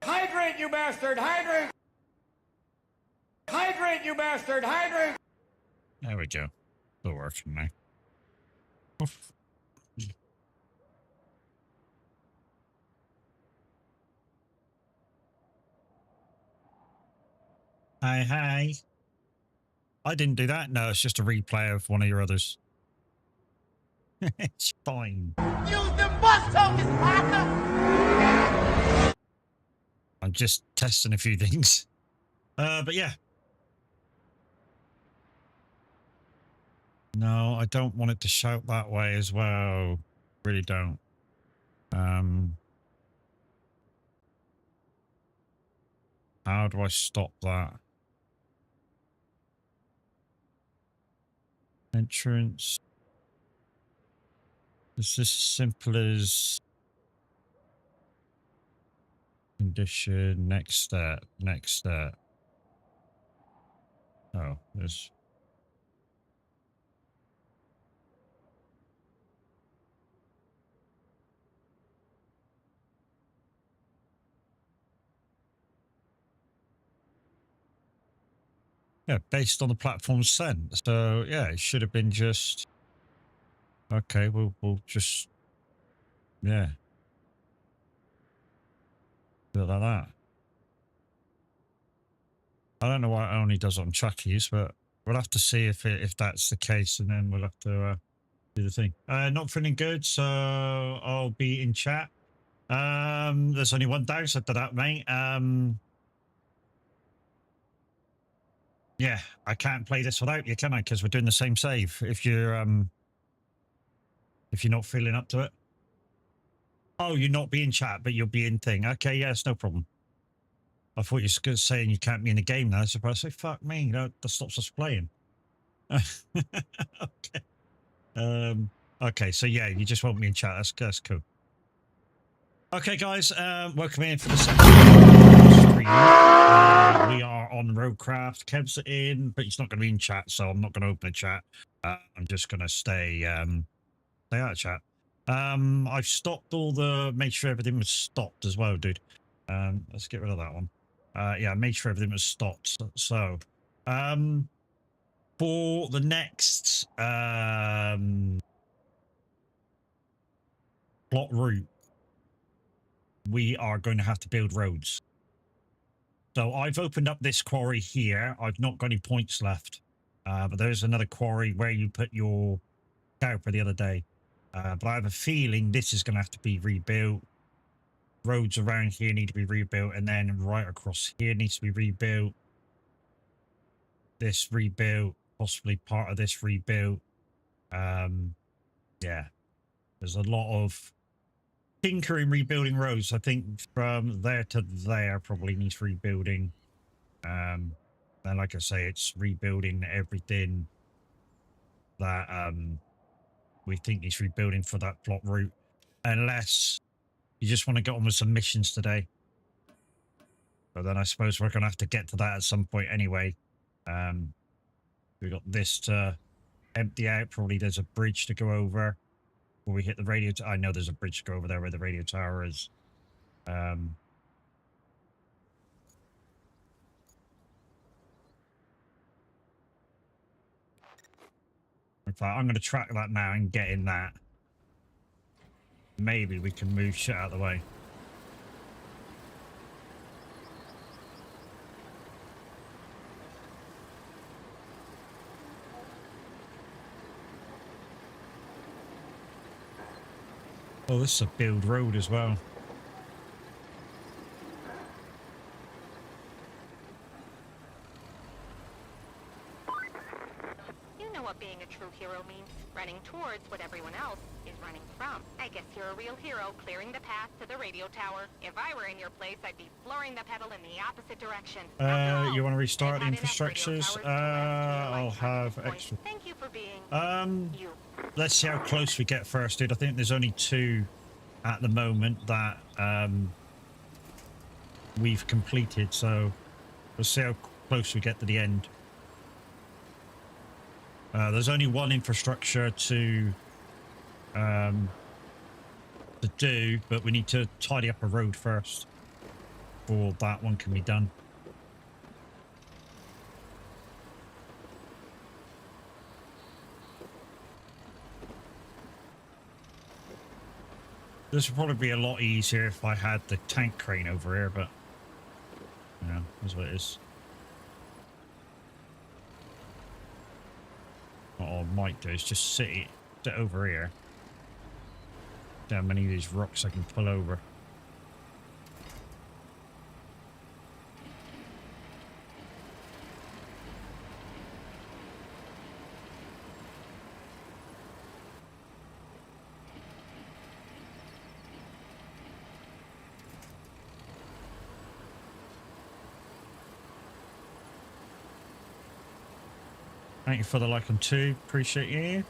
Hydrate, you bastard! Hydrate! Hydrate, you bastard! Hydrate! There we go. Still working now. Oof. Hi. I didn't do that. No, it's just a replay of one of your others. It's fine. Use the bus tokens, partner! I'm just testing a few things. But yeah. No, I don't want it to shout that way as well. Really don't. How do I stop that? Entrance. Is this as simple as condition, next step? Oh, there's... Yeah, based on the platform sent. So yeah, it should have been just... Okay, we'll just... Yeah. Do it like that. I don't know why it only does it on Chucky's, but we'll have to see if that's the case, and then we'll have to do the thing. Not feeling good, so I'll be in chat. There's only one downside to that, mate. Yeah, I can't play this without you, can I? Because we're doing the same save. If you're not feeling up to it. Oh, you're not being chat, but you'll be in thing. Okay, yeah, it's no problem. I thought you were saying you can't be in the game now. So I say, fuck me, that stops us playing. Okay. Okay, so yeah, you just want me in chat. That's cool. Okay, guys, welcome in for the second stream. We are on Roadcraft. Kev's in, but he's not going to be in chat, so I'm not going to open a chat. I'm just going to stay out of chat. I've stopped made sure everything was stopped as well, dude. Let's get rid of that one. Yeah, I made sure everything was stopped. So, for the next plot route, we are going to have to build roads. So I've opened up this quarry here. I've not got any points left, but there's another quarry where you put your cowper the other day. But I have a feeling this is going to have to be rebuilt. Roads around here need to be rebuilt, and then right across here needs to be rebuilt. This rebuilt, possibly part of this rebuilt. Yeah, there's a lot of tinkering, rebuilding roads. I think from there to there probably needs rebuilding. And like I say, it's rebuilding everything that we think needs rebuilding for that plot route, unless you just want to get on with some missions today. But then I suppose we're going to have to get to that at some point anyway. We've got this to empty out. Probably there's a bridge to go over before we hit the radio. I know there's a bridge to go over there where the radio tower is. fact, I'm going to track that now and get in that. Maybe we can move shit out of the way. Oh, this is a build road as well. You know what being a true hero means. Running towards what everyone else is running from. I guess you're a real hero, clearing the path to the radio tower. If I were in your place, I'd be flooring the pedal in the opposite direction. You want to restart the infrastructures? I'll have extra. Thank you for being you. Let's see how close we get first, dude. I think there's only 2 at the moment that we've completed, so we'll see how close we get to the end. There's only 1 infrastructure to do, but we need to tidy up a road first before that one can be done. This would probably be a lot easier if I had the tank crane over here, but you know, that's what it is. What I might do is just sit over here. How many of these rocks I can pull over. Thank you for the like on 2. Appreciate you.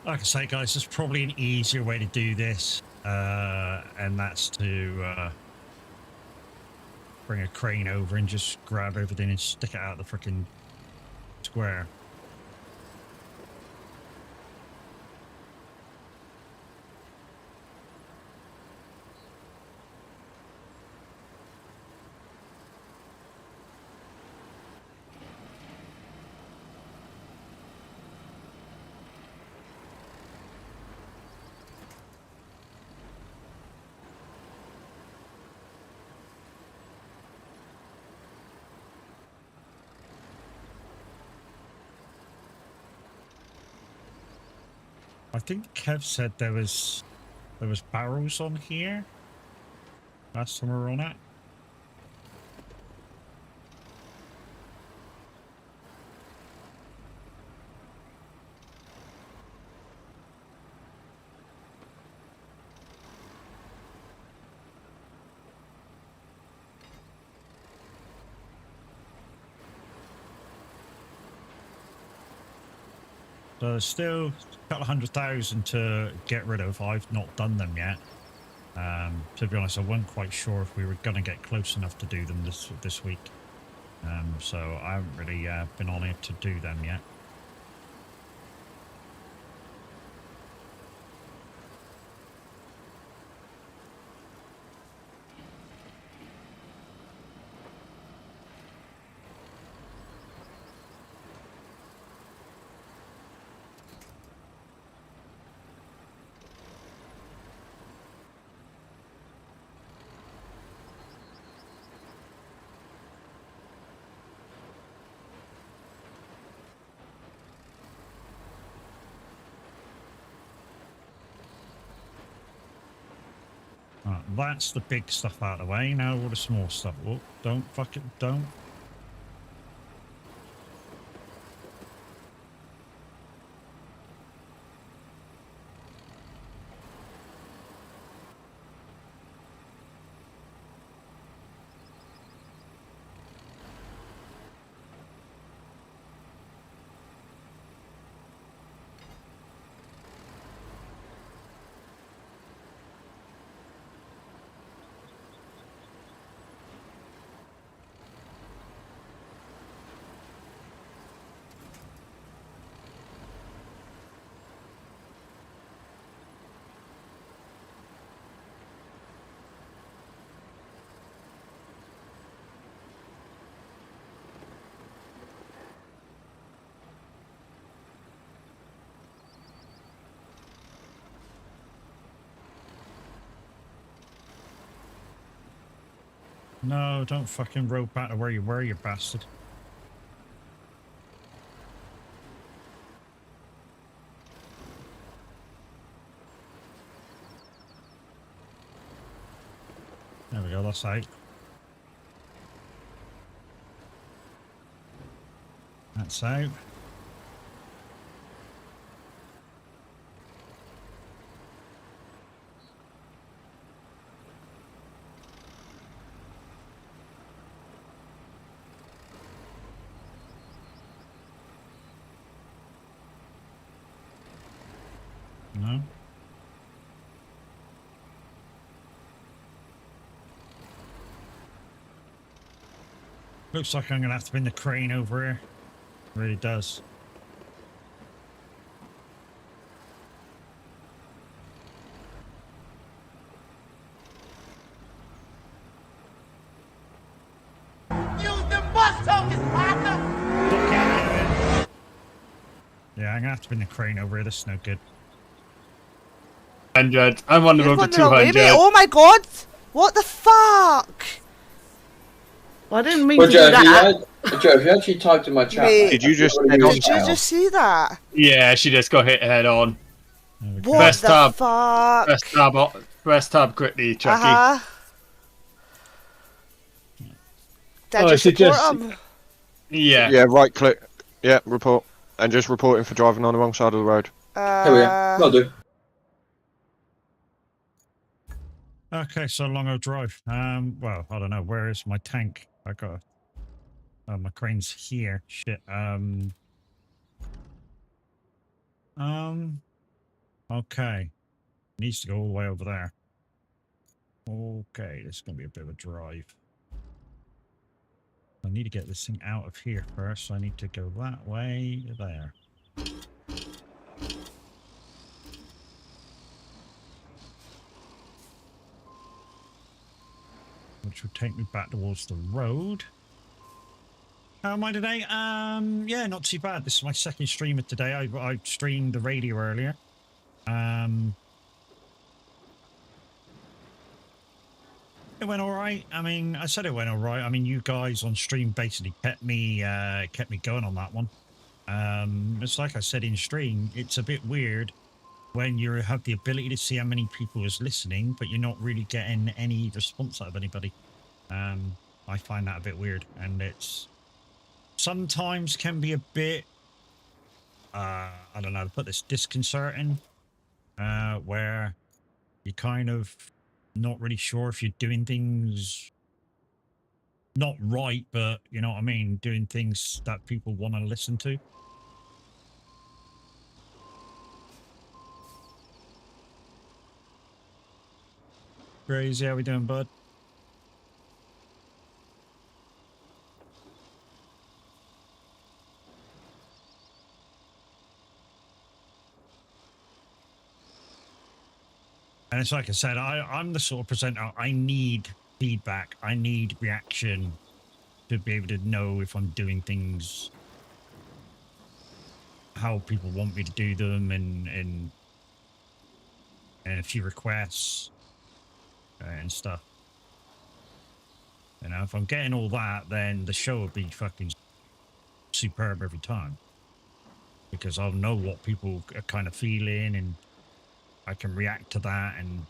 Like I say, guys, there's probably an easier way to do this, and that's to bring a crane over and just grab everything and stick it out the freaking square. I think Kev said there was barrels on here last time we were on it. So there's still a couple of 100,000 to get rid of. I've not done them yet. To be honest, I wasn't quite sure if we were going to get close enough to do them this week. So I haven't really been on it to do them yet. That's the big stuff out of the way. Now all the small stuff. Oh, don't fucking don't. No, don't fucking roll back to where you were, you bastard. There we go, that's out. That's out. No. Looks like I'm gonna have to bring the crane over here. It really does. Use the bus tokens, partner. Yeah, I'm gonna have to bring the crane over here. This is no good. 100. I'm on the You've road to gone the wrong way, 200. mate. Oh my god! What the fuck? Well, I didn't mean Well, to Joe, do if you, that. Joe, if you actually typed in my chat, Wait, Did you just I say would Did you just see that? Yeah, she just got hit head on. There we go. What Best the tab. fuck? Press tab quickly, Chucky. Uh-huh. Did Oh, you is it support just- him? Yeah. Yeah, right click. Yeah, report. And just reporting for driving on the wrong side of the road. here we go. Will do. Okay, so Longo Drive. Well, I don't know. Where is my tank? I got. My crane's here. Shit. Okay. Needs to go all the way over there. Okay, this is gonna be a bit of a drive. I need to get this thing out of here first. So I need to go that way there. Which would take me back towards the road. How am I today? Yeah, not too bad. This is my second stream of today. I streamed the radio earlier. It went all right. I mean, I said it went all right. I mean, you guys on stream basically kept me going on that one. It's like I said in stream, it's a bit weird when you have the ability to see how many people is listening, but you're not really getting any response out of anybody. I find that a bit weird, and it's sometimes can be a bit, I don't know, to put this, disconcerting, where you're kind of not really sure if you're doing things not right, but you know what I mean, doing things that people want to listen to. Crazy, how we doing, bud? And it's like I said, I'm the sort of presenter, I need feedback, I need reaction to be able to know if I'm doing things how people want me to do them, and a few requests and stuff. You know, if I'm getting all that, then the show will be fucking superb every time. Because I'll know what people are kind of feeling, and I can react to that, and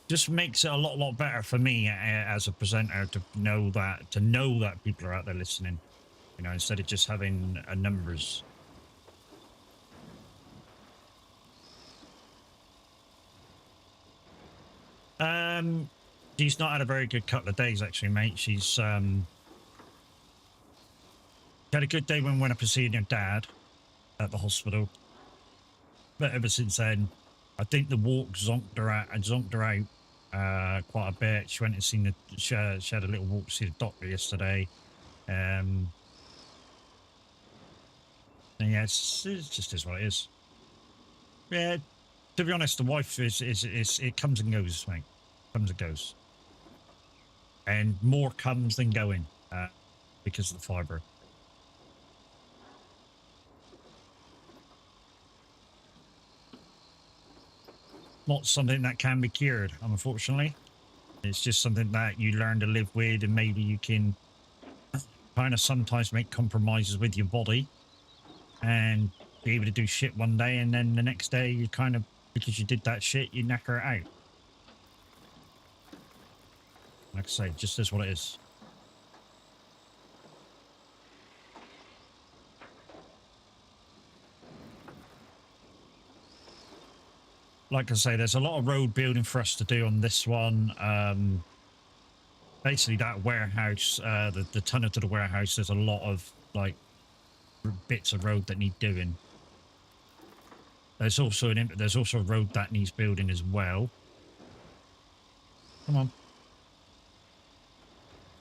just makes it a lot better for me as a presenter to know that people are out there listening, you know, instead of just having numbers. She's not had a very good couple of days actually, mate. She's had a good day when we went up to see her dad at the hospital, but ever since then, I think the walk zonked her out quite a bit. She went and seen she had a little walk to see the doctor yesterday. And yeah, it's just is what it is. Yeah, to be honest, the wife is it comes and goes, mate. Comes and goes. And more comes than going because of the fibre. Not something that can be cured, unfortunately. It's just something that you learn to live with, and maybe you can kind of sometimes make compromises with your body and be able to do shit one day, and then the next day you kind of, because you did that shit, you knacker it out. Like I say, just is what it is. Like I say, there's a lot of road building for us to do on this one. Basically, that warehouse, the tunnel to the warehouse, there's a lot of like bits of road that need doing. There's also a road that needs building as well. Come on,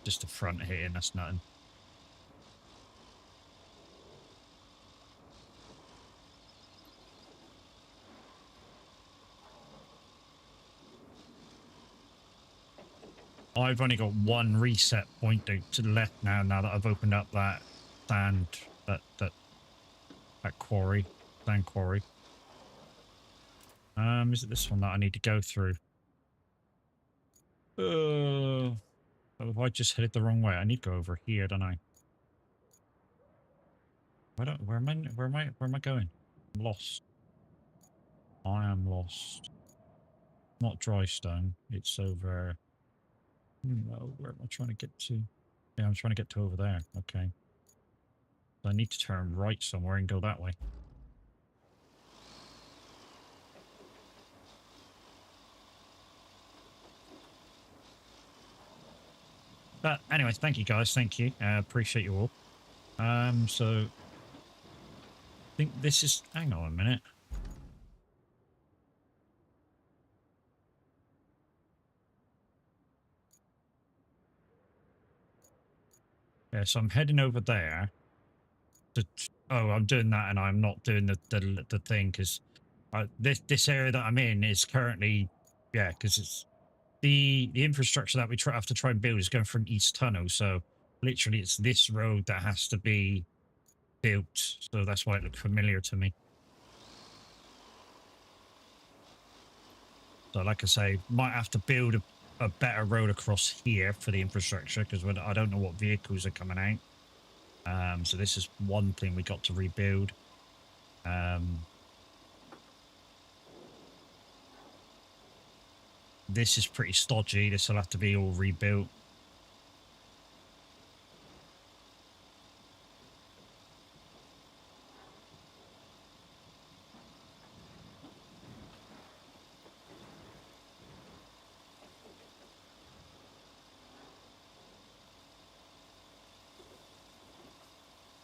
just the front here, and that's nothing. I've only got one reset point to the left now that I've opened up that sand, that quarry, sand quarry. Is it this one that I need to go through? Have I just headed the wrong way? I need to go over here, don't I? Where am I going? I'm lost. I am lost. Not Drystone, it's over. No, where am I trying to get to? Yeah, I'm trying to get to over there. Okay. So I need to turn right somewhere and go that way. But anyways, thank you guys. Thank you. Appreciate you all. So I think this is, hang on a minute. Yeah, so I'm heading over there. Oh, I'm doing that, and I'm not doing the thing because this area that I'm in is currently, yeah, because it's the infrastructure that we have to try and build is going from East Tunnel. So literally, it's this road that has to be built. So that's why it looked familiar to me. So like I say, might have to build a better road across here for the infrastructure because I don't know what vehicles are coming out. So this is one thing we got to rebuild. This is pretty stodgy. This will have to be all rebuilt.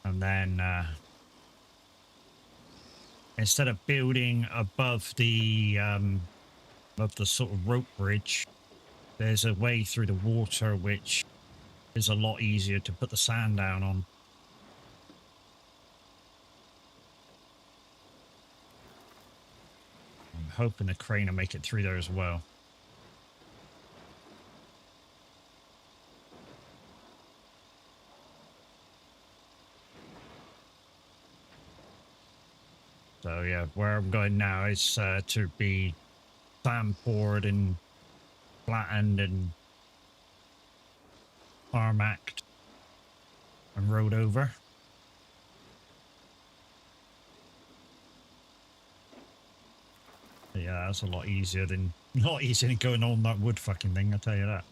And then instead of building above the sort of rope bridge, there's a way through the water which is a lot easier to put the sand down on. I'm hoping the crane will make it through there as well. So yeah, where I'm going now is to be sand poured and flattened and tarmacked and rode over. But yeah, that's a lot easier than going on that wood fucking thing, I'll tell you that.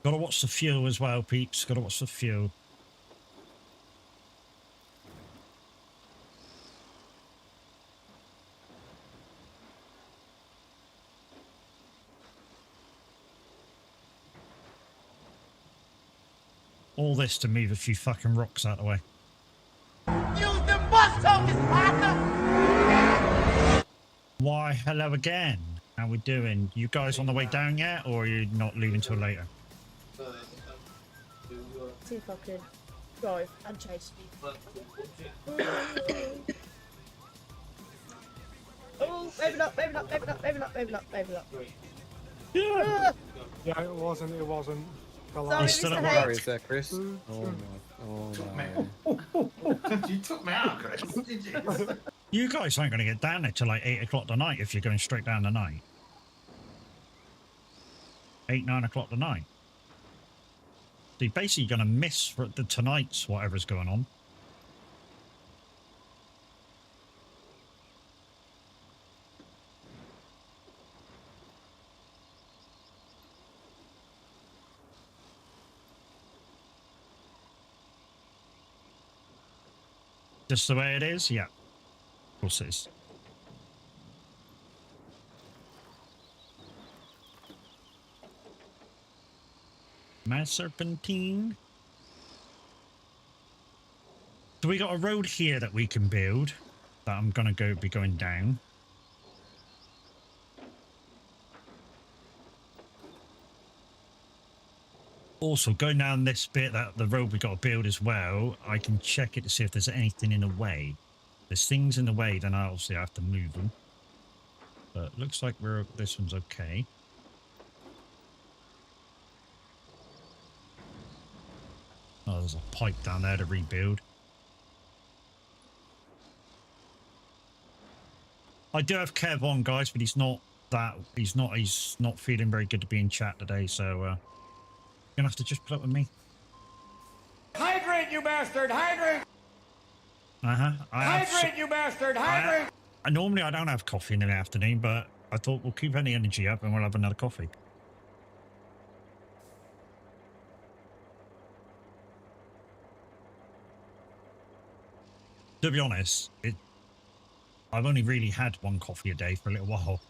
Gotta watch the fuel as well, peeps. Gotta watch the fuel. All this to move a few fucking rocks out of the way. Use the bus tokens, partner! Why, hello again. How we doing? You guys on the way down yet, or are you not leaving till later? See if I could drive and chase you. Oh, maybe not, maybe not, maybe not, maybe not, maybe not, maybe not. Yeah. Yeah, it wasn't. Sorry, He's still at Mr. work. H. Is there, Chris? Oh my. Oh no. You took me out, Chris. Did you? You guys aren't going to get down there till like 8 o'clock tonight if you're going straight down the night. 8, 9 o'clock tonight. So you're basically going to miss the tonight's whatever's going on. Just the way it is? Yeah. Of course it is. My serpentine. So we got a road here that we can build that I'm gonna be going down. Also, going down this bit, that the road we got to build as well, I can check it to see if there's anything in the way. If there's things in the way, then obviously I have to move them. But looks like this one's okay. Oh, there's a pipe down there to rebuild. I do have Kev on, guys, but he's not feeling very good to be in chat today, so you're gonna have to just put up with me. Hydrate, you bastard! Hydrate! Hydrate, you bastard! Hydrate! Normally I don't have coffee in the afternoon, but I thought we'll keep any energy up and we'll have another coffee. To be honest, I've only really had one coffee a day for a little while.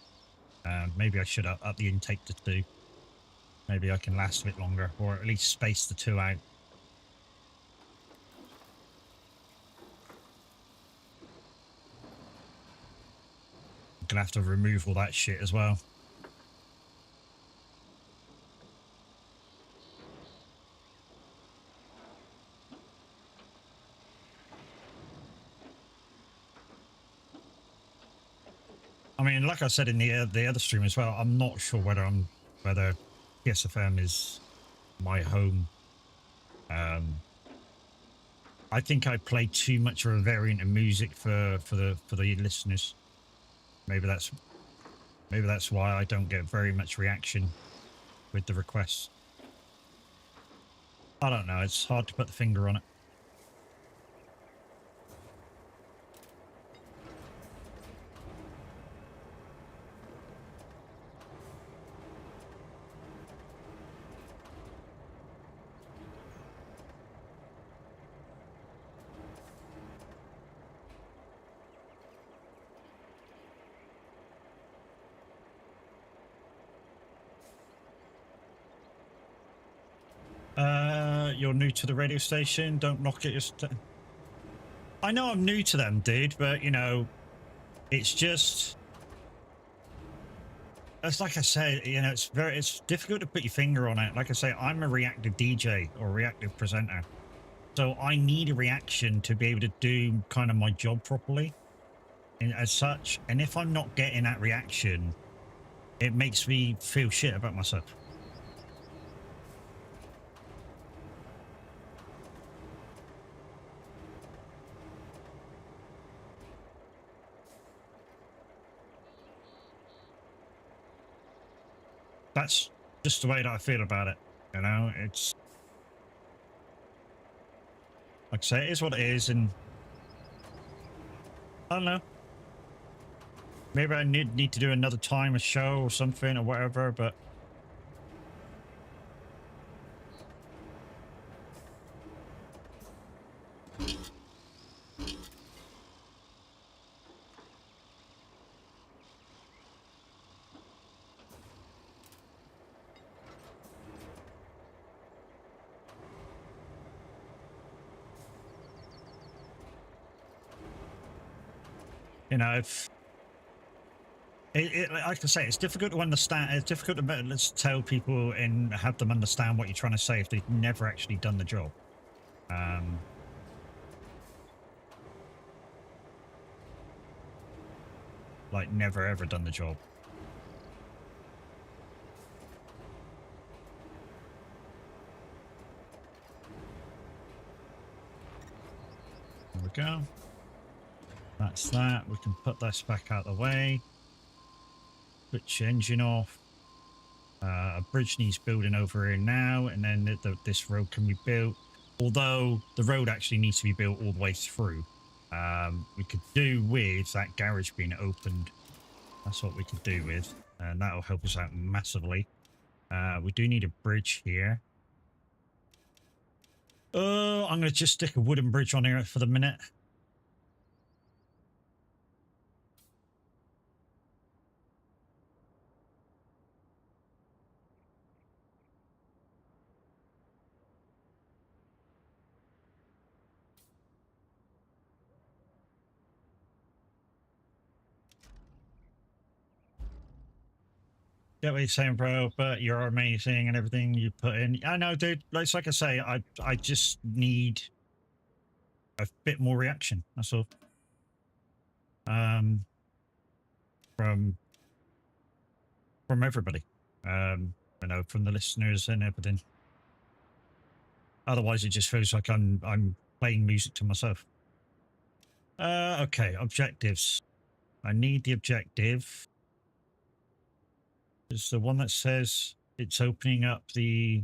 Maybe I should up the intake to 2. Maybe I can last a bit longer, or at least space the 2 out. I'm gonna have to remove all that shit as well. I mean, like I said in the other stream as well, I'm not sure whether PSFM is my home. I think I play too much of a variant of music for the listeners. Maybe that's why I don't get very much reaction with the requests. I don't know. It's hard to put the finger on it. You're new to the radio station. Don't knock it. I know I'm new to them, dude, but you know, it's just. It's like I say, you know, it's difficult to put your finger on it. Like I say, I'm a reactive DJ or reactive presenter, so I need a reaction to be able to do kind of my job properly, and as such. And if I'm not getting that reaction, it makes me feel shit about myself. That's just the way that I feel about it, you know. It's like I say, it is what it is, and I don't know. Maybe I need to do another time a show or something or whatever, but you know, if like I say, it's difficult to understand. It's difficult to let's tell people and have them understand what you're trying to say if they've never actually done the job. Like never ever done the job. There we go. That's that. We can put this back out of the way. Switch engine off. A bridge needs building over here now, and then this road can be built. Although the road actually needs to be built all the way through. We could do with that garage being opened. That's what we could do with, and that'll help us out massively. We do need a bridge here. Oh, I'm going to just stick a wooden bridge on here for the minute. Get what you're saying, bro, but you're amazing and everything you put in. I know, dude. Like I say, I just need a bit more reaction. That's all. From everybody. You know, from the listeners and everything. Otherwise, it just feels like I'm playing music to myself. Okay, objectives. I need the objective. It's the one that says it's opening up the...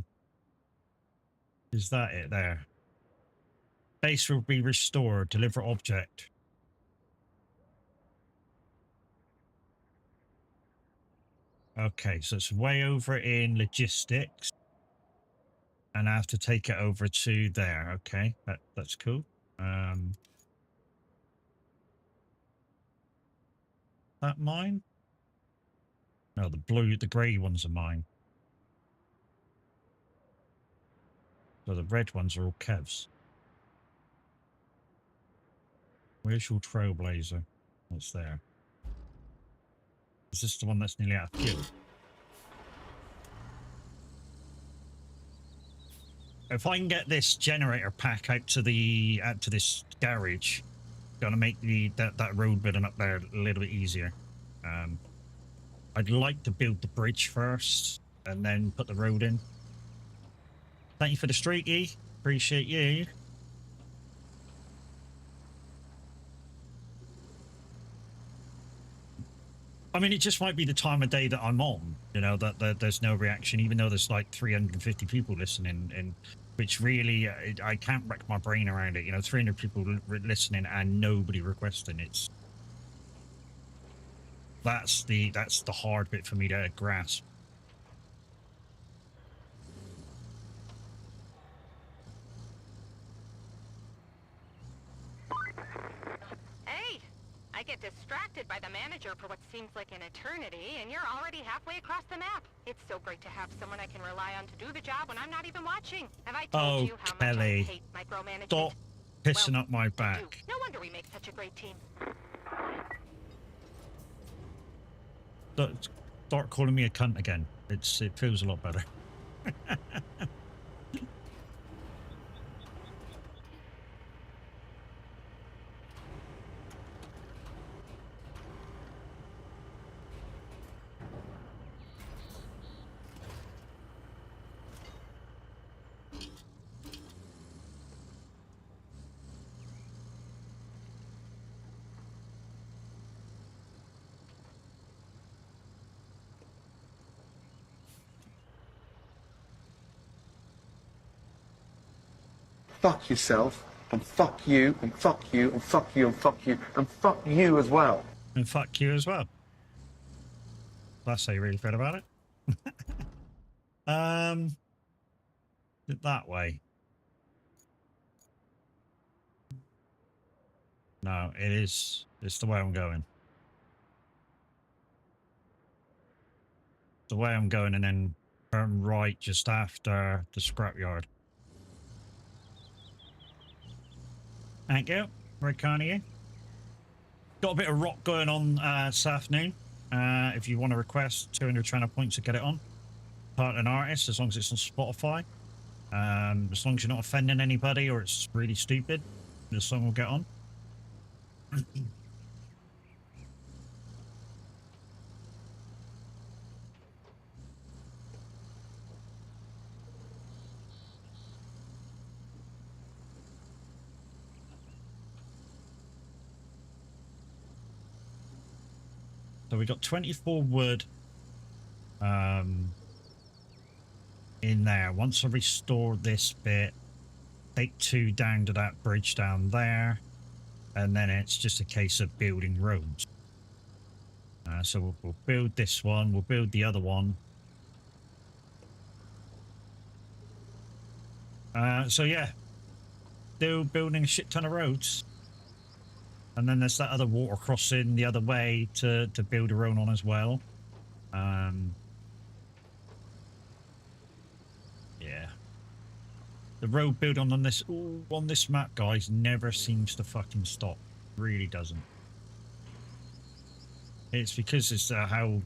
Is that it there? Base will be restored. Deliver object. Okay, so it's way over in logistics. And I have to take it over to there. Okay, that's cool. That mine? No, the grey ones are mine. So the red ones are all Kev's. Where's your Trailblazer? What's there? Is this the one that's nearly out of fuel? If I can get this generator pack out to this garage, gonna make that road building up there a little bit easier. I'd like to build the bridge first and then put the road in. Thank you for the streaky. Appreciate you. I mean, it just might be the time of day that I'm on, you know, that there's no reaction, even though there's like 350 people listening, and which really, I can't wreck my brain around it. You know, 300 people listening and nobody requesting. That's the hard bit for me to grasp. Hey, I get distracted by the manager for what seems like an eternity, and you're already halfway across the map. It's so great to have someone I can rely on to do the job when I'm not even watching. Have I told you how much I hate micromanagement? Stop pissing up my back. No wonder we make such a great team. Start calling me a cunt again. It feels a lot better. Fuck yourself, and fuck you, and fuck you, and fuck you, and fuck you, and fuck you as well. And fuck you as well. That's how you really feel about it. That way. No, it's the way I'm going. The way I'm going, and then turn right just after the scrapyard. Thank you. Very kind of you. Got a bit of rock going on this afternoon. If you want to request 200 channel points to get it on. Part an artist, as long as it's on Spotify. As long as you're not offending anybody or it's really stupid, the song will get on. So we got 24 wood in there. Once I restore this bit, take 2 down to that bridge down there, and then it's just a case of building roads. So we'll build this one, we'll build the other one. So yeah, still building a shit ton of roads. And then there's that other water crossing the other way to build a road on as well. Yeah. The road building on this map, guys, never seems to fucking stop. Really doesn't. It's because it's how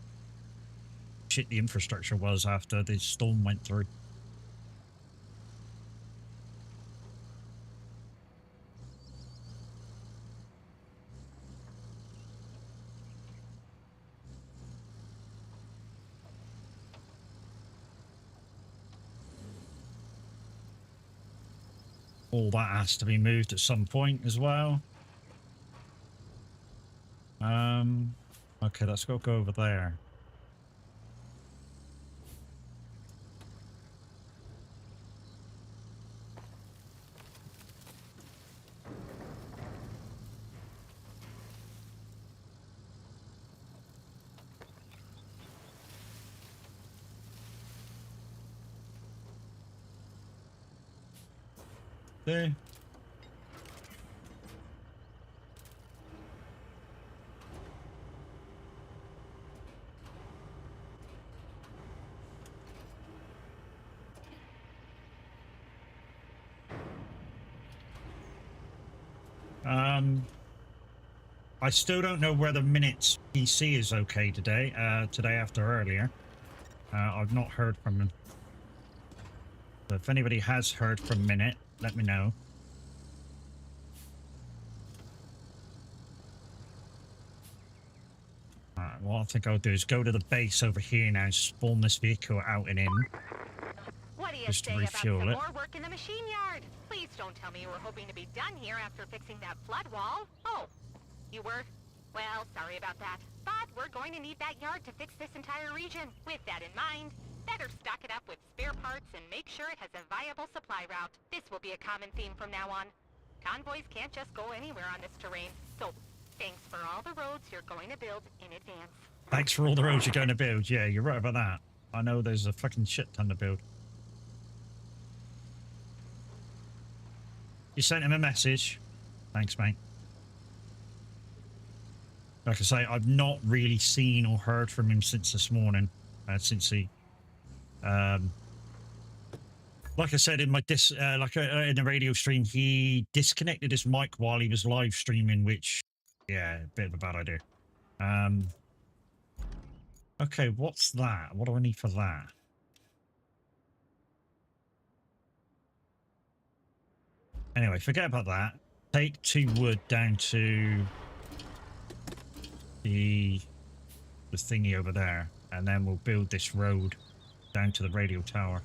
shit the infrastructure was after the storm went through. All that has to be moved at some point as well. Okay, let's go over there. There. I still don't know whether Minutes PC is okay today, today after earlier. I've not heard from him. So if anybody has heard from Minute, let me know. Alright, what I think I'll do is go to the base over here now, spawn this vehicle out and in. What do you Just to say about refuel some it. more work in the machine yard? Please don't tell me you were hoping to be done here after fixing that flood wall. Oh, you were? Well, sorry about that. But we're going to need that yard to fix this entire region. With that in mind, better stock it up with spare parts and make sure it has a viable supply route. This will be a common theme from now on. Convoys can't just go anywhere on this terrain. So, thanks for all the roads you're going to build in advance. Thanks for all the roads you're going to build. Yeah, you're right about that. I know there's a fucking shit ton to build. You sent him a message. Thanks, mate. Like I say, I've not really seen or heard from him since this morning. Since he, like I said in my in the radio stream, he disconnected his mic while he was live streaming, which, yeah, a bit of a bad idea. Okay, what's that? What do I need for that? Anyway, forget about that. Take 2 wood down to the thingy over there, and then we'll build this road down to the radio tower.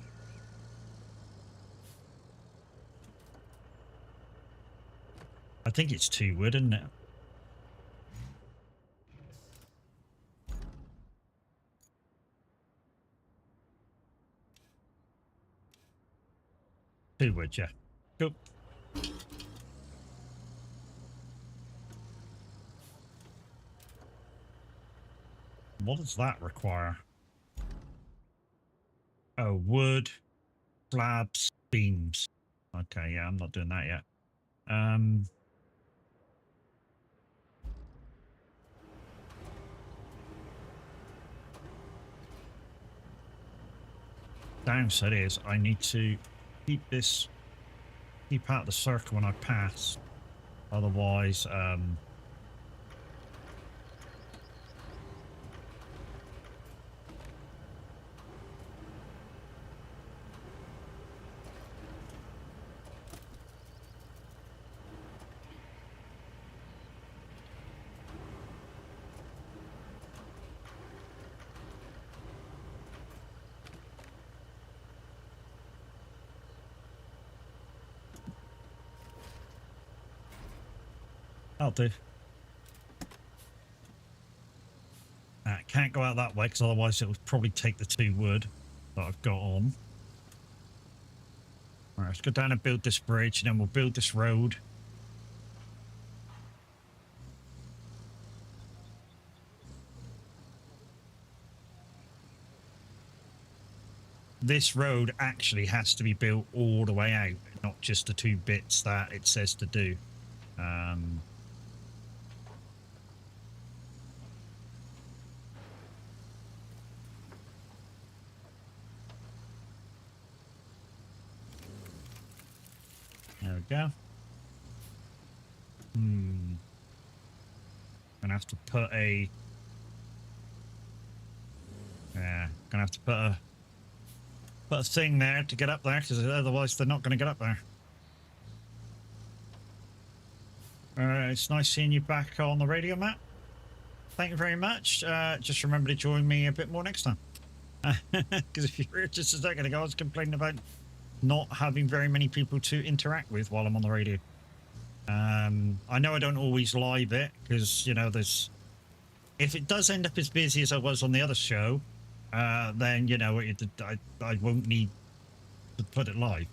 I think it's 2 wood, isn't it? Two wood, yeah. Cool. What does that require? Oh, wood, slabs, beams. Okay, yeah, I'm not doing that yet. Downside is I need to keep out the circle when I pass. Otherwise, I'll do. can't go out that way because otherwise it would probably take the 2 wood that I've got on. Alright, let's go down and build this bridge, and then we'll build this road. This road actually has to be built all the way out, not just the 2 bits that it says to do. There we go. Gonna have to put a... Yeah, gonna have to put a thing there to get up there, because otherwise they're not gonna get up there. Alright, it's nice seeing you back on the radio, Matt. Thank you very much. Just remember to join me a bit more next time. Because if you were just a second ago, I was complaining about not having very many people to interact with while I'm on the radio. I know I don't always live it because, you know, there's... If it does end up as busy as I was on the other show, then, you know, I won't need to put it live.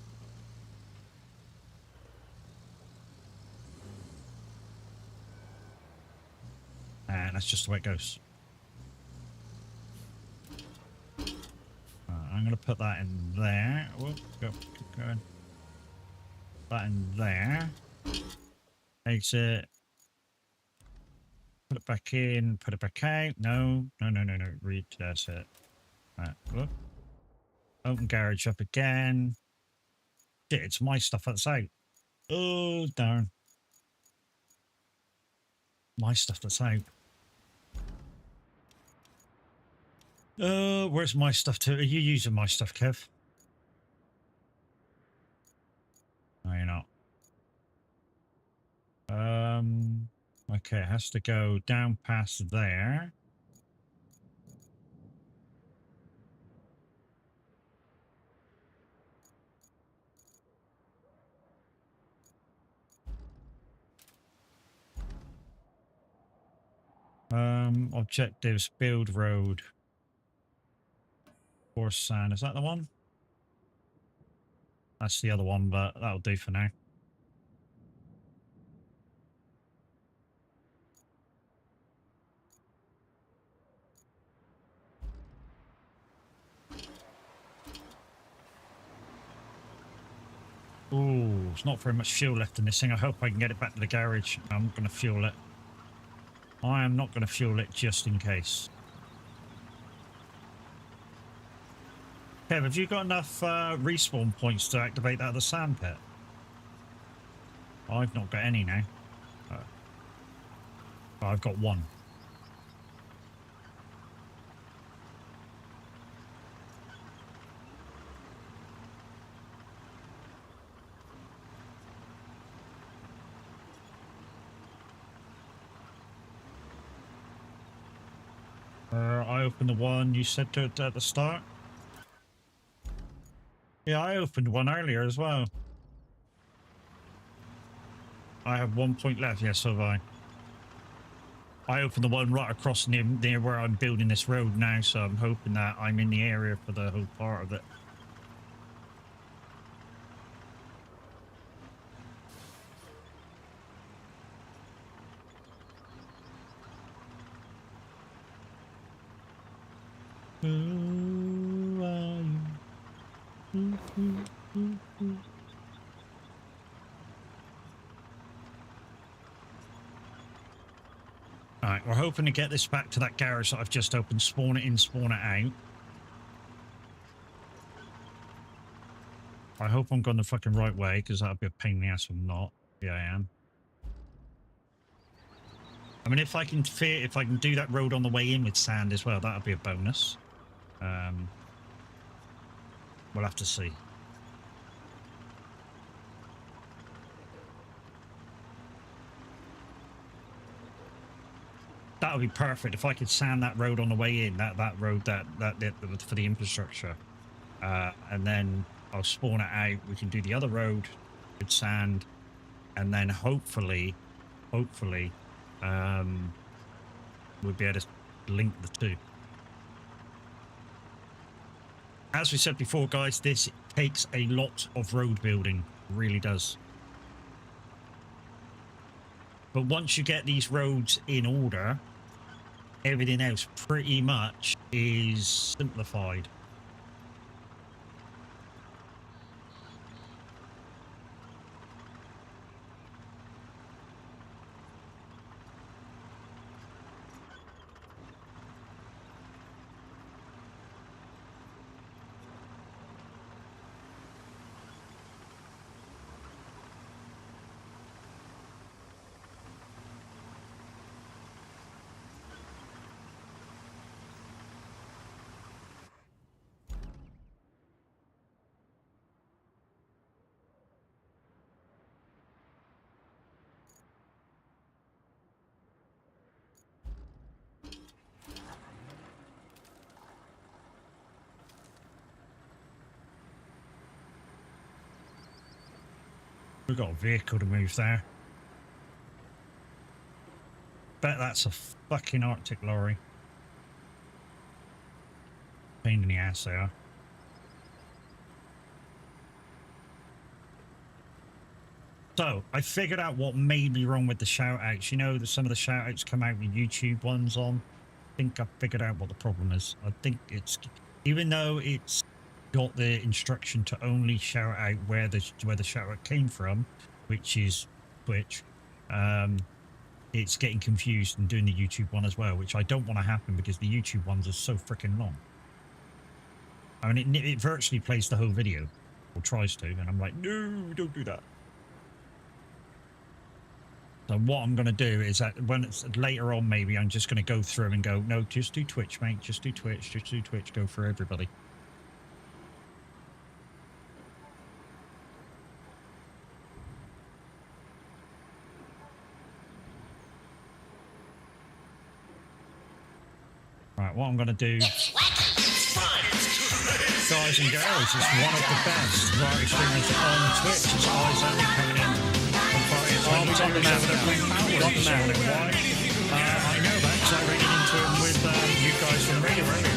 And that's just the way it goes. I'm going to put that in there. Whoop, go, keep going. That in there. Exit. Put it back in. Put it back out. No. Read. That's it. Right. Whoop. Open garage up again. Shit, it's my stuff that's out. Oh, darn. My stuff that's out. Where's my stuff to? Are you using my stuff, Kev? No, you're not. Okay, it has to go down past there. Objectives, build road. Force sand, is that the one? That's the other one, but that'll do for now. Ooh, there's not very much fuel left in this thing. I hope I can get it back to the garage. I'm going to fuel it. I am not going to fuel it just in case. Kev, have you got enough respawn points to activate that other sand pit? I've not got any now. I've got 1. I opened the one you said to at the start. Yeah, I opened one earlier as well. I have 1 point left. Yes, so have I. I opened the one right across near where I'm building this road now, so I'm hoping that I'm in the area for the whole part of it. Who are you? Alright, we're hoping to get this back to that garage that I've just opened, spawn it in, spawn it out. I hope I'm going the fucking right way, because that'll be a pain in the ass if I'm not. Yeah, I am. I mean, if I can do that road on the way in with sand as well, that'll be a bonus. We'll have to see. That would be perfect if I could sand that road on the way in. That road that for the infrastructure, and then I'll spawn it out. We can do the other road with sand, and then hopefully, we'll be able to link the two. as we said before, guys, this takes a lot of road building. It really does. But once you get these roads in order, everything else pretty much is simplified. We've got a vehicle to move there. Bet that's a fucking Arctic lorry. Pain in the ass they are. So, I figured out what may be wrong with the shout-outs. You know, some of the shout-outs come out with YouTube ones on. I think I figured out what the problem is. I think it's... Even though it's got the instruction to only shout out where the shout-out came from, which is Twitch, it's getting confused and doing the YouTube one as well, which I don't want to happen because the YouTube ones are so freaking long. I mean, it virtually plays the whole video, or tries to, and I'm like, no, don't do that. So what I'm going to do is that when it's later on, maybe I'm just going to go through and go, no, just do Twitch, mate, just do Twitch, go for everybody. Right, what I'm going to do, guys and girls, is one of the best variety streamers on Twitch. It's always only coming in. I know that because I ran into him with you guys from Radio Earlier.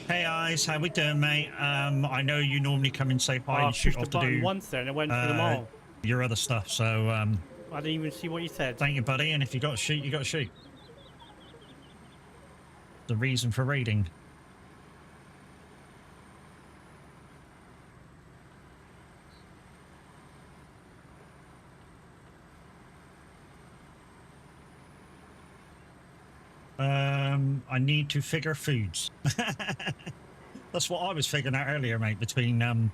Hey guys, how we doing, mate? I know you normally come and say hi and shoot off to do once there and it went through them all. Your other stuff, so I didn't even see what you said. Thank you, buddy, and if you got to shoot, you got to shoot. The reason for raiding. I need to figure foods. That's what I was figuring out earlier, mate, between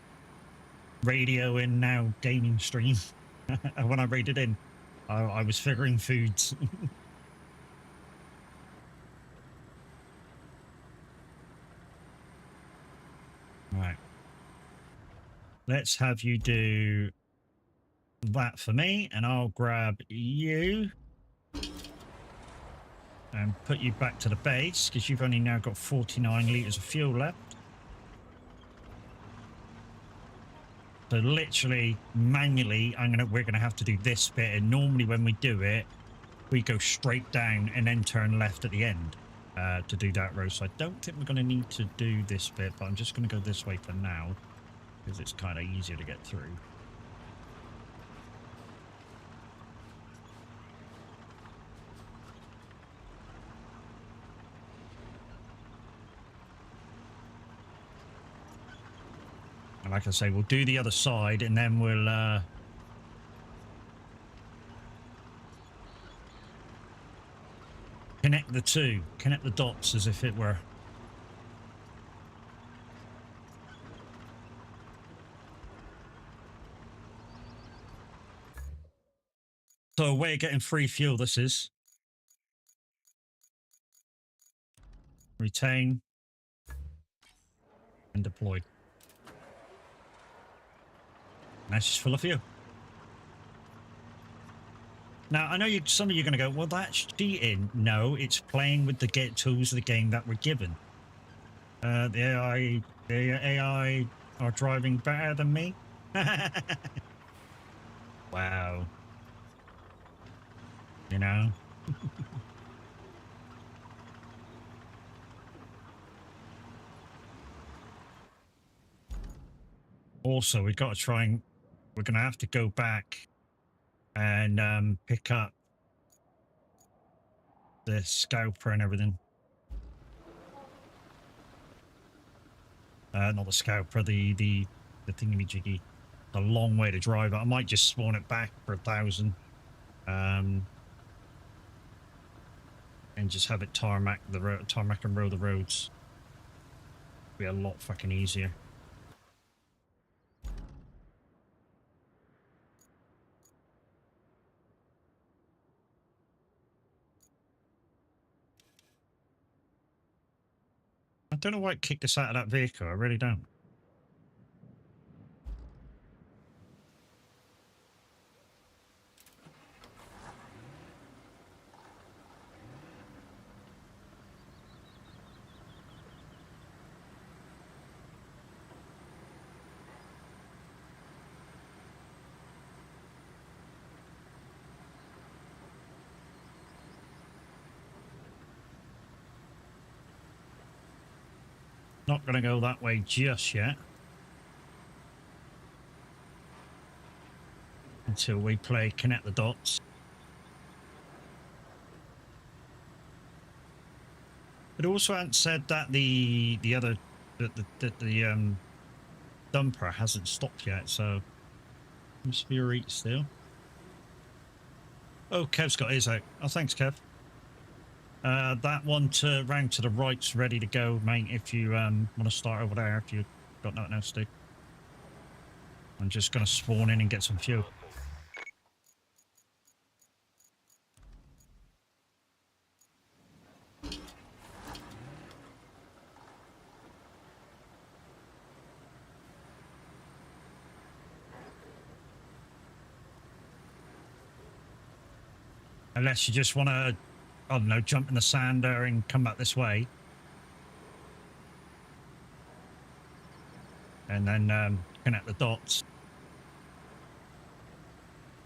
radio and now gaming stream. When I raided in, I was figuring foods. Right. Let's have you do that for me, and I'll grab you and put you back to the base because you've only now got 49 litres of fuel left. So literally, manually, we're gonna have to do this bit, and normally when we do it, we go straight down and then turn left at the end to do that road. So I don't think we're gonna need to do this bit, but I'm just gonna go this way for now because it's kind of easier to get through. And like I say, we'll do the other side and then we'll connect the two, connect the dots as if it were. So a way of getting free fuel, this is. Retain and deploy. And that's just full of fuel. Now, I know some of you are going to go, well, that's cheating. No, it's playing with the tools of the game that we're given. The AI are driving better than me. Wow. You know? Also, we've got to try and we're going to have to go back and pick up the scalper and everything. Not the scalper, the thingamajiggy. A long way to drive it. I might just spawn it back for 1,000. And just have it tarmac and row the roads. Be a lot fucking easier. I don't know why it kicked us out of that vehicle. I really don't. Not going to go that way just yet. Until we play Connect the Dots. But also hadn't said that the other dumper hasn't stopped yet, so must be right still. Oh, Kev's got his out. Oh, thanks, Kev. That one to round to the right's ready to go, mate. If you want to start over there, if you've got nothing else to do. I'm just going to spawn in and get some fuel. Unless you just want to, I don't know, jump in the sand there and come back this way. And then connect the dots.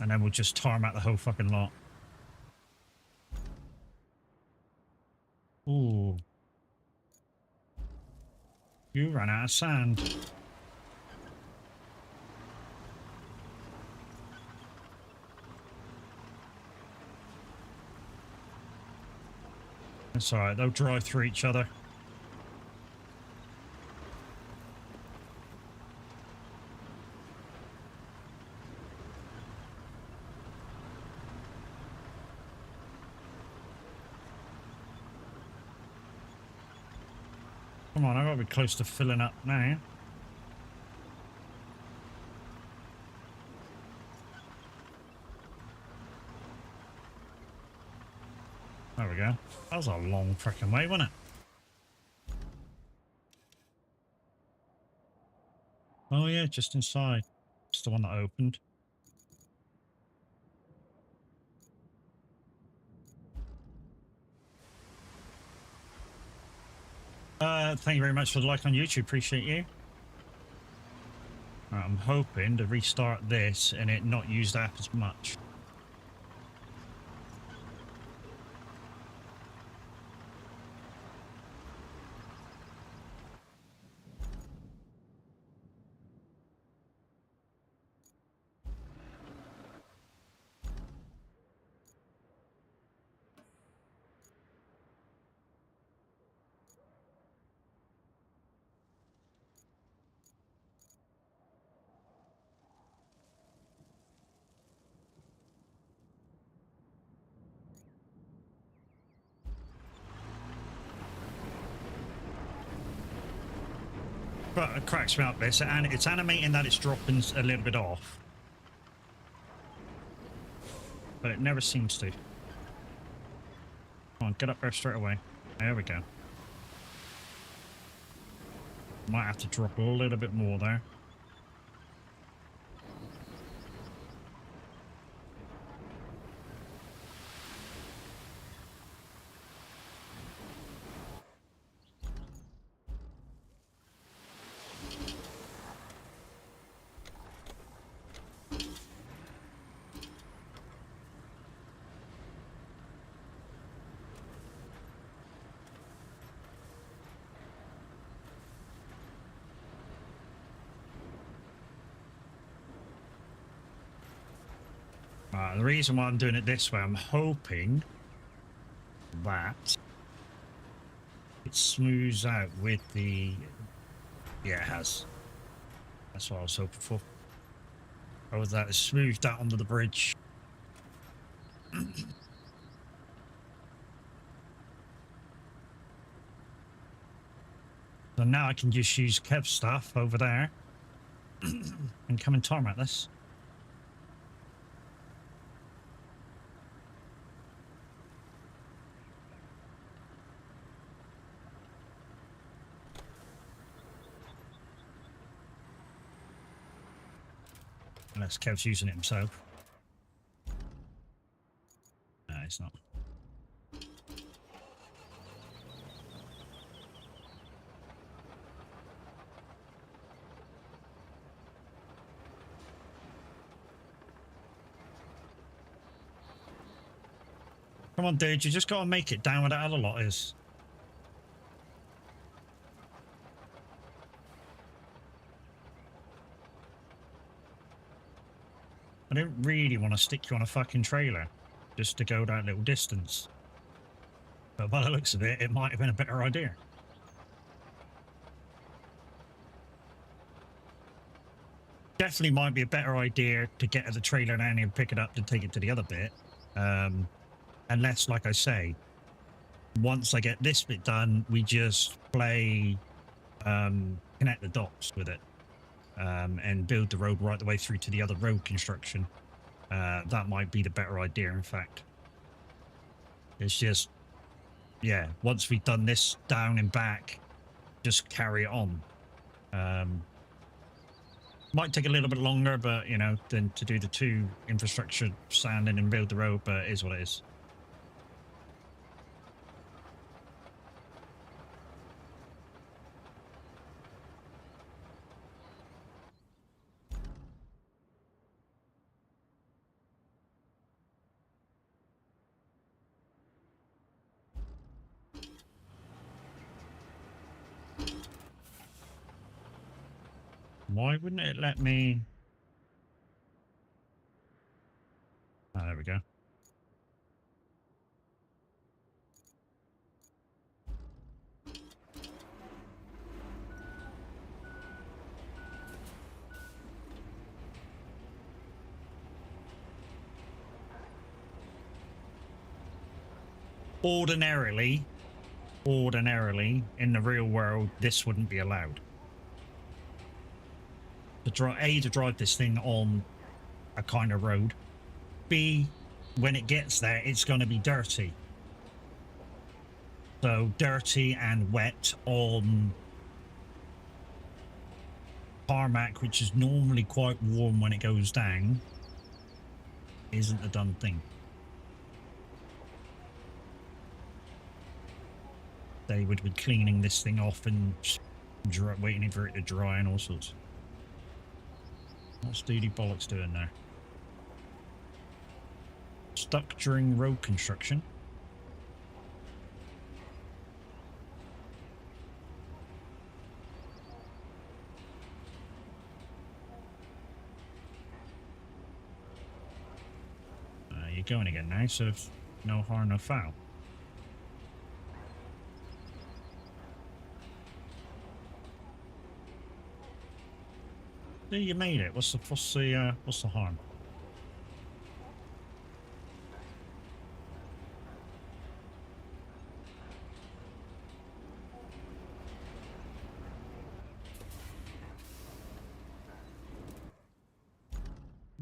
And then we'll just tarmac the whole fucking lot. Ooh. You ran out of sand. It's alright, they'll drive through each other. Come on, I've got to be close to filling up now. There we go. That was a long freaking way, wasn't it? Oh yeah, just inside. It's the one that opened. Thank you very much for the like on YouTube. Appreciate you. Right, I'm hoping to restart this and it not use the app as much. But it cracks me up this, and it's animating that it's dropping a little bit off. But it never seems to. Come on, get up there straight away. There we go. Might have to drop a little bit more there. The reason why I'm doing it this way, I'm hoping that it smooths out with the... Yeah, it has. That's what I was hoping for. Oh, that is smoothed out onto the bridge. So now I can just use Kev's stuff over there and come and tarmac this. Unless Kev's using it himself. No, he's not. Come on, dude, you just gotta make it down where that other lot is. I don't really want to stick you on a fucking trailer just to go that little distance. But by the looks of it, it might have been a better idea. Definitely might be a better idea to get the trailer down here and pick it up to take it to the other bit. Unless, like I say, once I get this bit done, we just play connect the dots with it and build the road right the way through to the other road construction. That might be the better idea, in fact. It's just, yeah, once we've done this down and back, just carry it on. Might take a little bit longer, but, you know, than to do the two infrastructure sanding and build the road, but it is what it is. Why wouldn't it let me... Oh, there we go. Ordinarily, in the real world, this wouldn't be allowed. To drive this thing on a kind of road. B, when it gets there, it's going to be dirty. So dirty and wet on tarmac, which is normally quite warm when it goes down, isn't a done thing. They would be cleaning this thing off and waiting for it to dry and all sorts. What's Duty Bollocks doing there? Stuck during road construction. You're going again now, so no harm, no foul. Yeah, you made it. What's the harm?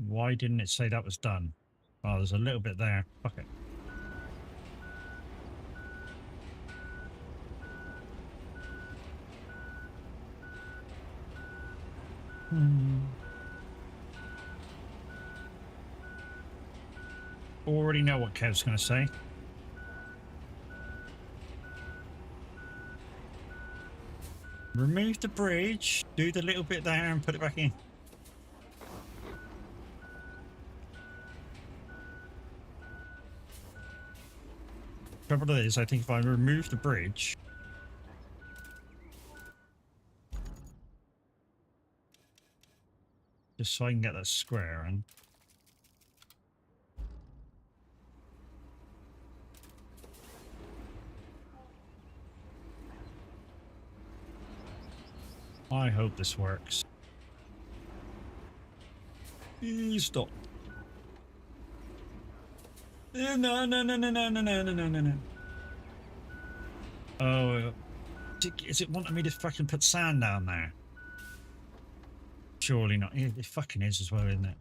Why didn't it say that was done? Oh, there's a little bit there. Fuck it. Already know what Kev's going to say. Remove the bridge, do the little bit there and put it back in. Trouble is, I think if I remove the bridge, just so I can get that square in. I hope this works. Stop. No, no, no, no, no, no, no, no, no, no, no. Oh, is it wanting me to fucking put sand down there? Surely not. It fucking is as well, isn't it?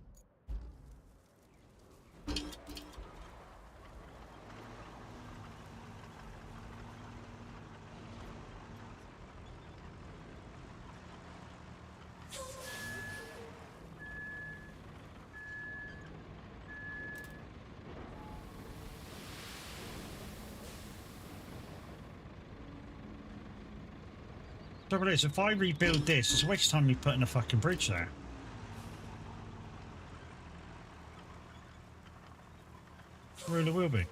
Trouble is, if I rebuild this, it's a waste of time me putting a fucking bridge there. Really will be.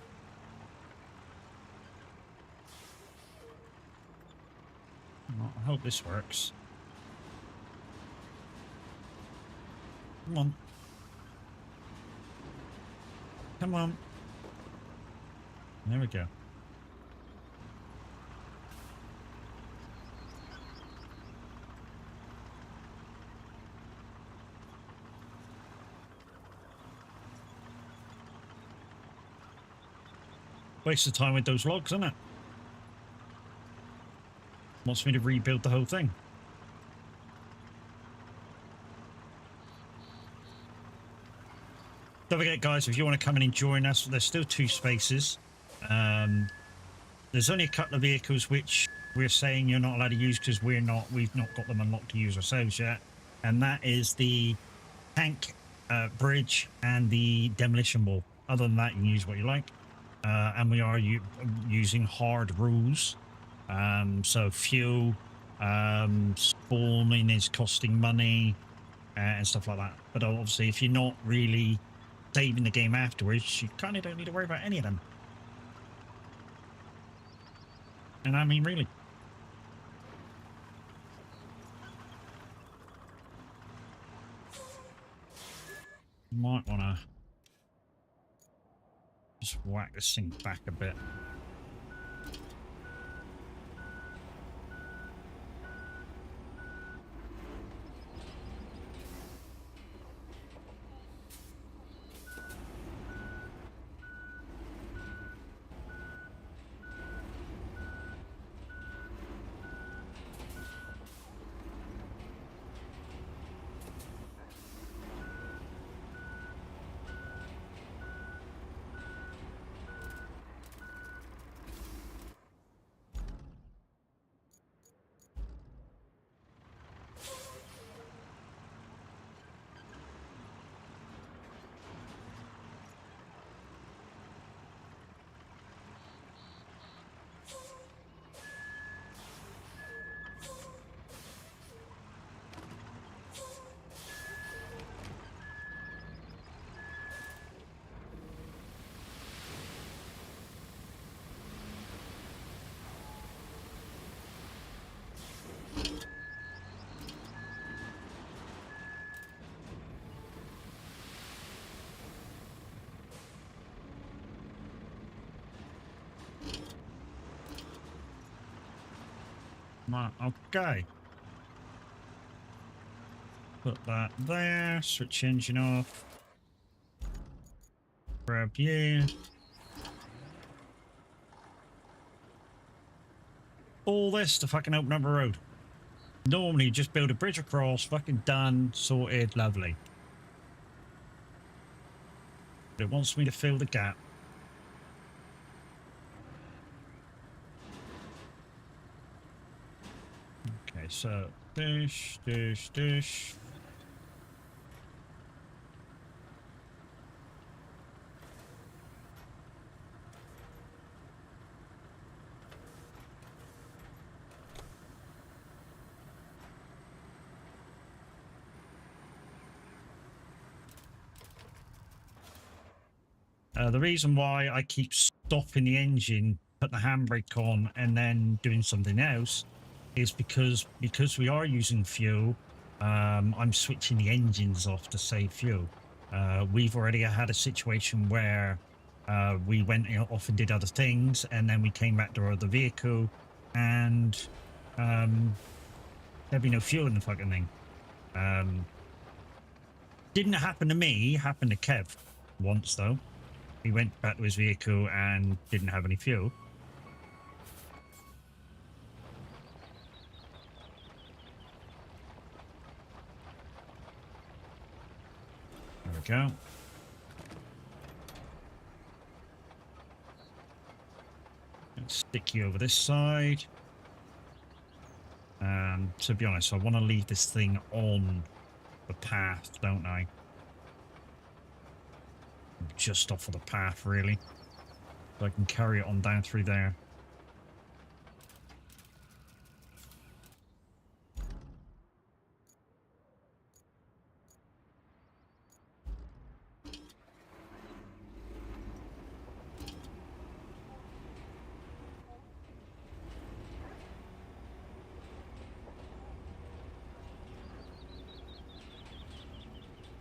Well, I hope this works. Come on. Come on. There we go. Waste of time with those logs, isn't it? Wants me to rebuild the whole thing. Don't forget, guys, if you want to come in and join us, there's still 2 spaces. There's only a couple of vehicles which we're saying you're not allowed to use because we've not got them unlocked to use ourselves yet. And that is the tank bridge and the demolition wall. Other than that, you can use what you like. And we are using hard rules. So fuel, spawning is costing money and stuff like that. But obviously, if you're not really saving the game afterwards, you kind of don't need to worry about any of them. And I mean, really. Might want to just whack this thing back a bit. Okay. Put that there. Switch engine off. Grab you. All this to fucking open up a road. Normally, you just build a bridge across. Fucking done. Sorted. Lovely. But it wants me to fill the gap. Okay, so dish. The reason why I keep stopping the engine, put the handbrake on, and then doing something else is because we are using fuel. I'm switching the engines off to save fuel. We've already had a situation where we went off and did other things, and then we came back to our other vehicle, and There'd be no fuel in the fucking thing. Didn't happen to me, happened to Kev once though. He went back to his vehicle and didn't have any fuel. There we go. Let's stick you over this side. To be honest, I want to leave this thing on the path, don't I? Just off of the path, really. So I can carry it on down through there.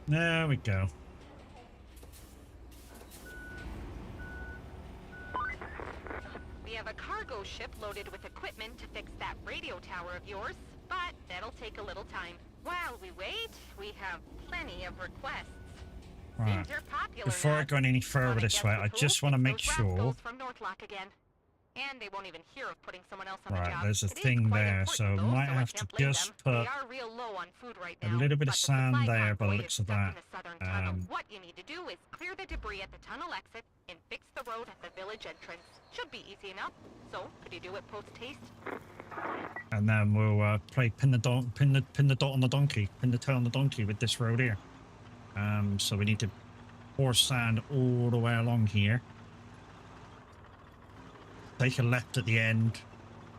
There we go. We have a cargo ship loaded with equipment to fix that radio tower of yours, but that'll take a little time. While we wait, we have plenty of requests. Right. Seems you're popular Before now. I go any further Wanna this guess way, with I who? just want to make Those sure. rascals from Northlock again. And they won't even hear of putting someone else on the Right, job. there's a It is thing quite there, important, so though, might so I have to can't blame just them. put They are real low on food right a now, little bit but of the sand supply there by the convoy looks is of stuck in that. the southern tunnel. What you need to do is clear the debris at the tunnel exit and fix the road at the village entrance. Should be easy enough. So, could you do it post-haste? And then we'll play pin the dot on the donkey, pin the tail on the donkey with this road here. So we need to pour sand all the way along here. Take a left at the end,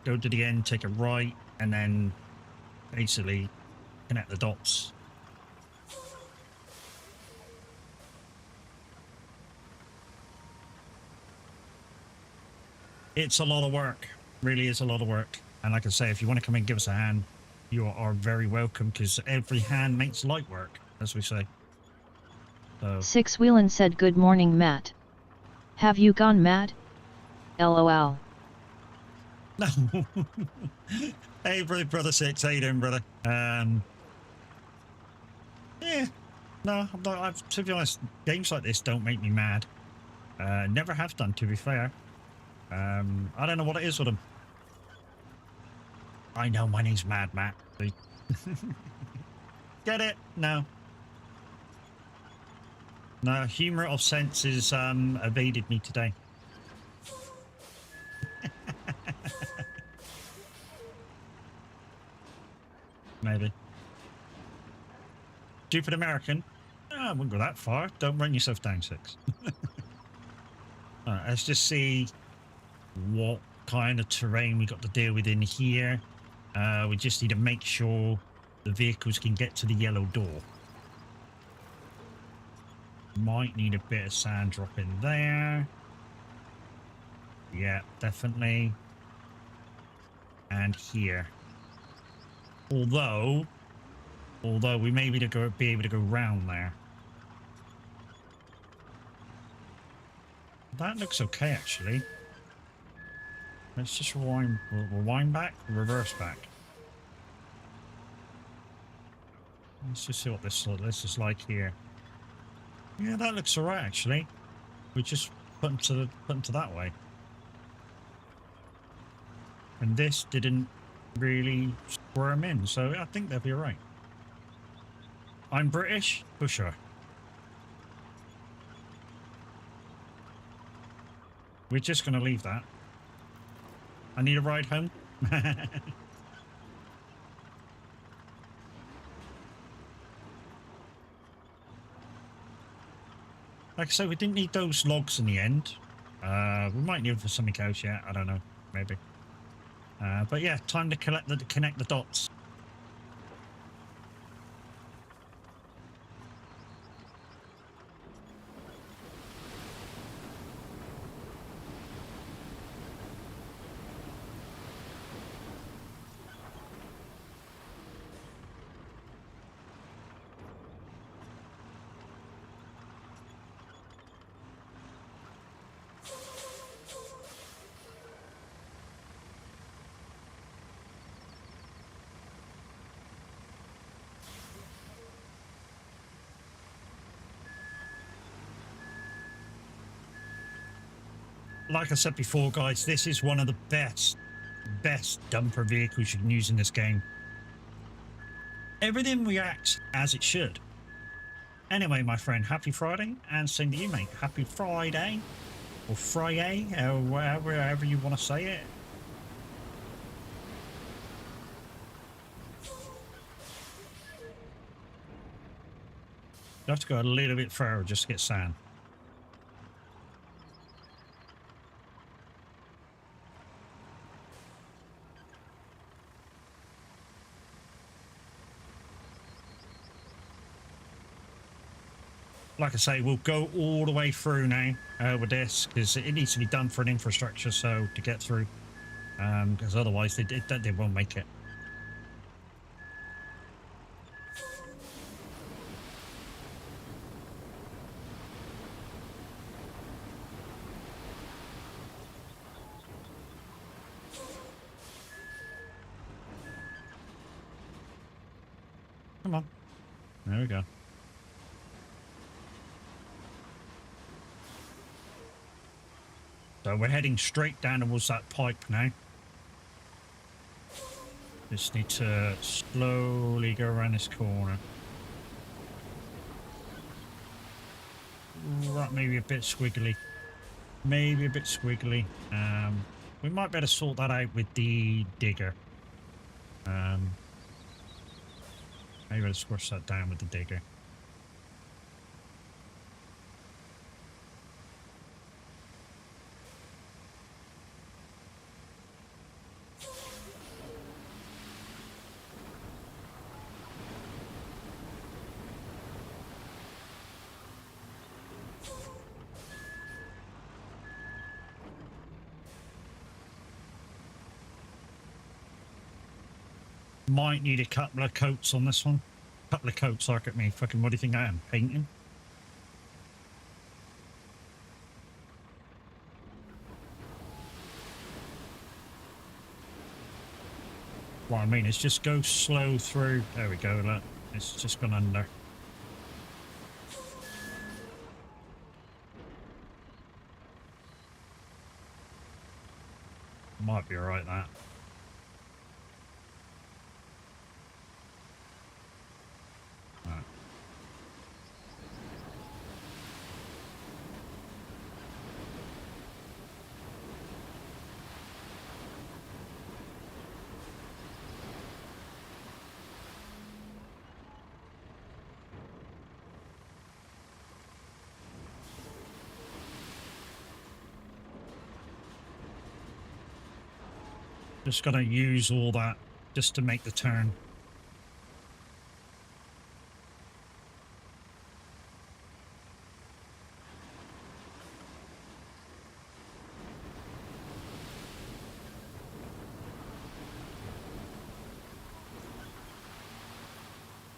go to the end, take a right, and then basically connect the dots. It's a lot of work, really is a lot of work. And like I say, if you want to come and give us a hand, you are very welcome, because every hand makes light work, as we say. So. Six Wheelin said good morning, Matt. Have you gone mad? LOL. No. Hey, brother Six, how you doing, brother? Yeah. No, I'm not, to be honest, games like this don't make me mad. Never have done, to be fair. I don't know what it is with them. I know my name's Mad Matt. Get it? No. No, humor of sense is evaded me today. Maybe. Stupid American? I wouldn't go that far. Don't run yourself down, Six. Alright, let's just see what kind of terrain we got to deal with in here. We just need to make sure the vehicles can get to the yellow door. Might need a bit of sand drop in there. Yeah, definitely. And here. Although we may be able to go round there. That looks okay, actually. Let's just rewind back, reverse back. Let's just see what this is like here. Yeah, that looks alright, actually. We just put them to that way. And this didn't really squirm in, so I think they'll be alright. I'm British, for sure. We're just going to leave that. I need a ride home. Like I said, we didn't need those logs in the end. We might need them for something else yet. I don't know. Maybe. But yeah, time to connect the dots. like I said before, guys, this is one of the best dumper vehicles you can use in this game. Everything reacts as it should. Anyway, my friend, happy Friday, and same to you, mate. Happy Friday, or Friday, or wherever you want to say it. You have to go a little bit further just to get sand. Like I say, we'll go all the way through now with this, because it needs to be done for an infrastructure, so to get through, because otherwise they won't make it. Come on. There we go. So we're heading straight down towards that pipe now. Just need to slowly go around this corner. Right, maybe a bit squiggly. Maybe a bit squiggly. We might better sort that out with the digger. Maybe I'll squash that down with the digger. Might need a couple of coats on this one. Couple of coats, like at me. Fucking, what do you think I am? Painting? What I mean is just go slow through. There we go, look. It's just gone under. Might be alright, that. Just gonna use all that just to make the turn.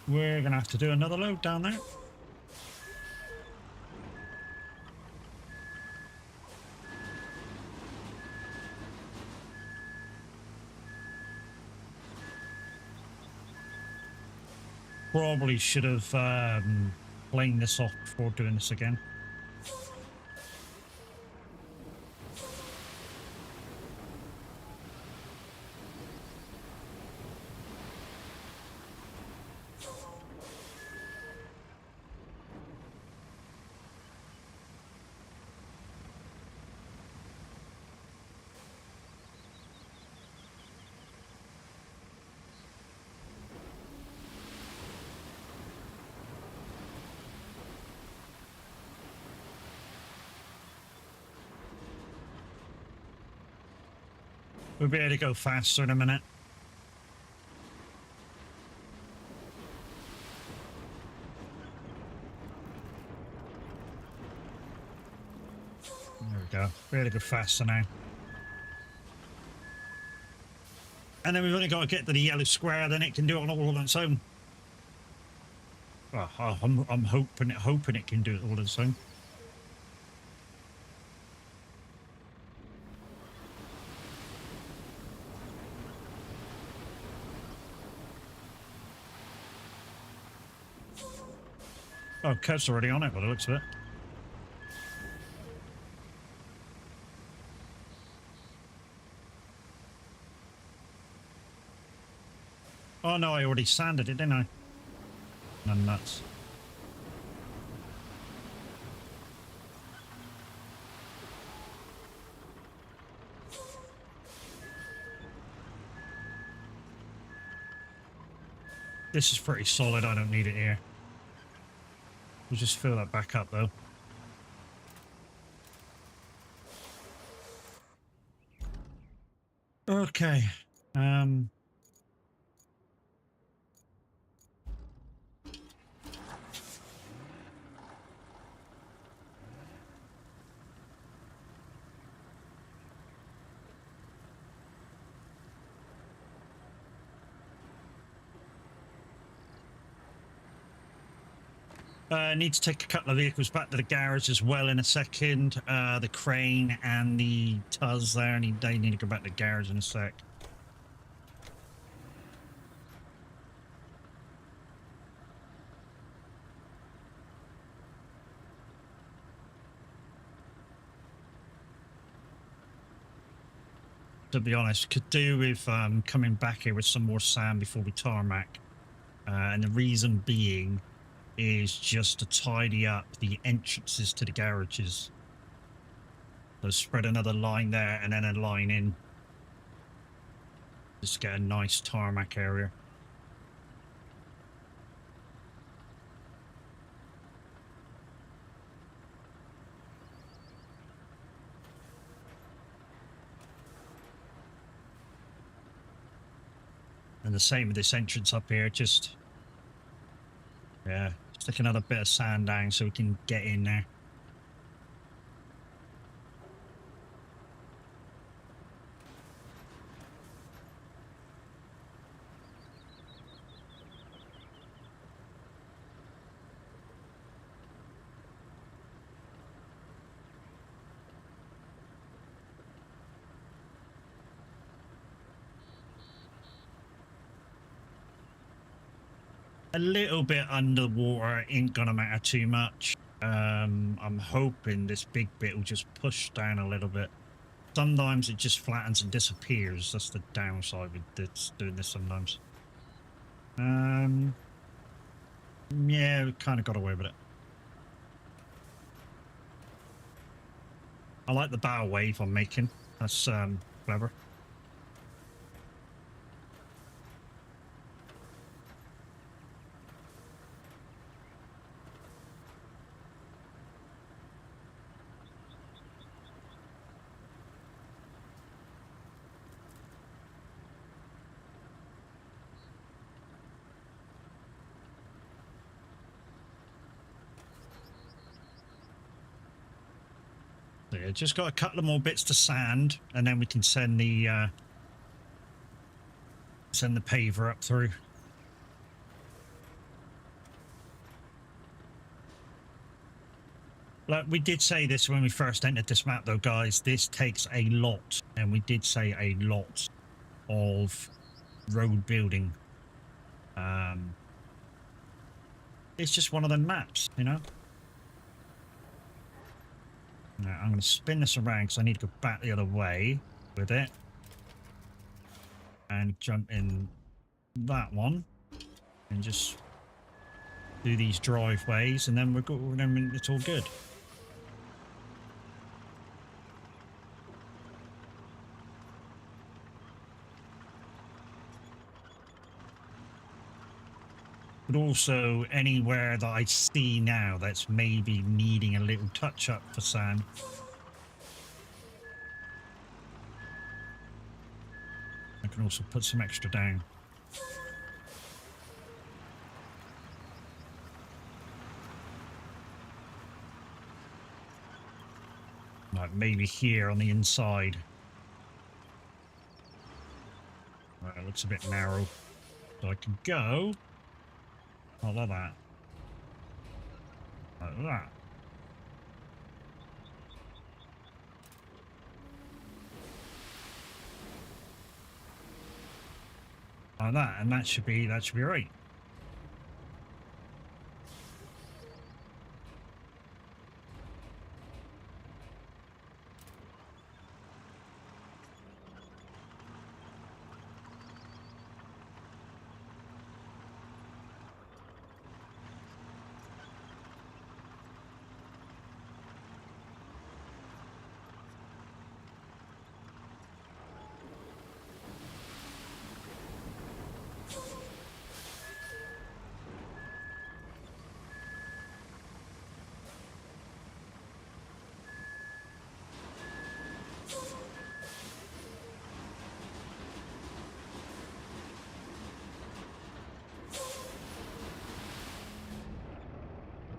We're gonna have to do another load down there. Probably should have planed this off before doing this again. We'll be able to go faster in a minute. There we go. We're able to go faster now. And then we've only got to get to the yellow square, then it can do it all on its own. Well, I'm hoping it can do it all on its own. Oh, Kev's already on it by the looks of it. Oh no, I already sanded it, didn't I? I'm nuts. This is pretty solid. I don't need it here. We'll just fill that back up though. Okay. Need to take a couple of vehicles back to the garage as well in a second. The crane and the Tuz there, they need to go back to the garage in a sec. To be honest, could do with coming back here with some more sand before we tarmac. And the reason being is just to tidy up the entrances to the garages. So spread another line there and then a line in. Just get a nice tarmac area. And the same with this entrance up here, just, yeah, stick another bit of sand down so we can get in there. A little bit underwater ain't gonna matter too much. I'm hoping this big bit will just push down a little bit. Sometimes it just flattens and disappears. That's the downside with this, doing this sometimes. Yeah, we kind of got away with it. I like the bow wave I'm making. That's clever. Yeah, just got a couple of more bits to sand, and then we can send the paver up through. Like we did say this when we first entered this map, though, guys. This takes a lot, and we did say a lot of road building. It's just one of them maps, you know. Now, I'm going to spin this around because I need to go back the other way with it. And jump in that one. And just do these driveways, and then then it's all good. But also anywhere that I see now that's maybe needing a little touch up for sand. I can also put some extra down. Like maybe here on the inside. Right, it looks a bit narrow. So I can go. I love that. Like that. Like that, and that should be right.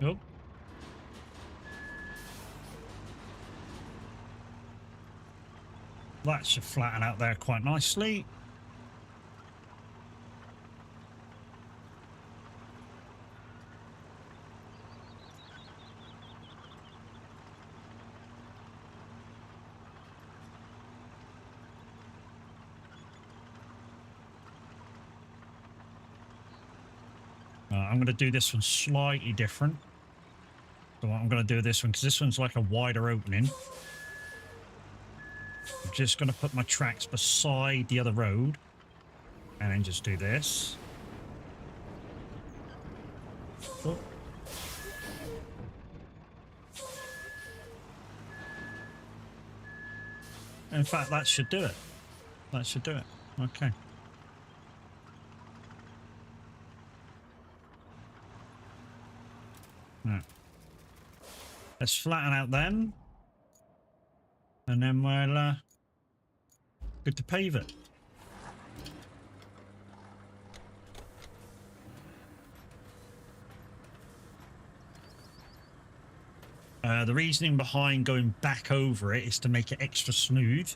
Nope. That should flatten out there quite nicely. I'm going to do this one slightly different. So what I'm going to do this one, because this one's like a wider opening. I'm just going to put my tracks beside the other road. And then just do this. Oh. In fact, that should do it. That should do it. Okay. Right. Let's flatten out them. And then we'll good to pave it. The reasoning behind going back over it is to make it extra smooth.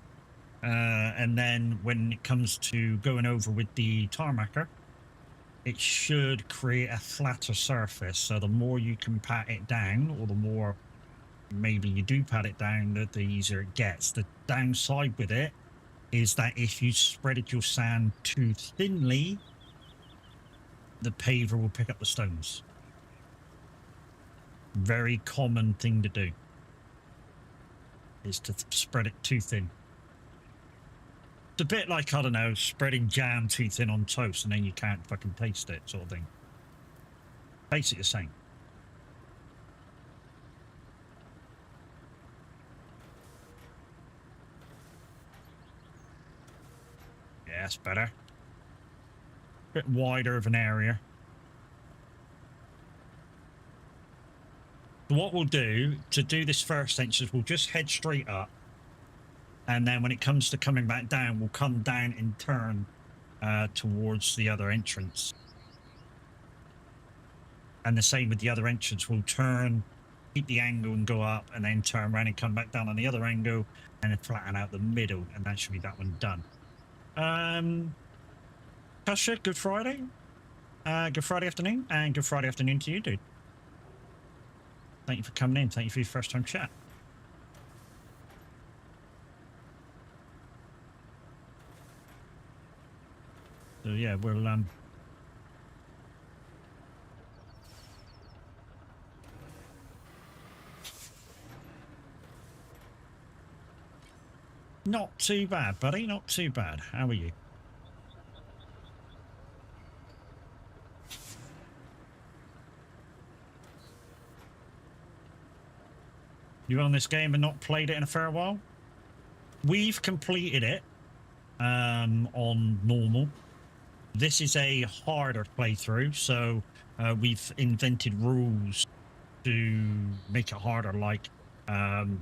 And then when it comes to going over with the tarmacer, it should create a flatter surface. So the more you can pat it down, or the more maybe you do pat it down, the easier it gets. The downside with it is that if you spreaded your sand too thinly, the paver will pick up the stones. Very common thing to do is to spread it too thin. It's a bit like, I don't know, spreading jam too thin on toast and then you can't fucking taste it, sort of thing. Basically the same. Yeah, that's better. Bit wider of an area. What we'll do to do this first entrance, we'll just head straight up, and then when it comes to coming back down, we'll come down and turn towards the other entrance. And the same with the other entrance, we'll turn, keep the angle and go up, and then turn around and come back down on the other angle, and then flatten out the middle, and that should be that one done. Tasha, good Friday. Good Friday afternoon, and good Friday afternoon to you, dude. Thank you for coming in. Thank you for your first time chat. So yeah, we'll not too bad, buddy. Not too bad. How are you? You on this game and not played it in a fair while? We've completed it on normal. This is a harder playthrough, so we've invented rules to make it harder, like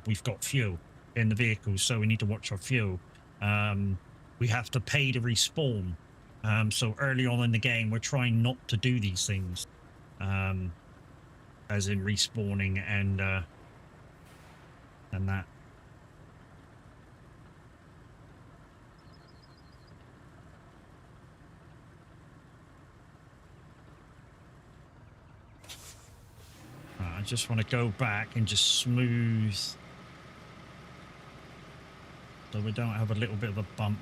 we've got fuel in the vehicle, so we need to watch our fuel. We have to pay to respawn. So early on in the game, we're trying not to do these things, as in respawning and that. I just want to go back and just smooth so we don't have a little bit of a bump.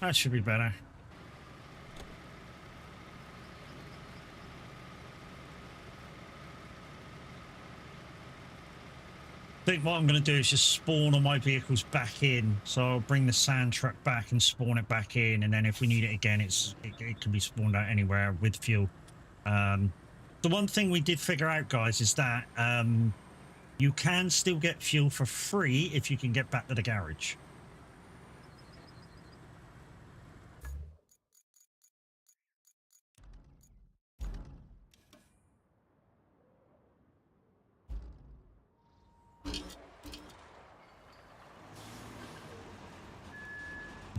That should be better. I think what I'm going to do is just spawn all my vehicles back in. So I'll bring the sand truck back and spawn it back in, and then if we need it again, it can be spawned out anywhere with fuel. The one thing we did figure out, guys, is that you can still get fuel for free if you can get back to the garage.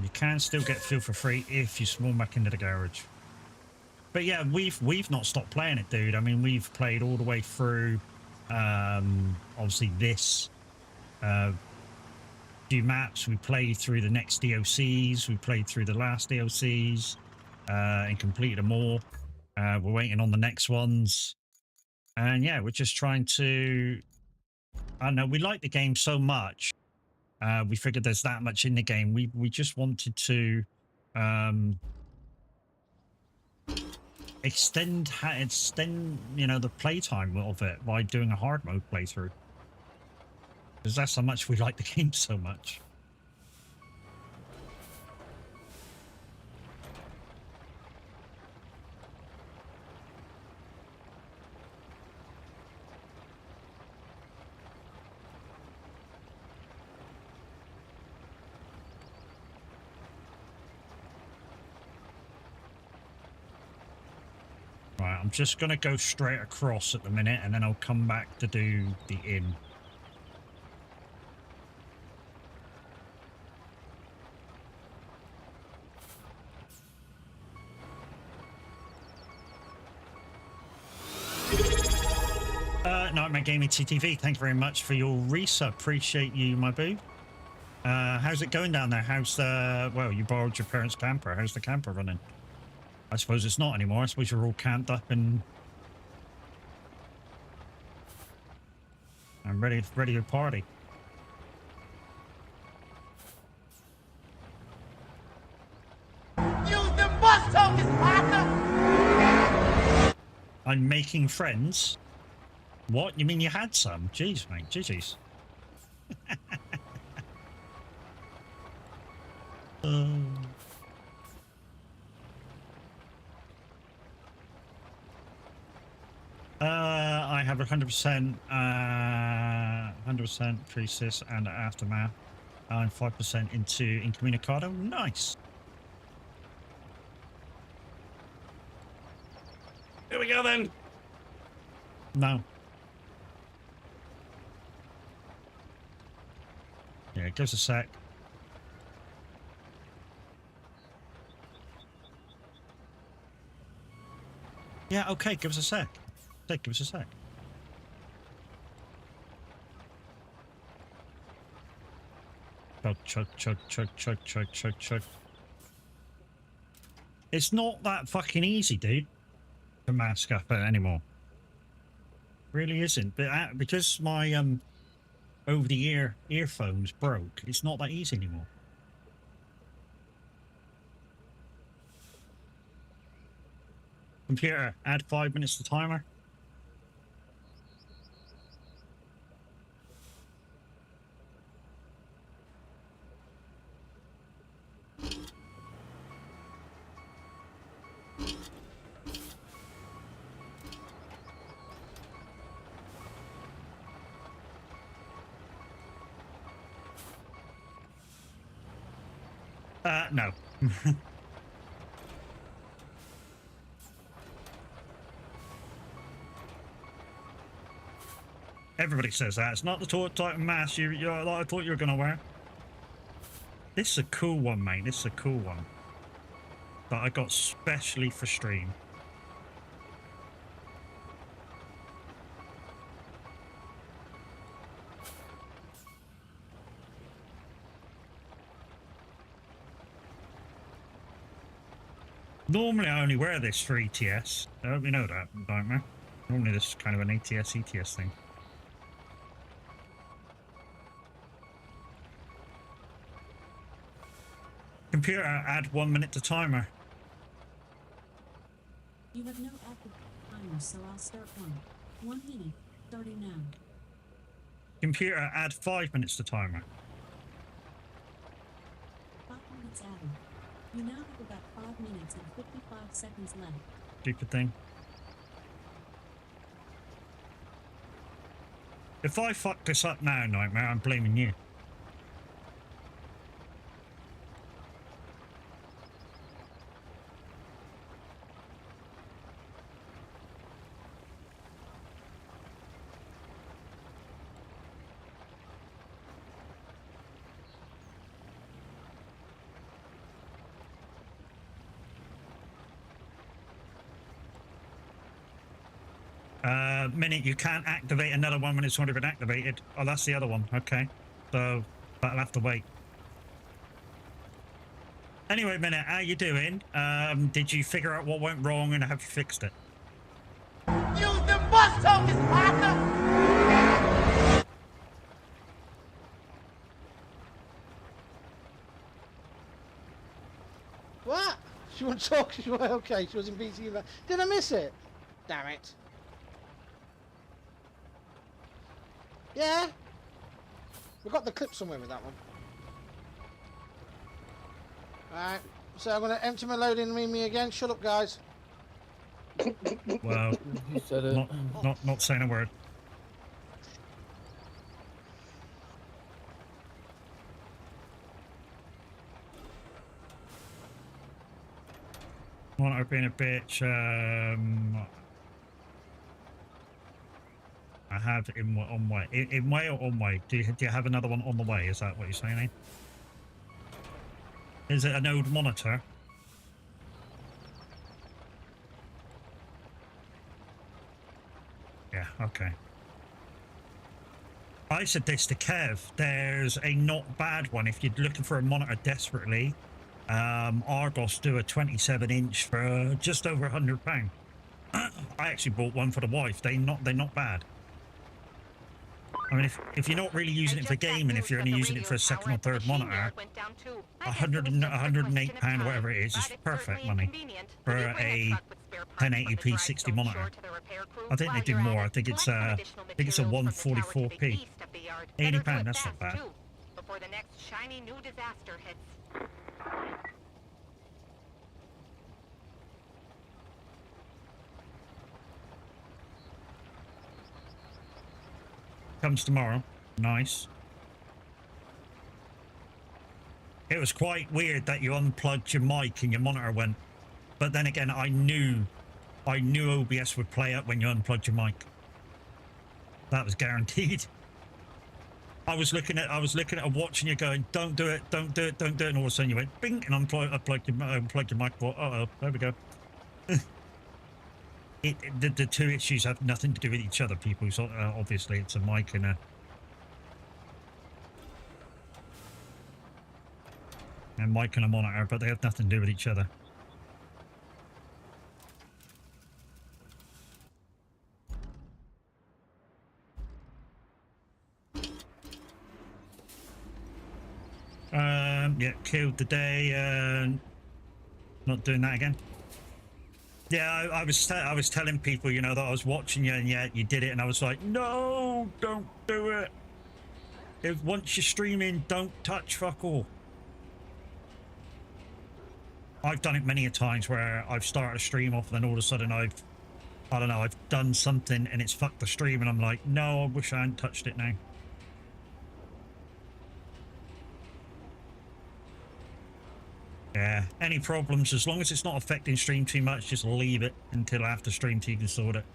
You can still get fuel for free if you spawn back into the garage. But yeah, we've not stopped playing it, dude. I mean, we've played all the way through, obviously this few maps. We played through the next DLCs. We played through the last DLCs and completed them all. We're waiting on the next ones. And yeah, we're just trying to... I don't know, we like the game so much. We figured there's that much in the game. We just wanted to extend, you know, the playtime of it by doing a hard mode playthrough. Because that's how much we like the game so much. Right, I'm just going to go straight across at the minute, and then I'll come back to do the inn. Nightmare Gaming TTV, thank you very much for your resub. Appreciate you, my boo. How's it going down there? How's the... Well, you borrowed your parents' camper. How's the camper running? I suppose it's not anymore. I suppose you're all camped up and ready to party. Use the bus tokens, partner! I'm making friends. What? You mean you had some? Jeez, mate. Jeez. I have 100%, 100% Priestess and Aftermath. I'm 5% into Incommunicado. Nice. Here we go then. No. Yeah, it gives a sec. Yeah, okay, give us a sec. Give us a sec. Chug, chug, chug, chug, chug, chug, chug. It's not that fucking easy, dude, to mask up anymore. Really isn't. But because my over-the-ear earphones broke, it's not that easy anymore. Computer, add 5 minutes to timer. No. Everybody says that. It's not the type of mask I thought you were going to wear. This is a cool one, mate. This is a cool one. That I got specially for stream. Normally I only wear this for ETS. I hope you know that, Nightmare. Normally this is kind of an ATS, ETS thing. Computer, add 1 minute to timer. You have no active timer, so I'll start 1 minute, starting now. Computer, add 5 minutes to timer. 5 minutes added. You now have about 5 minutes and 55 seconds left. Stupid thing. If I fuck this up now, Nightmare, I'm blaming you. Minute, you can't activate another one when it's already been activated. Oh, that's the other one. Okay. So, that'll have to wait. Anyway, Minute, how you doing? Did you figure out what went wrong and have you fixed it? Use the bus tokens, partner! What? She wouldn't talk. She was okay. She was in BT. Did I miss it? Damn it. Yeah. We got the clip somewhere with that one. Alright. So I'm gonna empty my load in me again. Shut up, guys. Well, You said it. not saying a word. Monitor being a bitch. I have on way. In way or on way? Do you have another one on the way? Is that what you're saying? Eh? Is it an old monitor? Yeah. Okay. I said this to Kev. There's a not bad one if you're looking for a monitor desperately. Argos do a 27-inch for just over £100. I actually bought one for the wife. They're not bad. I mean, if you're not really using it for gaming, if you're only using it for a second or third monitor, £108 whatever it is perfect money for a 1080p 60 monitor. I think they do more. I think it's a 144p. £80, that's not bad. Before the next shiny new disaster hits. Comes tomorrow. Nice. It was quite weird that you unplugged your mic and your monitor went. But then again, I knew OBS would play up when you unplugged your mic. That was guaranteed. I was looking at a watch and you're going, don't do it, don't do it, don't do it, and all of a sudden you went bing and unplugged your mic. Well, uh-oh, there we go. The two issues have nothing to do with each other, people. So obviously it's a mic and a monitor, but they have nothing to do with each other. Yeah, killed the day. Not doing that again. Yeah, I was telling people, you know, that I was watching you, and yeah, you did it, and I was like, no, don't do it. If once you're streaming, don't touch fuck all. I've done it many a times where I've started a stream off, and then all of a sudden I don't know, I've done something and it's fucked the stream, and I'm like, no, I wish I hadn't touched it now. Yeah, any problems, as long as it's not affecting stream too much, just leave it until after stream so you can sort it.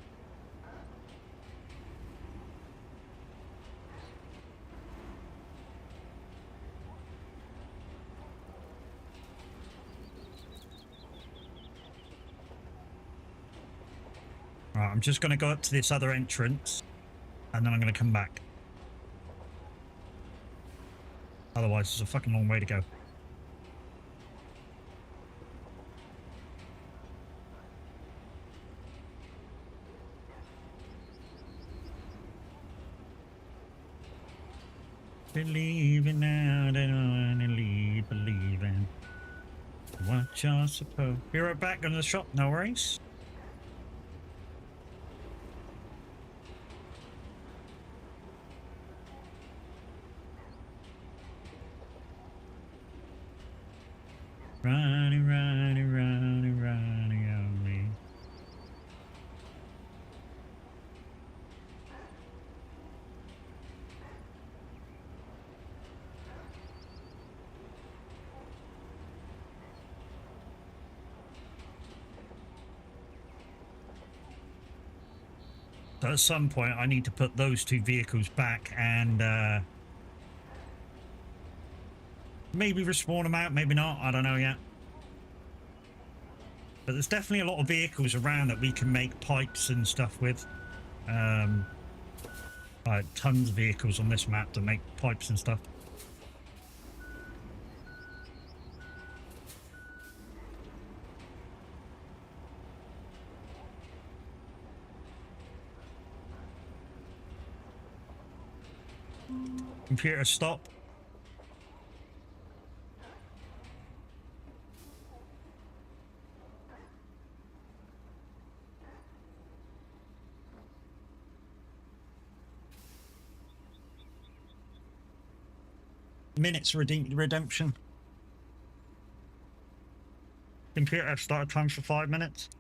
Right, I'm just going to go up to this other entrance, and then I'm going to come back. Otherwise, it's a fucking long way to go. Believing now, they don't believe, believing. What you're supposed. Be right back, going to the shop, no worries. Running, running, running, running on me. So at some point, I need to put those two vehicles back and maybe respawn them out, maybe not, I don't know yet. But there's definitely a lot of vehicles around that we can make pipes and stuff with. Tons of vehicles on this map to make pipes and stuff. Computer, stop. Minutes redemption. Computer, start time for 5 minutes.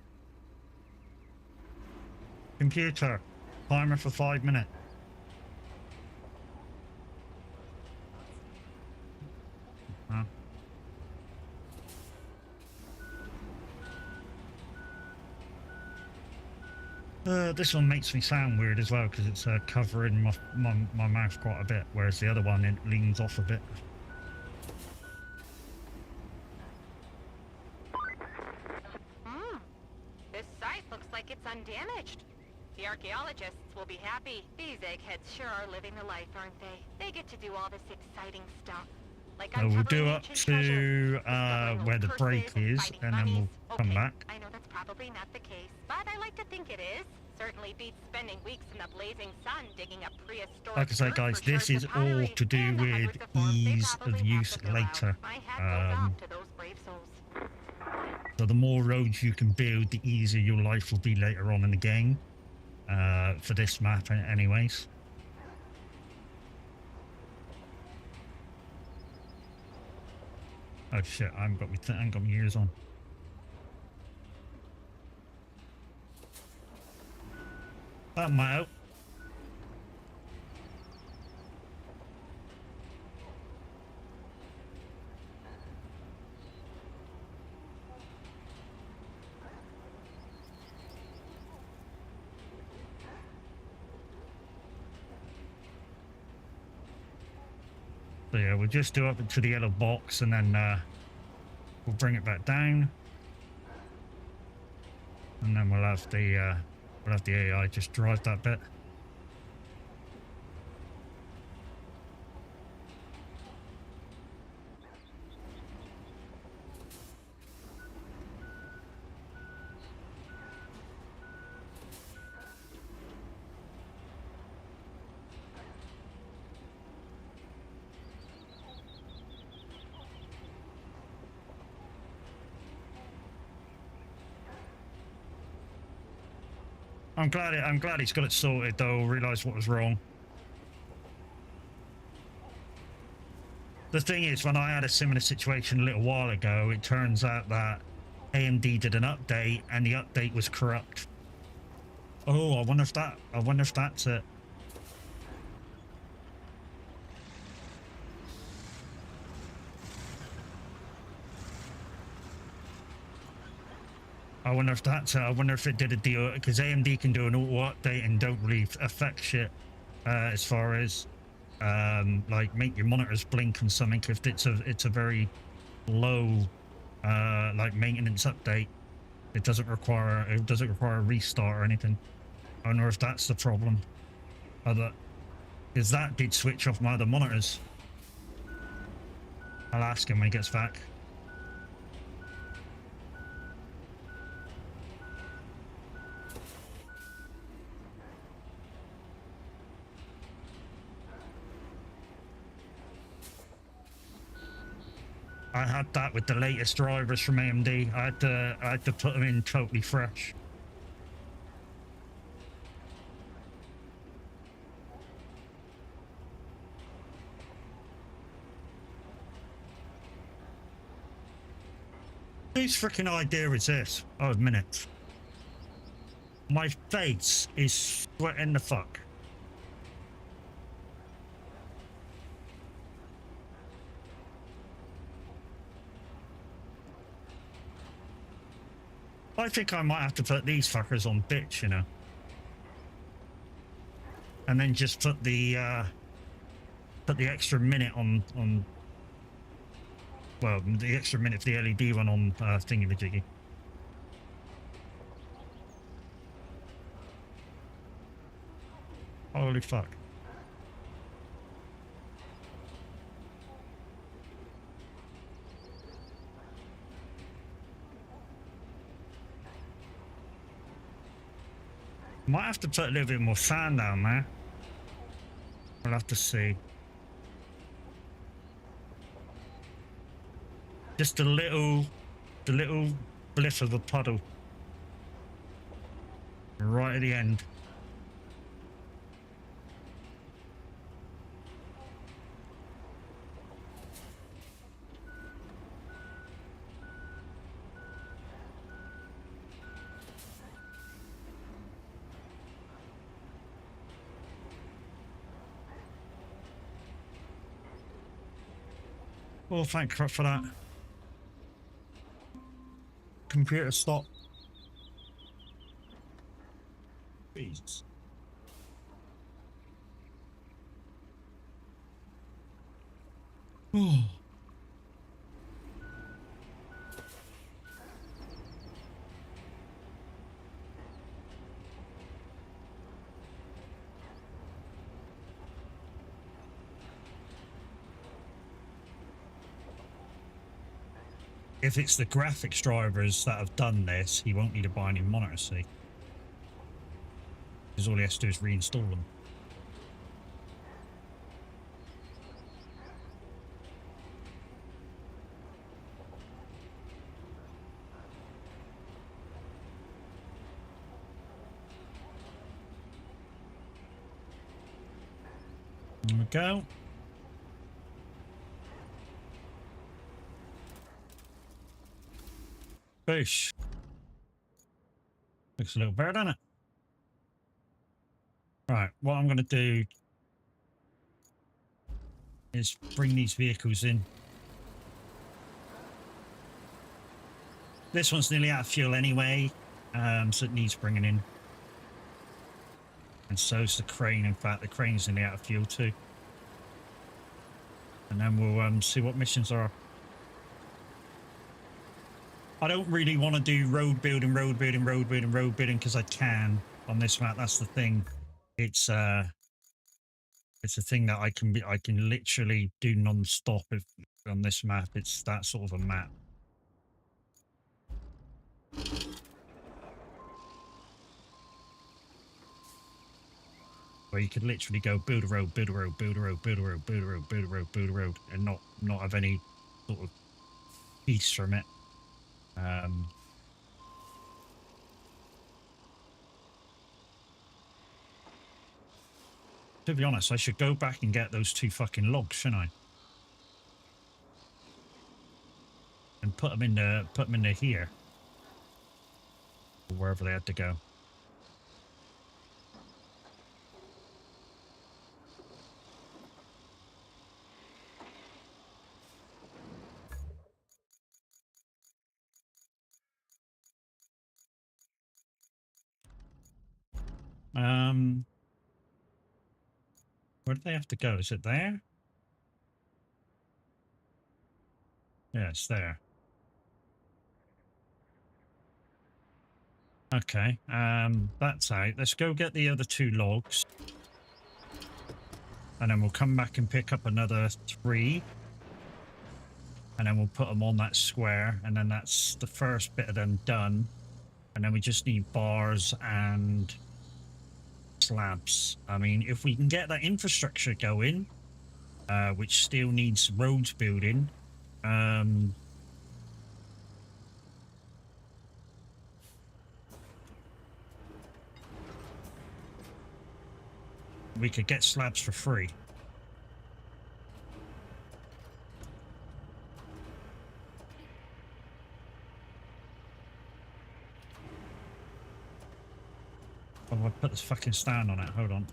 Computer, timer for 5 minutes. This one makes me sound weird as well because it's covering my mouth quite a bit, whereas the other one it leans off a bit. This site looks like it's undamaged. The archaeologists will be happy. These eggheads sure are living the life, aren't they? They get to do all this exciting stuff. Like We'll do up to where the break is, and then we'll come back. I know that's probably not the case, but I like to think it is. Certainly beats spending weeks in the blazing sun digging up prehistoric. Like I say, guys, this is all to do with ease of use later. So the more roads you can build, the easier your life will be later on in the game. For this map, anyways. Oh shit! I haven't got my ears on. That might help. So yeah, we'll just do up into the yellow box and then we'll bring it back down. And then we'll have the AI just drive that bit. I'm glad he's got it sorted though, realised what was wrong. The thing is, when I had a similar situation a little while ago, it turns out that AMD did an update and the update was corrupt. Oh, I wonder if that's it. I wonder if that's I wonder if it did a deal, because AMD can do an auto update and don't really affect shit as far as like make your monitors blink and something if it's a very low like maintenance update. It doesn't require a restart or anything. I wonder if that's the problem. Because that did switch off my other monitors. I'll ask him when he gets back. I had that with the latest drivers from AMD. I had to put them in totally fresh. Whose freaking idea is this? Oh, a minute. My face is sweating the fuck. I think I might have to put these fuckers on bitch, you know. And then just put the extra minute on well, the extra minute for the LED one on thingy-majiggy. Holy fuck. Might have to put a little bit more sand down there. We'll have to see. Just the little bliss of the puddle. Right at the end. Oh, thank crap for that. Computer stop. Jesus. Oh. If it's the graphics drivers that have done this, he won't need to buy any monitors, see? Because all he has to do is reinstall them. There we go. Boosh. Looks a little better, doesn't it? Right, what I'm going to do is bring these vehicles in. This one's nearly out of fuel anyway, so it needs bringing in. And so's the crane. In fact, the crane's nearly out of fuel too. And then we'll see what missions are. I don't really want to do road building because I can on this map. That's the thing. It's a thing that I can literally do non-stop if on this map. It's that sort of a map. Where you could literally go build a road, build a road, build a road, build a road, build a road, build a road, build a road, and not have any sort of peace from it. To be honest, I should go back and get those 2 fucking logs, shouldn't I? And put them in here, or wherever they had to go. Where do they have to go? Is it there? Yeah, it's there. Okay, that's out. Let's go get the other 2 logs. And then we'll come back and pick up another 3. And then we'll put them on that square. And then that's the first bit of them done. And then we just need bars and slabs. I mean, if we can get that infrastructure going, which still needs roads building, we could get slabs for free. Oh, I put this fucking stand on it. Hold on.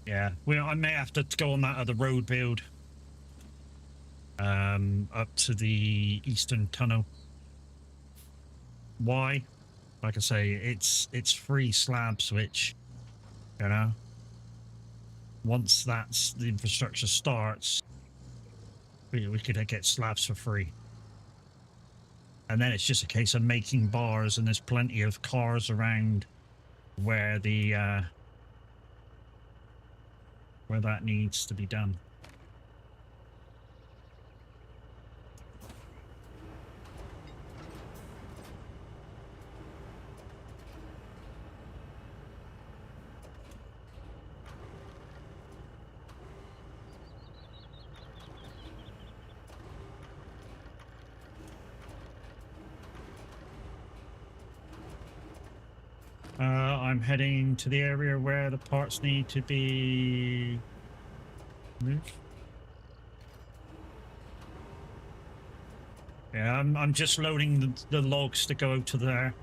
Yeah, well, I may have to go on that other road build. Up to the eastern tunnel. Why? Like I say, it's free slab switch. You know. Once that's the infrastructure starts, we could get slabs for free. And then it's just a case of making bars, and there's plenty of cars around where the where that needs to be done. I'm heading to the area where the parts need to be moved. Yeah, I'm just loading the logs to go to there.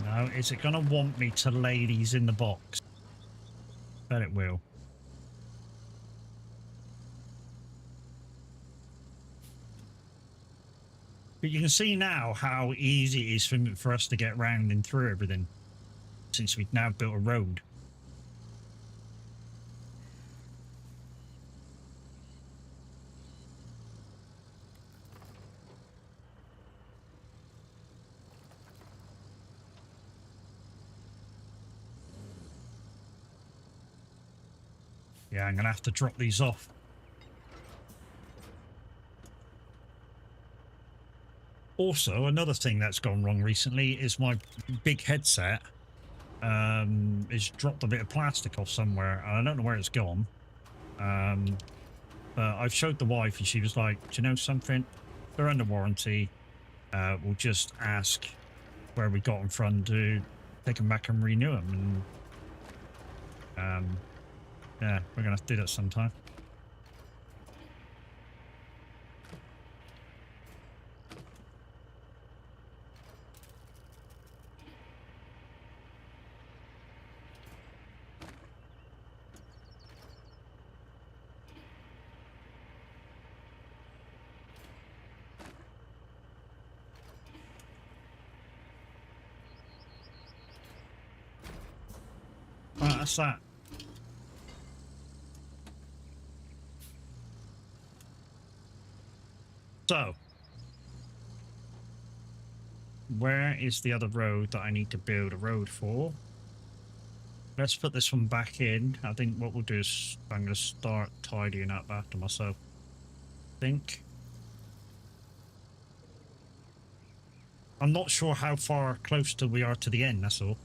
No, is it going to want me to lay these in the box? Bet it will. But you can see now how easy it is for us to get round and through everything, since we've now built a road. Yeah, I'm going to have to drop these off. Also, another thing that's gone wrong recently is my big headset has dropped a bit of plastic off somewhere, and I don't know where it's gone. But I've showed the wife, and she was like, do you know something? They're under warranty. We'll just ask where we got them from to take them back and renew them. And yeah, we're going to have to do that sometime. Right, that's that. So, where is the other road that I need to build a road for? Let's put this one back in. I think what we'll do is I'm going to start tidying up after myself. I think. I'm not sure how far close to we are to the end, that's all.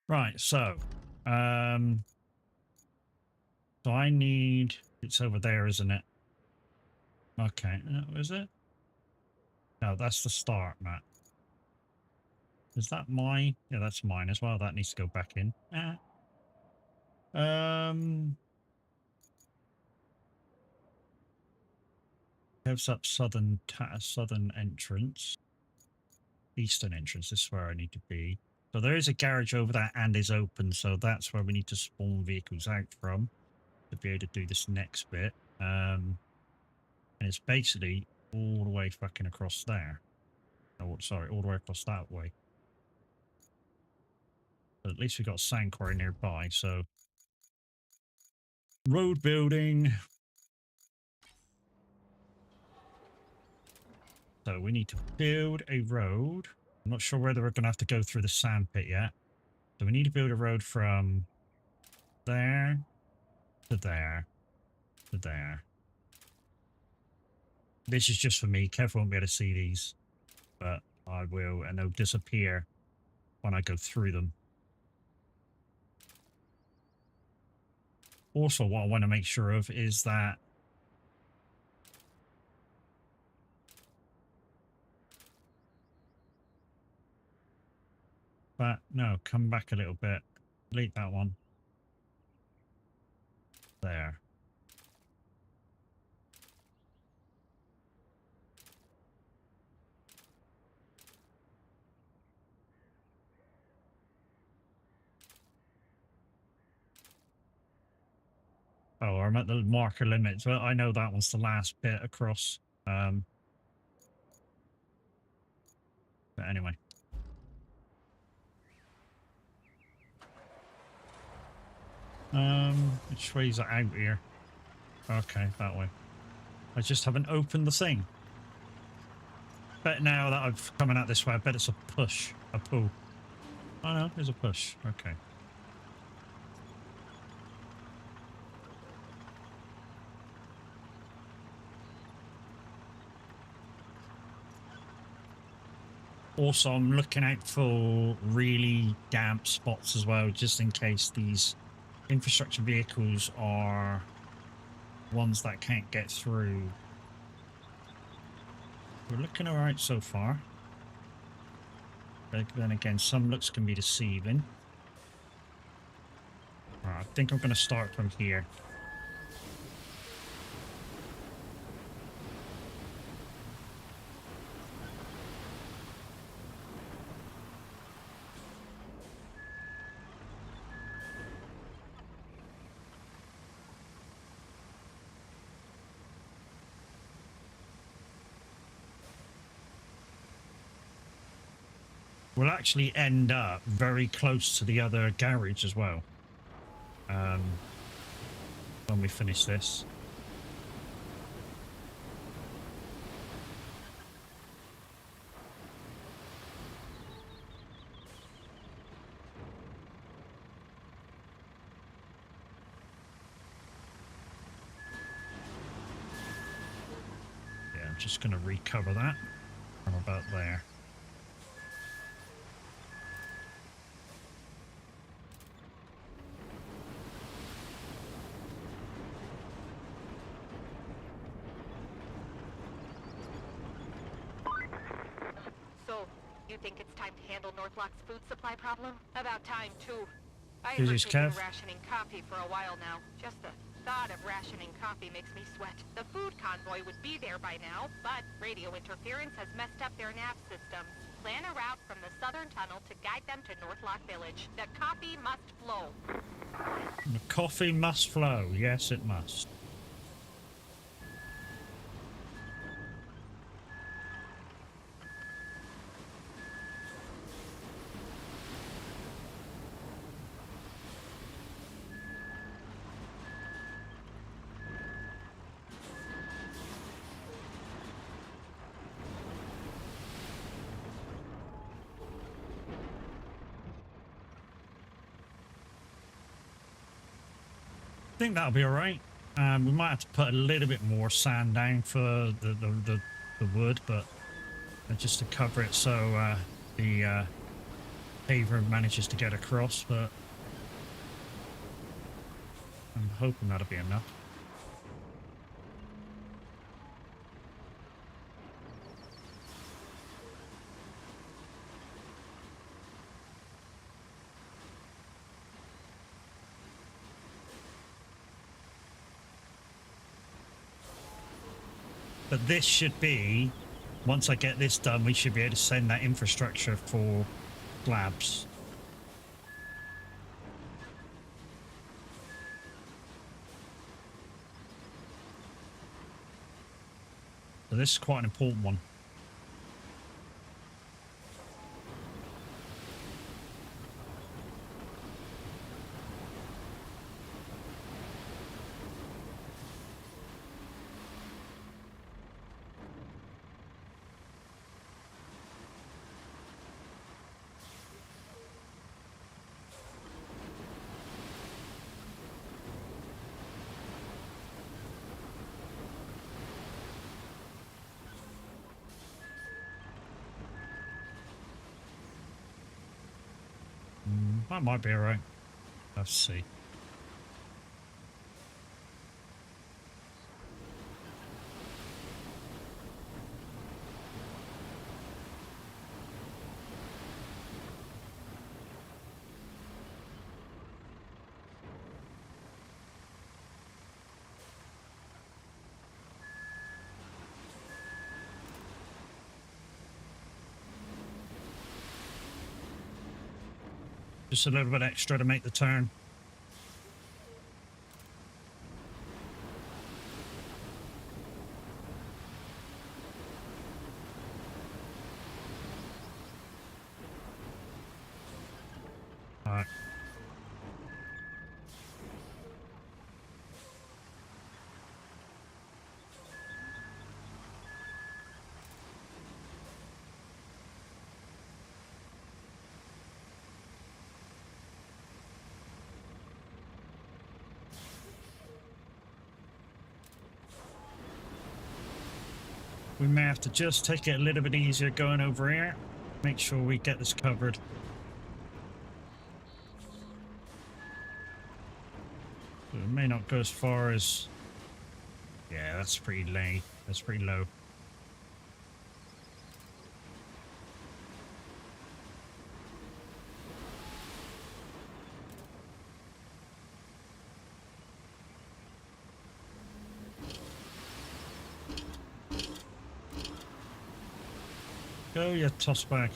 Right, so I need, it's over there, isn't it? Okay, is it? No, that's the start, Matt. Is that mine? Yeah, that's mine as well. That needs to go back in. Heads up southern entrance. Eastern entrance, this is where I need to be. So there is a garage over there and is open, so that's where we need to spawn vehicles out from to be able to do this next bit. And it's basically all the way fucking across there. Oh, sorry, all the way across that way. But at least we've got a sand quarry nearby, so... Road building. So we need to build a road. I'm not sure whether we're going to have to go through the sand pit yet. So we need to build a road from there to there to there. This is just for me. Kev won't be able to see these, but I will, and they'll disappear when I go through them. Also, what I want to make sure of is that no, come back a little bit. Delete that one. There. Oh, I'm at the marker limit. Well, I know that one's the last bit across. But anyway. Which way is it out here? Okay, that way. I just haven't opened the thing. Bet now that I've coming out this way, I bet it's a push, a pull. Oh no, there's a push. Okay. Also, I'm looking out for really damp spots as well, just in case these infrastructure vehicles are ones that can't get through. We're looking alright so far. But then again, some looks can be deceiving. Alright, I think I'm going to start from here. We'll actually end up very close to the other garage as well. When we finish this. Yeah, I'm just going to recover that from about there. You think it's time to handle Northlock's food supply problem? About time, too. I Who's haven't this, taken Kev? rationing coffee for a while now. Just the thought of rationing coffee makes me sweat. The food convoy would be there by now, but radio interference has messed up their nav systems. Plan a route from the southern tunnel to guide them to Northlock Village. The coffee must flow. The coffee must flow. Yes, it must. I think that'll be all right. We might have to put a little bit more sand down for the wood, but just to cover it so the paver manages to get across. But I'm hoping that'll be enough. But this should be, once I get this done, we should be able to send that infrastructure for slabs. So this is quite an important one. That might be alright. Let's see. Just a little bit extra to make the turn. All right. We may have to just take it a little bit easier going over here. Make sure we get this covered. So it may not go as far as... Yeah, that's pretty low. That's pretty low. Go, you toss back.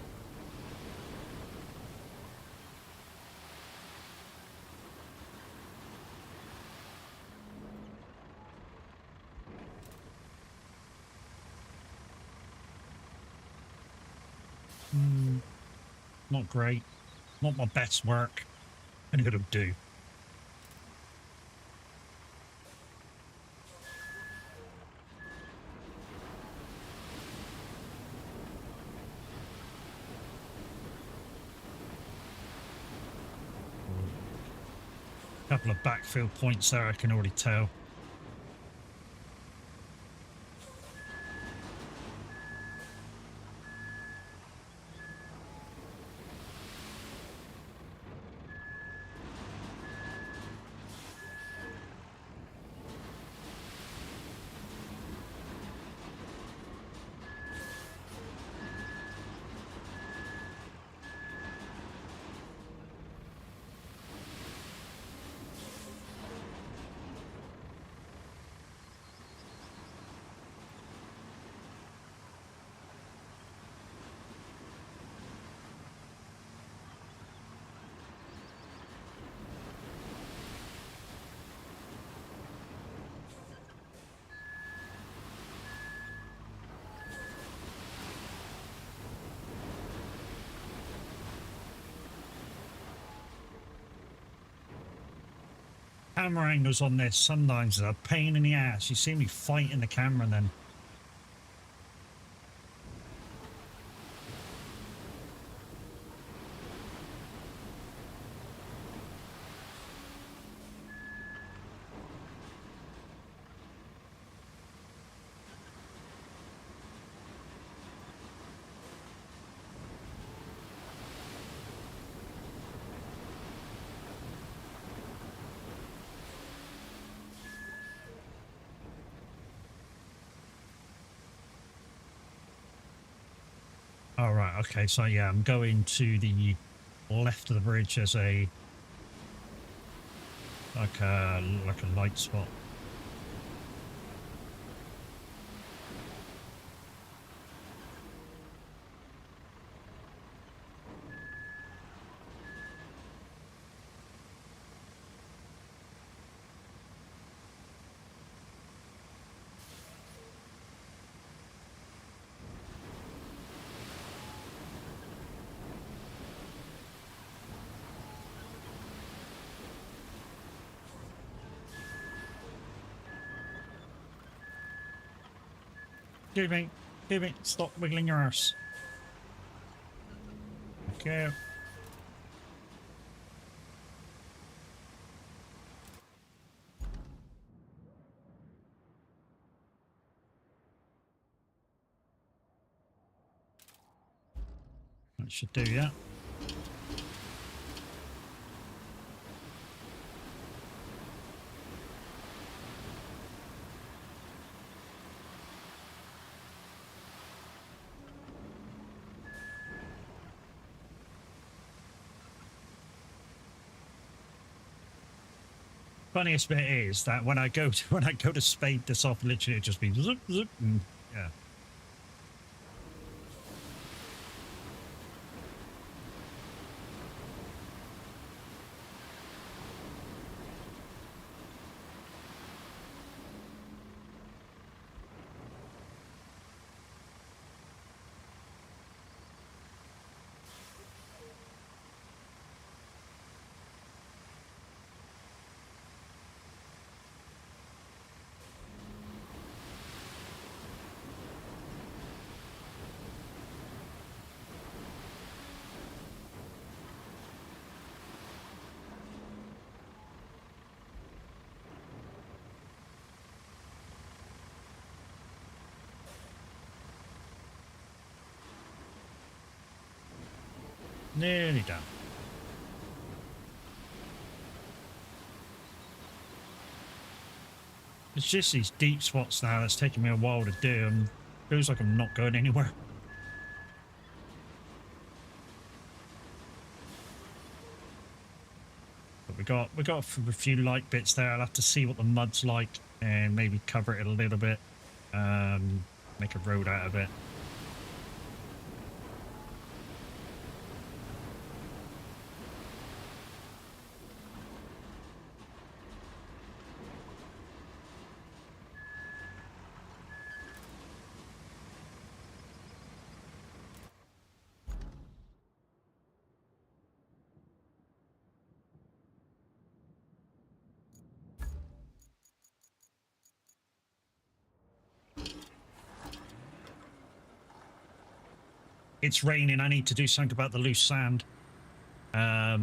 Not great. Not my best work. And it'll do. Couple of backfield points there, I can already tell. Camera angles on this sometimes are a pain in the ass. You see me fighting the camera and then... All right, okay, so yeah, I'm going to the left of the bridge as a like a light spot. Excuse me, stop wiggling your arse. Okay. That should do, yeah. Funniest bit is that when I go to spade this off, literally it just be zoop, zoop, and yeah. Nearly done. It's just these deep spots now that's taking me a while to do, and feels like I'm not going anywhere. But we got a few light bits there. I'll have to see what the mud's like and maybe cover it a little bit, make a road out of it. It's raining. I need to do something about the loose sand. I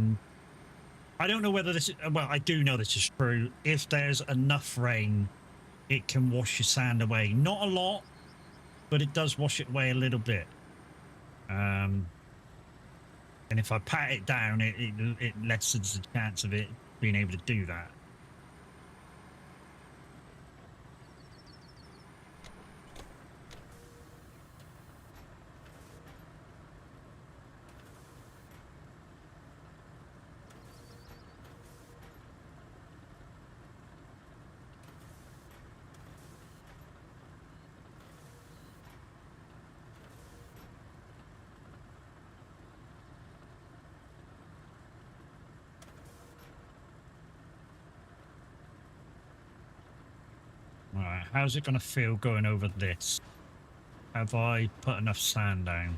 don't know whether this is... Well, I do know this is true. If there's enough rain, it can wash your sand away. Not a lot, but it does wash it away a little bit. And if I pat it down, it lessens the chance of it being able to do that. Alright, how's it going to feel going over this? Have I put enough sand down?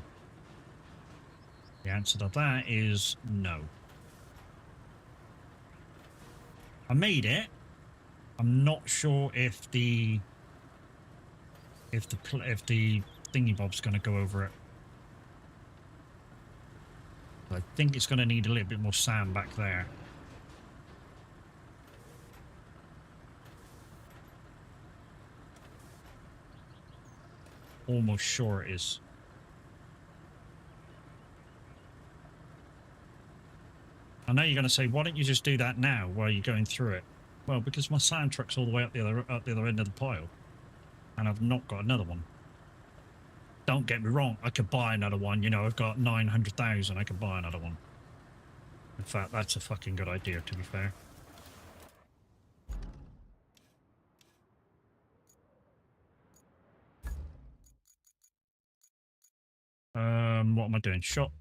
The answer to that is no. I made it. I'm not sure if the thingy bob's going to go over it. I think it's going to need a little bit more sand back there. Almost sure it is. I know you're going to say, why don't you just do that now while you're going through it? Well, because my sand truck's all the way up the other end of the pile, and I've not got another one. Don't get me wrong, I could buy another one. You know, I've got 900,000. I could buy another one. In fact, that's a fucking good idea, to be fair. What am I doing? Shot.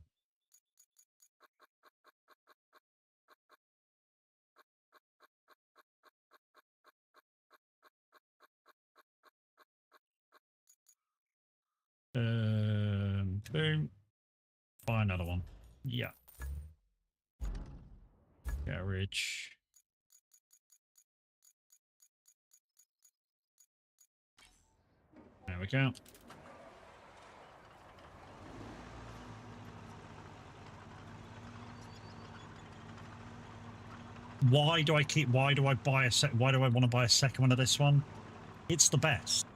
Boom. Buy another one. Yeah. Garage. There we go. Why do I want to buy a second one of this one? It's the best.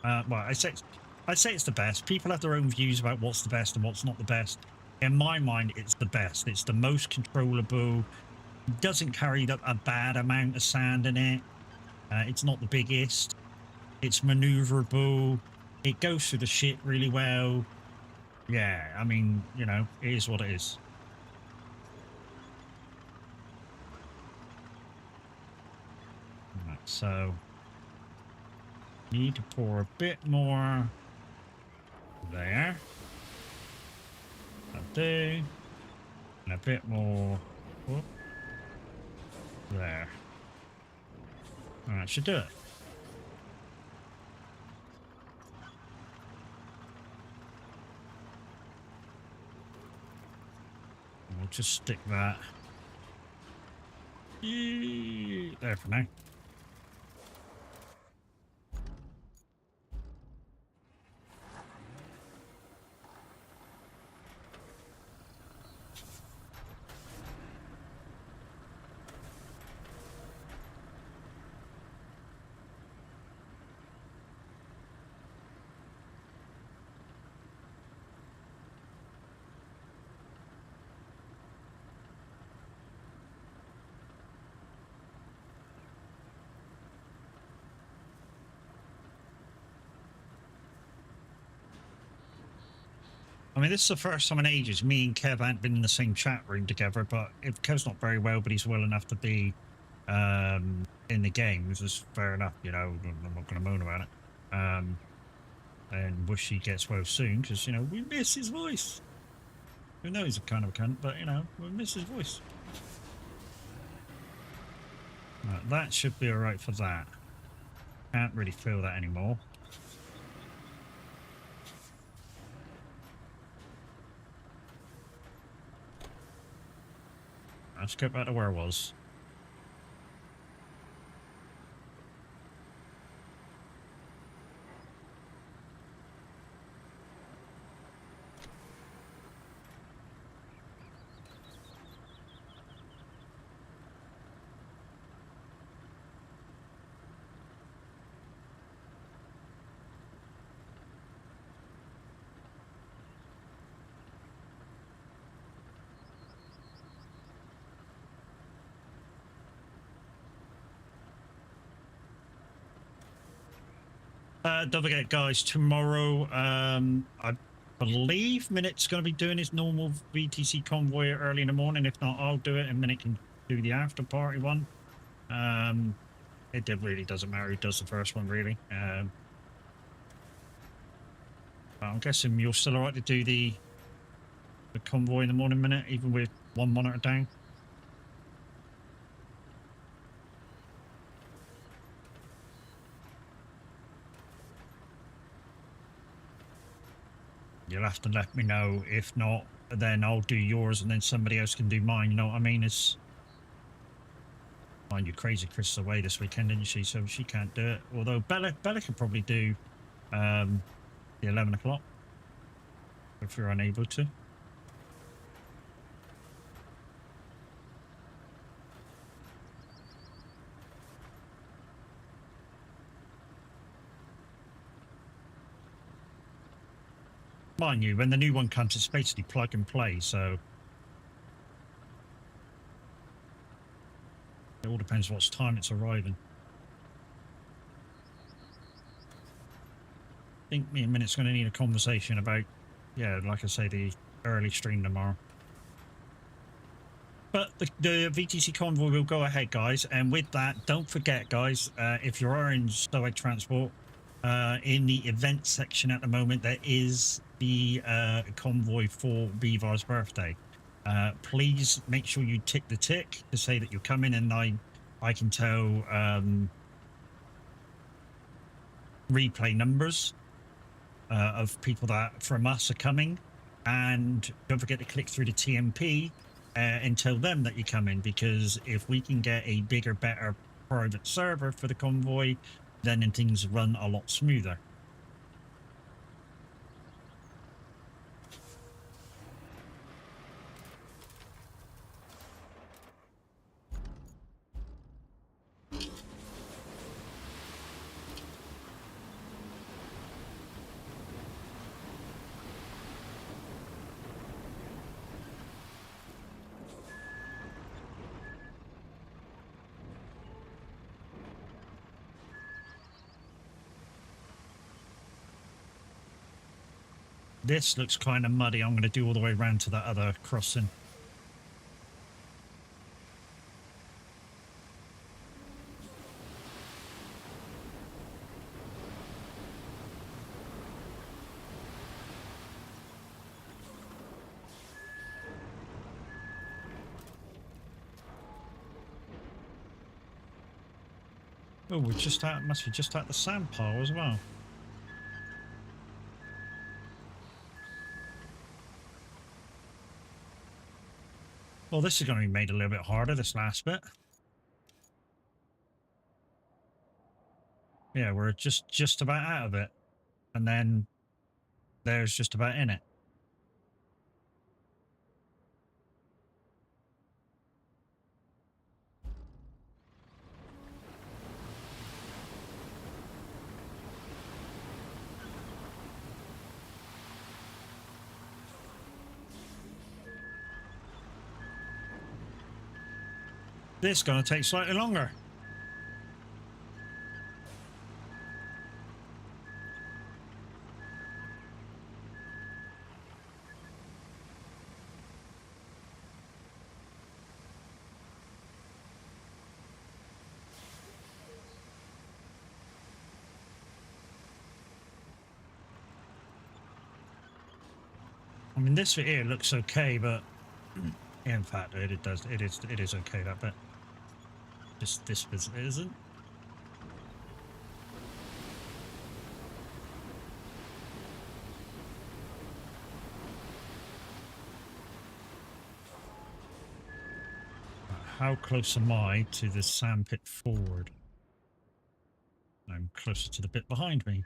Well, I say it's the best. People have their own views about what's the best and what's not the best. In my mind, it's the best. It's the most controllable. It doesn't carry a bad amount of sand in it. It's not the biggest. It's maneuverable. It goes through the shit really well. Yeah, I mean, you know, it is what it is. So need to pour a bit more there. That'll do. And a bit more whoop, there. All right, should do it. We'll just stick that there for now. I mean, this is the first time in ages me and Kev haven't been in the same chat room together, but if Kev's not very well, but he's well enough to be in the game, which is fair enough, you know, I'm not going to moan about it. And wish he gets well soon, because, you know, we miss his voice. We know he's a kind of a cunt, but, you know, we miss his voice. Right, that should be alright for that. Can't really feel that anymore. Let's go back to where I was. Don't forget, guys, tomorrow, I believe Minute's going to be doing his normal VTC convoy early in the morning. If not, I'll do it, and Minute can do the after party one. It really doesn't matter who does the first one, really. I'm guessing you're still alright to do the convoy in the morning, Minute, even with one monitor down. You'll have to let me know. If not, then I'll do yours and then somebody else can do mine. You know what I mean? It's... Mind you, Crazy Chris is away this weekend, isn't she? So she can't do it. Although Bella could probably do the 11 o'clock if you're unable to. Mind you, when the new one comes, it's basically plug and play, so it all depends what time it's arriving. I think me and Minute's going to need a conversation about, yeah, like I say, the early stream tomorrow. But the VTC convoy will go ahead, guys, and with that, don't forget, guys, if you are in Stoic Transport, in the event section at the moment, there is the convoy for Beavar's birthday. Please make sure you tick the tick to say that you're coming, and I can tell replay numbers of people that from us are coming, and don't forget to click through the TMP and tell them that you're coming, because if we can get a bigger, better private server for the convoy, then things run a lot smoother. This looks kind of muddy. I'm going to do all the way around to that other crossing. Oh, we're just out. Must be just out the sand pile as well. Well, this is going to be made a little bit harder. This last bit. Yeah, we're just about out of it, and then there's just about in it. This is going to take slightly longer. I mean, this bit here looks okay, but in fact, it is okay, that bit. Just this bit isn't. How close am I to the sandpit forward? I'm closer to the bit behind me.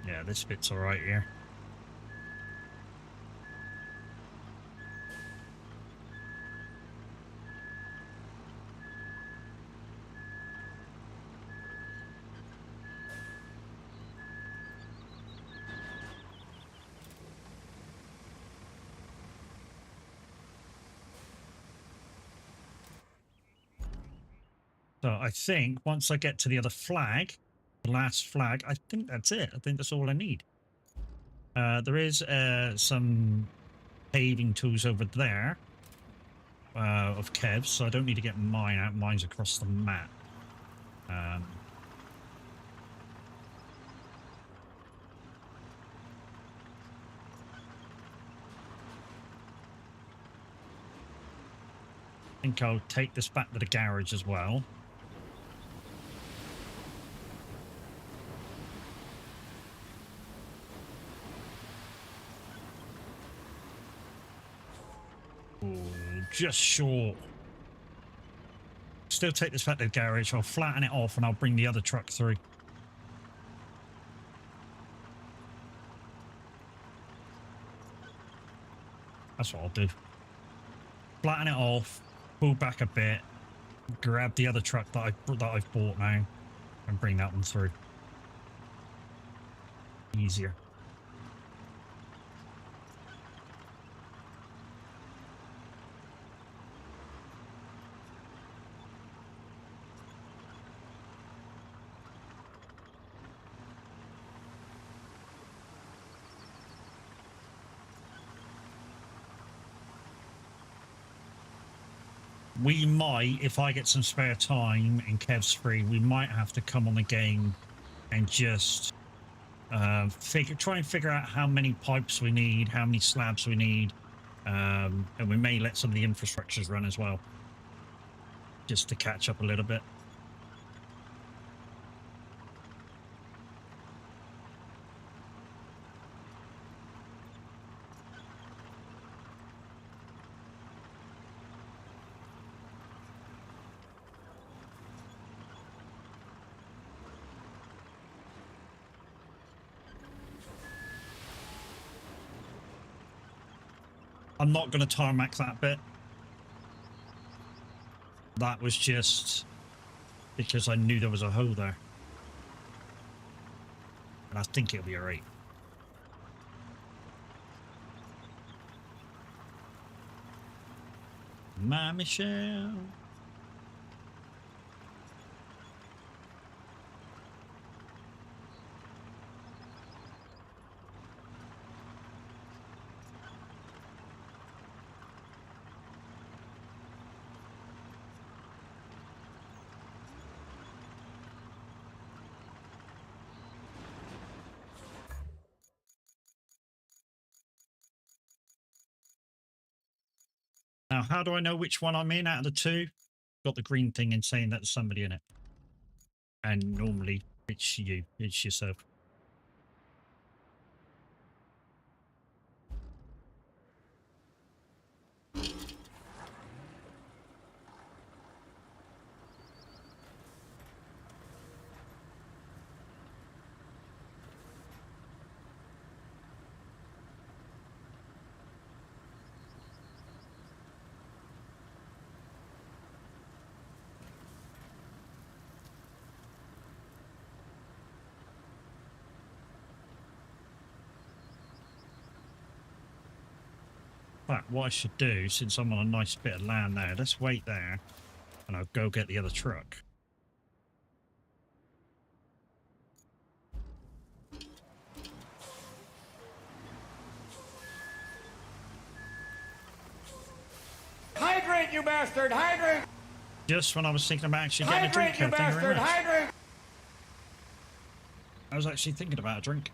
Yeah, this bit's alright here. So I think once I get to the other flag, the last flag, I think that's it. I think that's all I need. There is some paving tools over there of Kev's, so I don't need to get mine out. Mine's across the map. I think I'll take this back to the garage as well. Just short. Still take this back to the garage. I'll flatten it off and I'll bring the other truck through. That's what I'll do. Flatten it off, pull back a bit, grab the other truck that I've bought now, and bring that one through. Easier. We might, if I get some spare time and Kev's free, we might have to come on the game and just try and figure out how many pipes we need, how many slabs we need, and we may let some of the infrastructures run as well, just to catch up a little bit. I'm not going to tarmac that bit. That was just because I knew there was a hole there. And I think it'll be alright. My Michelle. Now, how do I know which one I'm in out of the two? Got the green thing in saying that there's somebody in it. And normally it's you, it's yourself. But what I should do, since I'm on a nice bit of land now, let's wait there and I'll go get the other truck. Hydrate, you bastard! Hydrate! Just when I was thinking about actually getting a drink. Hydrate, you bastard! Hydrate! I was actually thinking about a drink.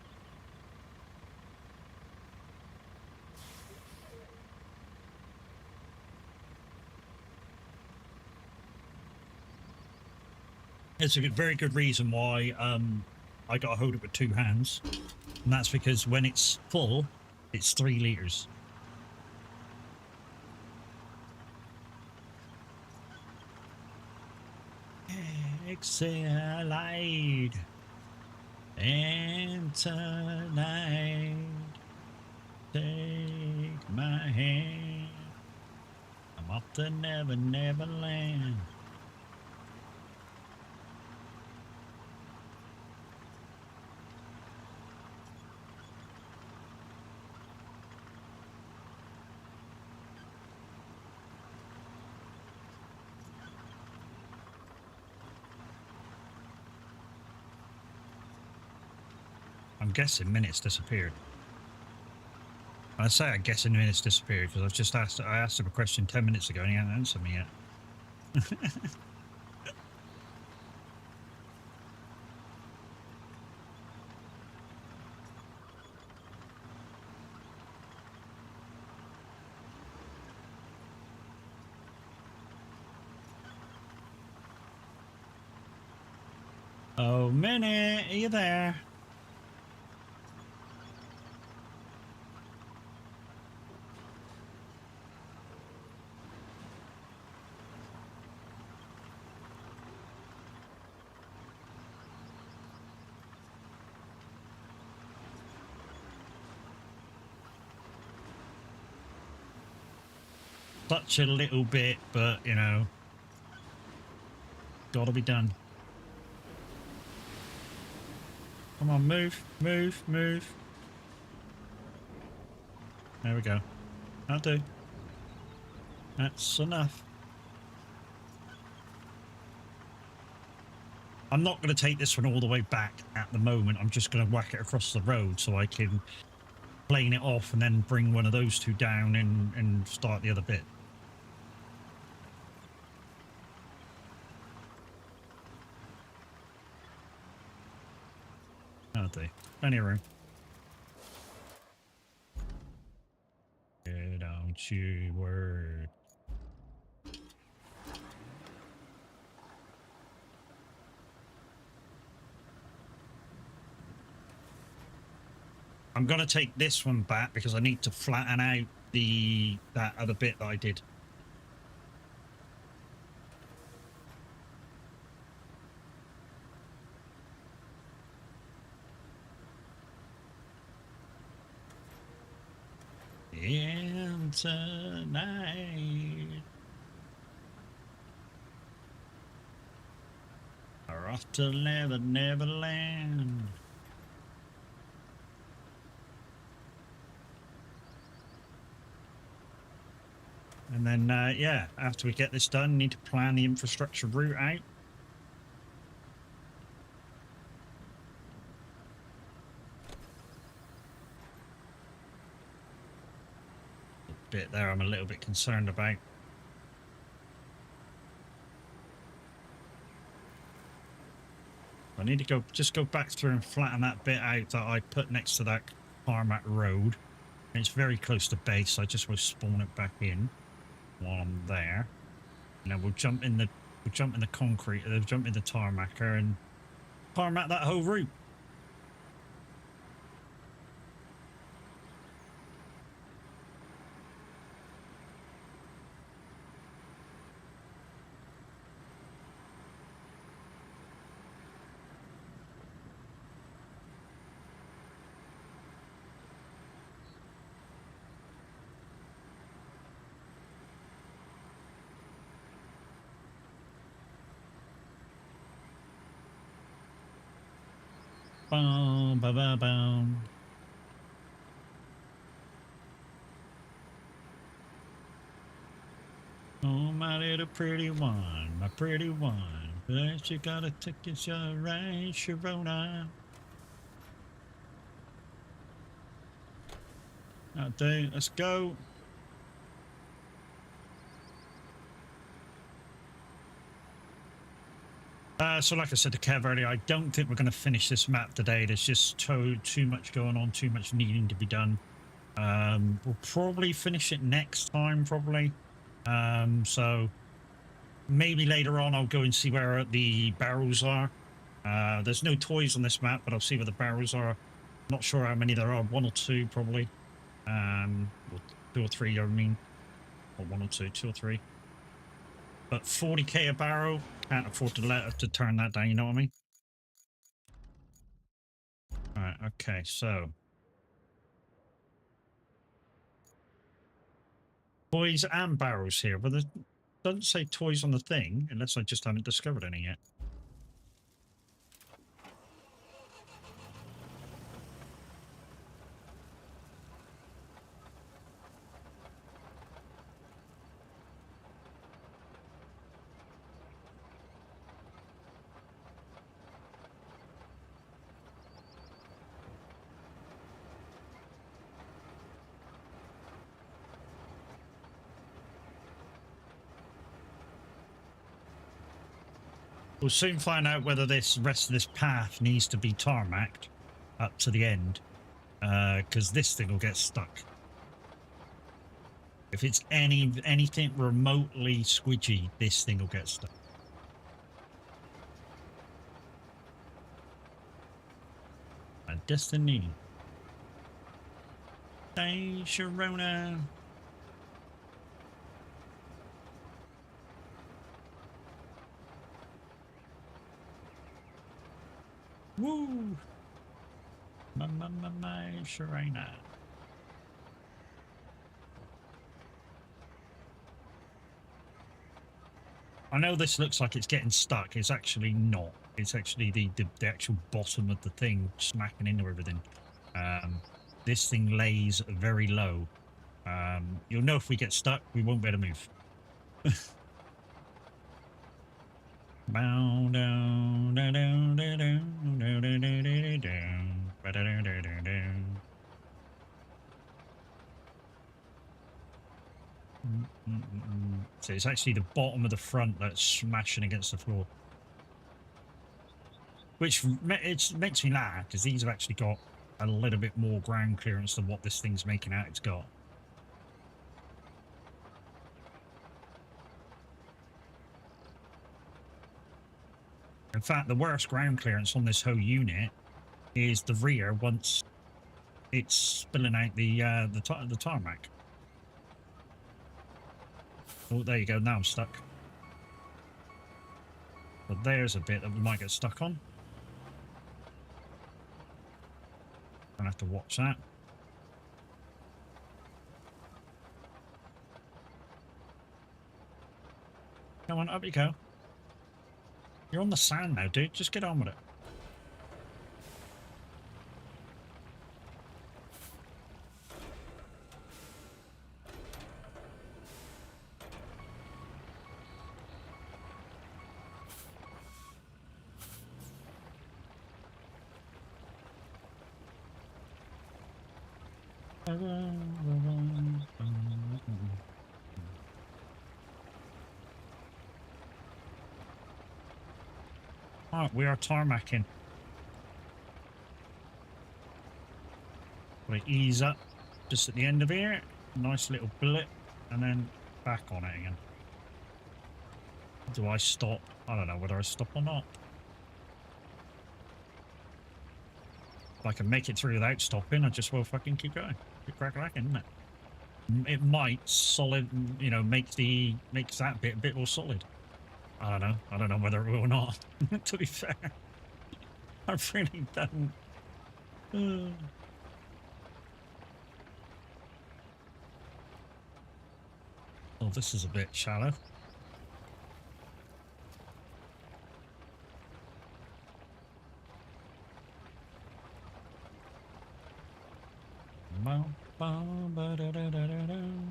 It's a very good reason why I got to hold it with two hands, and that's because when it's full, it's 3 liters. Exhaled and tonight, take my hand. I'm off to Never Never Land. I'm guessing minutes disappeared. I say I'm guessing minutes disappeared because I've just asked him a question 10 minutes ago and he hasn't answered me yet. Oh, Minute, are you there? Such a little bit, but you know, gotta be done. Come on, move, move, move. There we go. That'll do. That's enough. I'm not going to take this one all the way back at the moment. I'm just going to whack it across the road so I can plane it off and then bring one of those two down and start the other bit. That'll do. Plenty of room. Don't you worry. I'm gonna take this one back because I need to flatten out that other bit that I did. And tonight, we're off to Never Never Land. And then, yeah, after we get this done, need to plan the infrastructure route out. Bit there I'm a little bit concerned about. I need to just go back through and flatten that bit out that I put next to that Carmack road. And it's very close to base, so I just will spawn it back in. while I'm there. And then we'll jump in the concrete, jump in the tarmacker and tarmac that whole route. Bum, ba, ba, bum. Oh, my little pretty one, my pretty one. But you gotta take your shot right, Sharona. Okay, let's go. So like I said to Kev earlier, I don't think we're going to finish this map today. There's just too much going on, too much needing to be done. We'll probably finish it next time, probably. So maybe later on I'll go and see where the barrels are. There's no toys on this map, but I'll see where the barrels are. Not sure how many there are, 1 or 2 probably. Or 2 or 3, I mean. Or 1 or 2, 2 or 3. But 40k a barrel, can't afford to turn that down, you know what I mean? Alright, okay, so. Toys and barrels here, but it doesn't say toys on the thing, unless I just haven't discovered any yet. We'll soon find out whether this rest of this path needs to be tarmacked up to the end, because this thing will get stuck. If it's anything remotely squidgy, this thing will get stuck. My destiny. Hey, Sharona. Woo! My Sharona. I know this looks like it's getting stuck. It's actually not. It's actually the actual bottom of the thing smacking into everything. This thing lays very low. You'll know if we get stuck, we won't be able to move. Bow down, down, down, down, down, down, down, down, down, down, down. So it's actually the bottom of the front that's smashing against the floor, which it makes me laugh because these have actually got a little bit more ground clearance than what this thing's making out it's got. In fact, the worst ground clearance on this whole unit is the rear once it's spilling out the tarmac. Oh, there you go. Now I'm stuck. But there's a bit that we might get stuck on. I'll have to watch that. Come on, up you go. You're on the sand now, dude. Just get on with it. Oh, we are tarmacking. We ease up just at the end of here. Nice little blip, and then back on it again. Do I stop? I don't know whether I stop or not. If I can make it through without stopping, I just will fucking keep going. Keep cracking, isn't it? It might solid, you know, makes that bit a bit more solid. I don't know. I don't know whether it will or not. To be fair, I really don't. Oh, this is a bit shallow.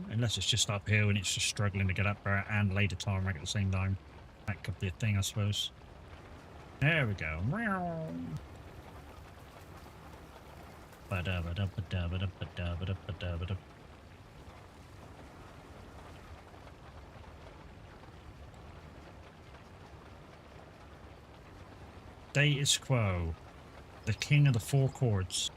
Unless it's just uphill and it's just struggling to get up there and lay the tarmac at the same time. That could be a thing, I suppose. There we go. Status quo. The king of the four chords.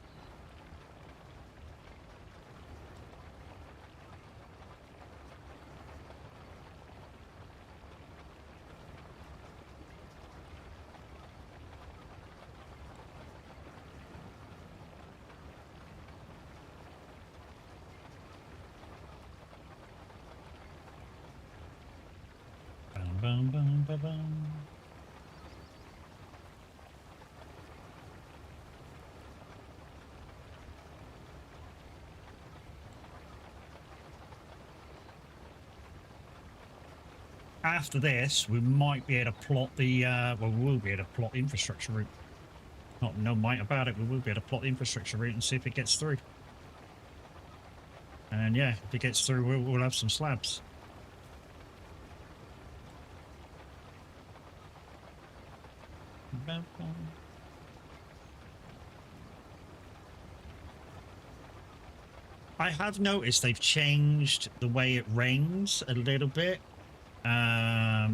Bum, bum, bum, bum. After this, we might be able to plot the, well, we will be able to plot the infrastructure route. No might about it, we will be able to plot the infrastructure route and see if it gets through. And yeah, if it gets through, we'll have some slabs. I have noticed they've changed the way it rains a little bit.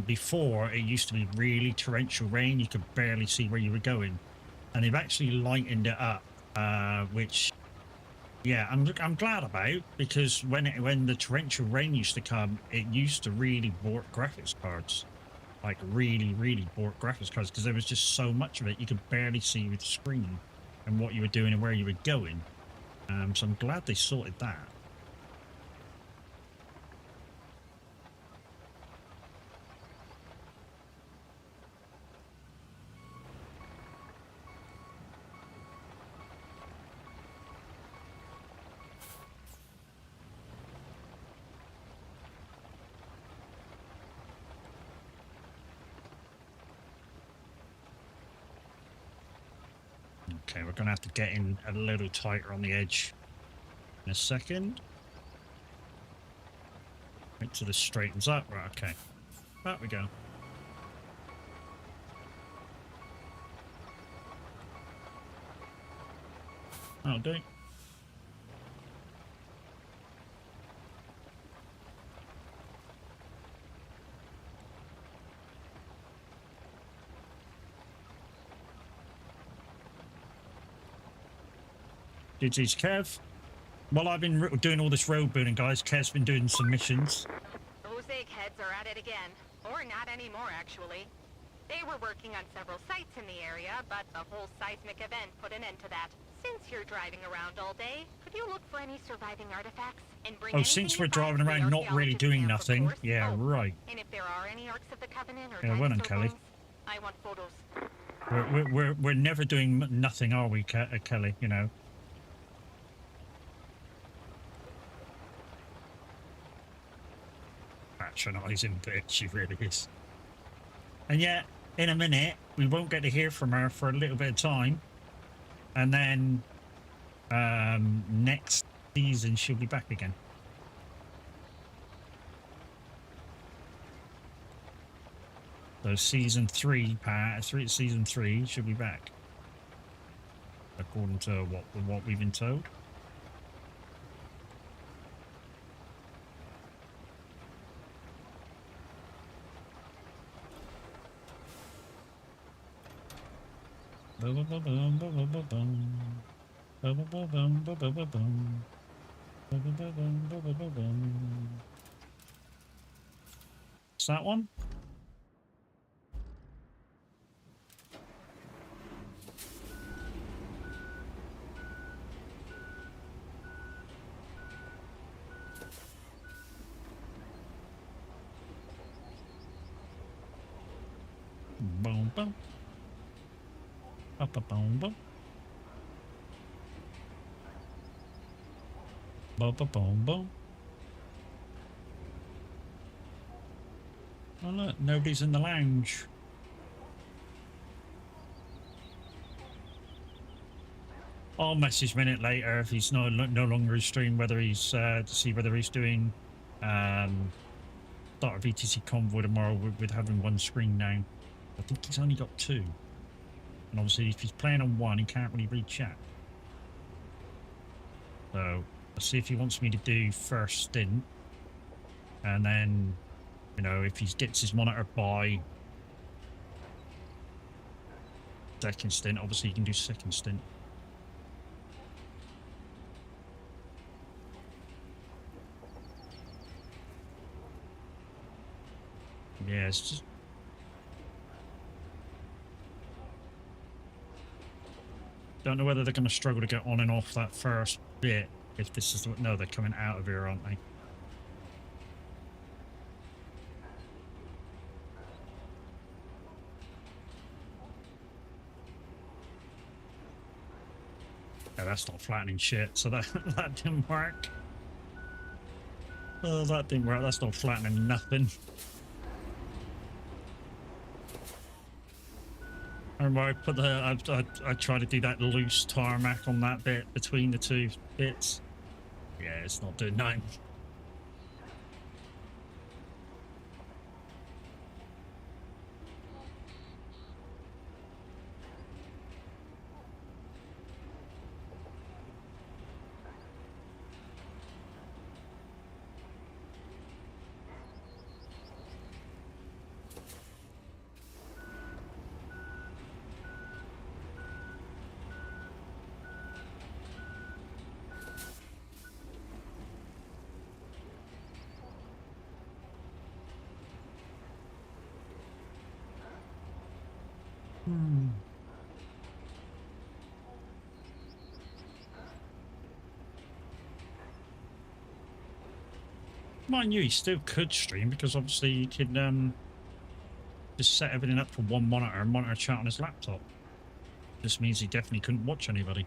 Before, it used to be really torrential rain. You could barely see where you were going. And they've actually lightened it up, which, yeah, I'm glad about, because when the torrential rain used to come, it used to really bork graphics cards. Like, really, really bork graphics cards, because there was just so much of it, you could barely see the screen and what you were doing and where you were going. So I'm glad they sorted that. Okay, we're going to have to get in a little tighter on the edge in a second. Wait till this straightens up. Right, okay. There we go. That'll do. GG's Kev. While I've been doing all this road building, guys, Kev's been doing some missions. Those eggheads are at it again. Or not anymore, actually. They were working on several sites in the area, but the whole seismic event put an end to that. Since you're driving around all day, could you look for any surviving artifacts and bring Oh, since we're driving around not really doing nothing. Yeah, right. And if there are any Arks of the Covenant or Yeah, well done, dinosaur Kelly. bones, I want photos. We're never doing nothing, are we, Kelly? You know. Patronising bitch, she really is. And yet, in a minute, we won't get to hear from her for a little bit of time, and then next season she'll be back again. So season 3, season 3 should be back, according to what we've been told. It's that one. Boom, boom. Up, boom, boom. Boom, boom, boom. Oh look, nobody's in the lounge. I'll message a minute later if he's no longer in stream, whether he's to see whether he's doing start a VTC convoy tomorrow with having one screen now. I think he's only got two, and obviously if he's playing on one, he can't really read chat. So I'll see if he wants me to do first stint, and then, you know, if he gets his monitor by second stint, obviously he can do second stint. Yeah, it's just... Don't know whether they're going to struggle to get on and off that first bit. If this is... No, they're coming out of here, aren't they? Yeah, that's not flattening shit, so that didn't work. Oh, that didn't work. That's not flattening nothing. I remember I put the I tried to do that loose tarmac on that bit between the two bits. Yeah, it's not doing nothing. Mind you, he still could stream because obviously he could just set everything up for one monitor and monitor chat on his laptop. This means he definitely couldn't watch anybody.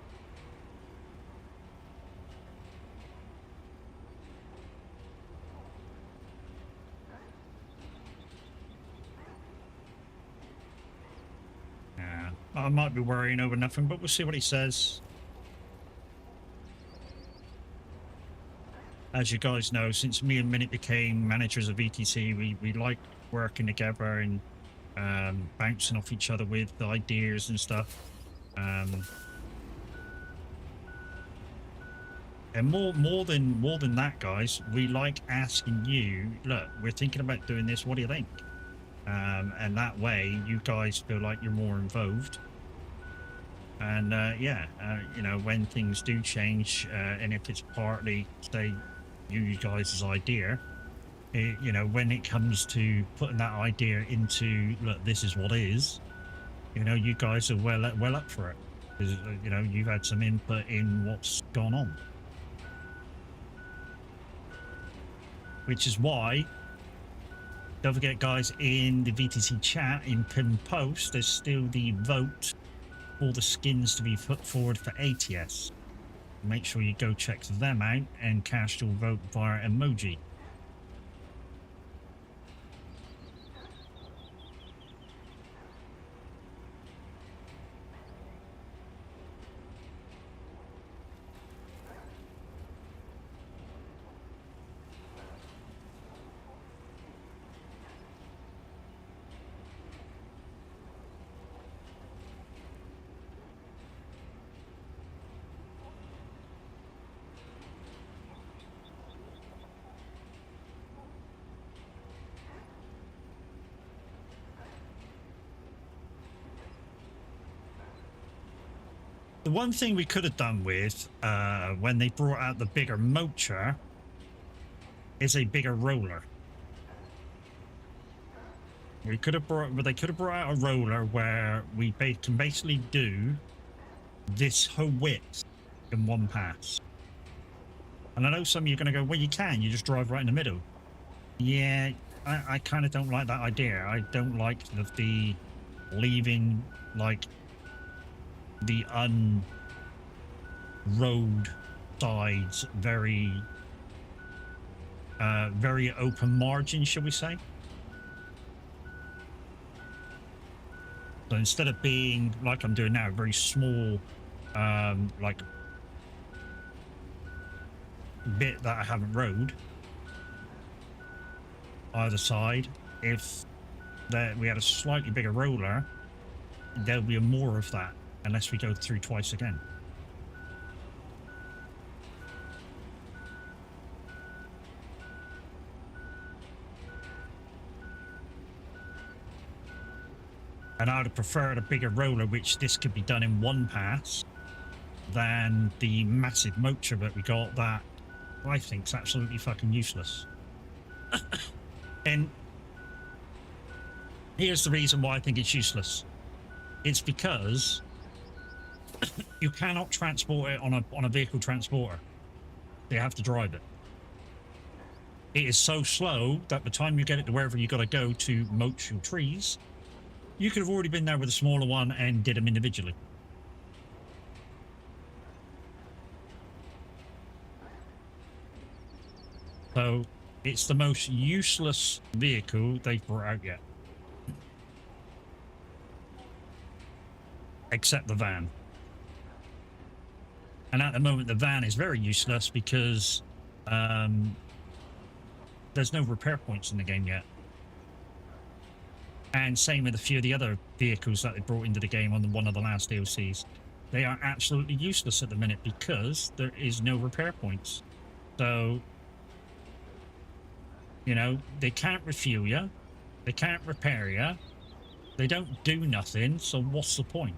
Yeah, I might be worrying over nothing, but we'll see what he says. As you guys know, since me and Minute became managers of VTC, we like working together and bouncing off each other with ideas and stuff. And more than that, guys, we like asking you, look, we're thinking about doing this, what do you think? And that way you guys feel like you're more involved. And yeah, you know, when things do change, and if it's partly, say, you guys' idea, you know, when it comes to putting that idea into, look, this is what is, you know, you guys are well up for it, because, you know, you've had some input in what's gone on, which is why, don't forget, guys, in the VTC chat in pin post, there's still the vote for the skins to be put forward for ATS. Make sure you go check them out and cast your vote via emoji. The one thing we could have done with, when they brought out the bigger motor, is a bigger roller. We could have brought, but they could have brought out a roller where we can basically do this whole width in one pass. And I know some of you are going to go, well, you can, you just drive right in the middle. Yeah, I kind of don't like that idea. I don't like the leaving, like, the road sides very open margin, shall we say. So instead of being like I'm doing now, very small like bit that I haven't rode either side, if that we had a slightly bigger roller, there'll be more of that unless we go through twice again. And I would have preferred a bigger roller, which this could be done in one pass, than the massive motor that we got that I think's absolutely fucking useless. And here's the reason why I think it's useless. It's because you cannot transport it on a vehicle transporter. You have to drive it. It is so slow that by the time you get it to wherever you got to go to mulch your trees, you could have already been there with a smaller one and did them individually. So it's the most useless vehicle they've brought out yet. Except the van. And at the moment the van is very useless because there's no repair points in the game yet. And same with a few of the other vehicles that they brought into the game on one of the last DLCs. They are absolutely useless at the minute because there is no repair points. So, you know, they can't refuel you, they can't repair you, they don't do nothing, so what's the point?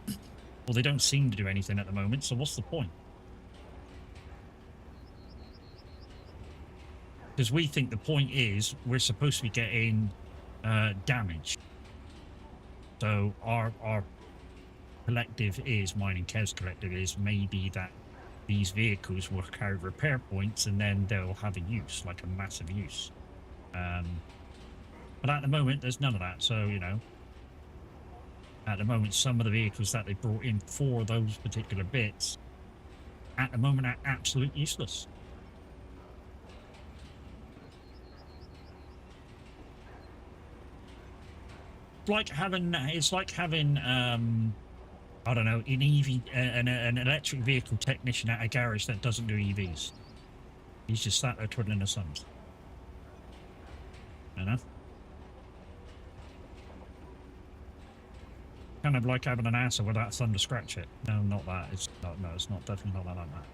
Well, they don't seem to do anything at the moment, so what's the point? Because we think the point is we're supposed to be getting damage. So our collective is, mine and Kev's collective is, maybe that these vehicles will carry repair points and then they'll have a use, like a massive use. But at the moment, there's none of that. So, you know, at the moment, some of the vehicles that they brought in for those particular bits, at the moment, are absolutely useless. It's like having I don't know, an EV, an electric vehicle technician at a garage that doesn't do EVs. He's just sat there twiddling his thumbs. You know? Kind of like having an answer without a thumb to scratch it. No, not that. It's not. No, it's not. Definitely not like that.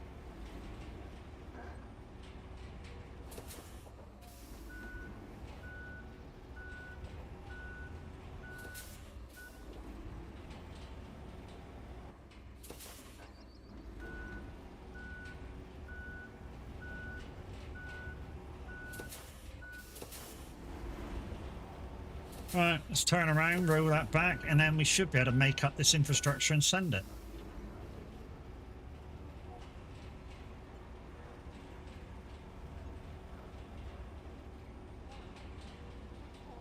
Right, let's turn around, roll that back, and then we should be able to make up this infrastructure and send it.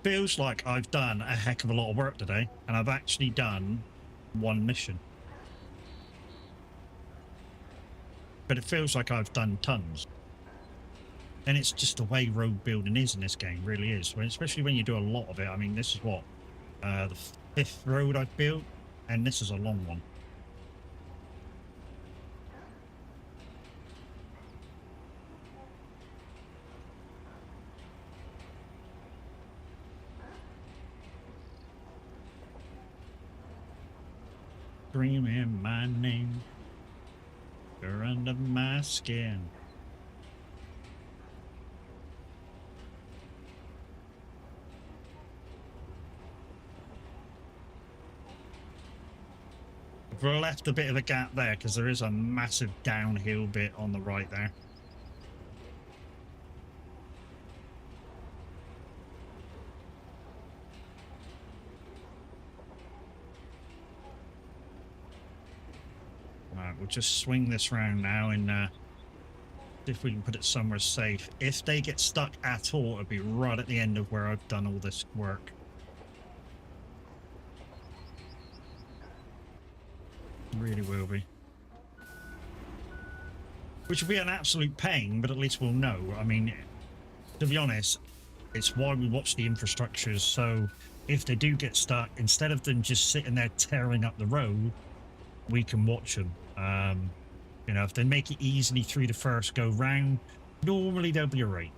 Feels like I've done a heck of a lot of work today, and I've actually done one mission. But it feels like I've done tons. And it's just the way road building is in this game, really is. Especially when you do a lot of it. I mean, this is what? The 5th road I've built, and this is a long one. Screaming my name, you're under my skin. We've left a bit of a gap there because there is a massive downhill bit on the right there. just swing this round now and see if we can put it somewhere safe. If they get stuck at all, it'll be right at the end of where I've done all this work. Really will be. Which will be an absolute pain, but at least we'll know. I mean, to be honest, it's why we watch the infrastructures, so if they do get stuck, instead of them just sitting there tearing up the road, we can watch them. You know, if they make it easily through the first go round, normally they'll be alright.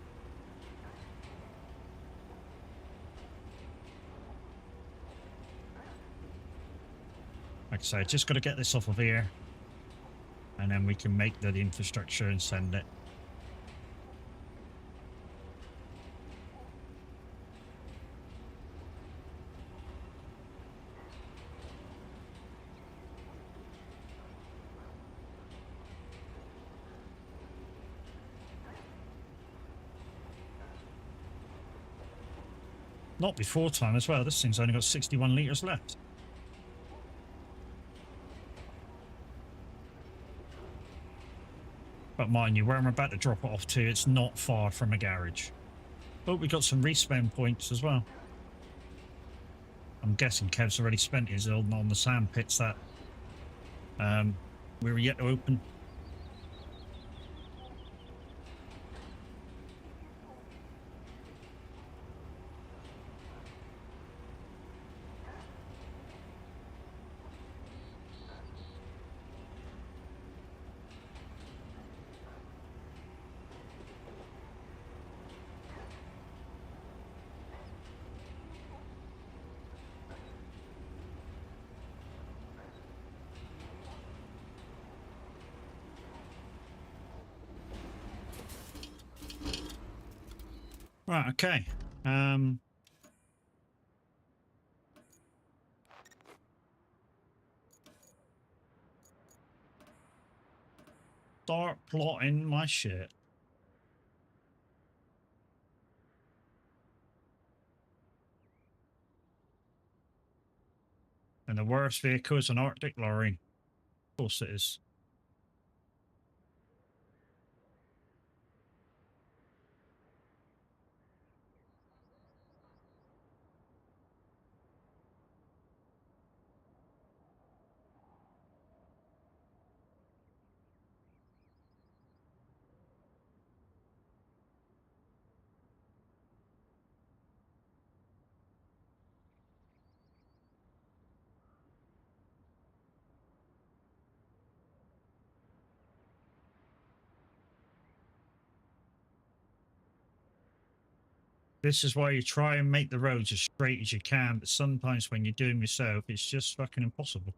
Like I say, just got to get this off of here, and then we can make the infrastructure and send it. Not before time as well. This thing's only got 61 litres left. But mind you, where I'm about to drop it off to, it's not far from a garage. Oh, we got some respawn points as well. I'm guessing Kev's already spent his on the sand pits that we were yet to open. Right, okay. Start plotting my shit. And the worst vehicle is an Arctic lorry. Of course it is. This is why you try and make the roads as straight as you can, but sometimes when you do them yourself, it's just fucking impossible.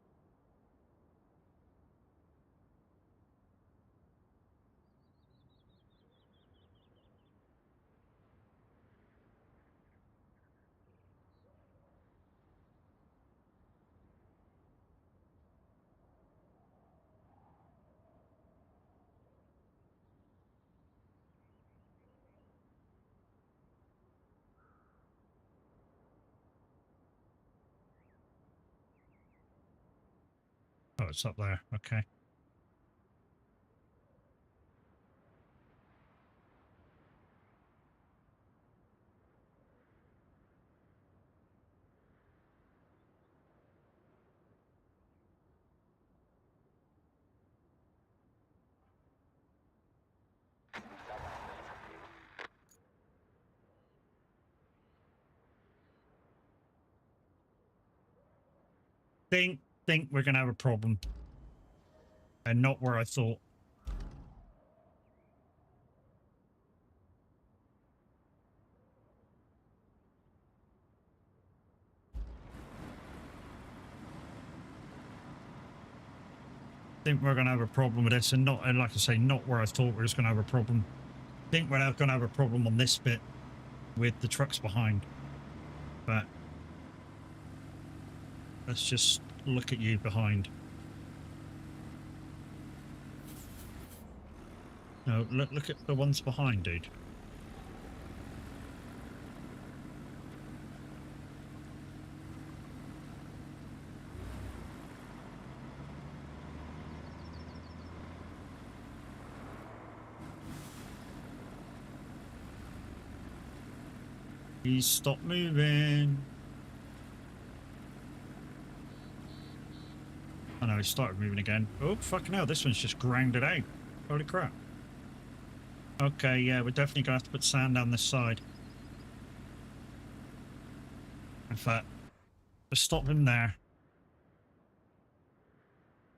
Oh, it's up there. Okay. Think we're gonna have a problem, and not where I thought. Think we're gonna have a problem with this, and not, and like I say, not where I thought we was gonna have a problem. Think we're gonna have a problem on this bit with the trucks behind, but let's just look at you behind. No, look at the ones behind, dude. Please stop moving. Oh no, it started moving again. Oh, fucking hell, this one's just grounded out. Holy crap. Okay, yeah, we're definitely going to have to put sand down this side. In fact, let's stop him there.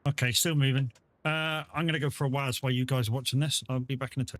Okay, still moving. I'm going to go for a while while you guys are watching this. I'll be back in a tick.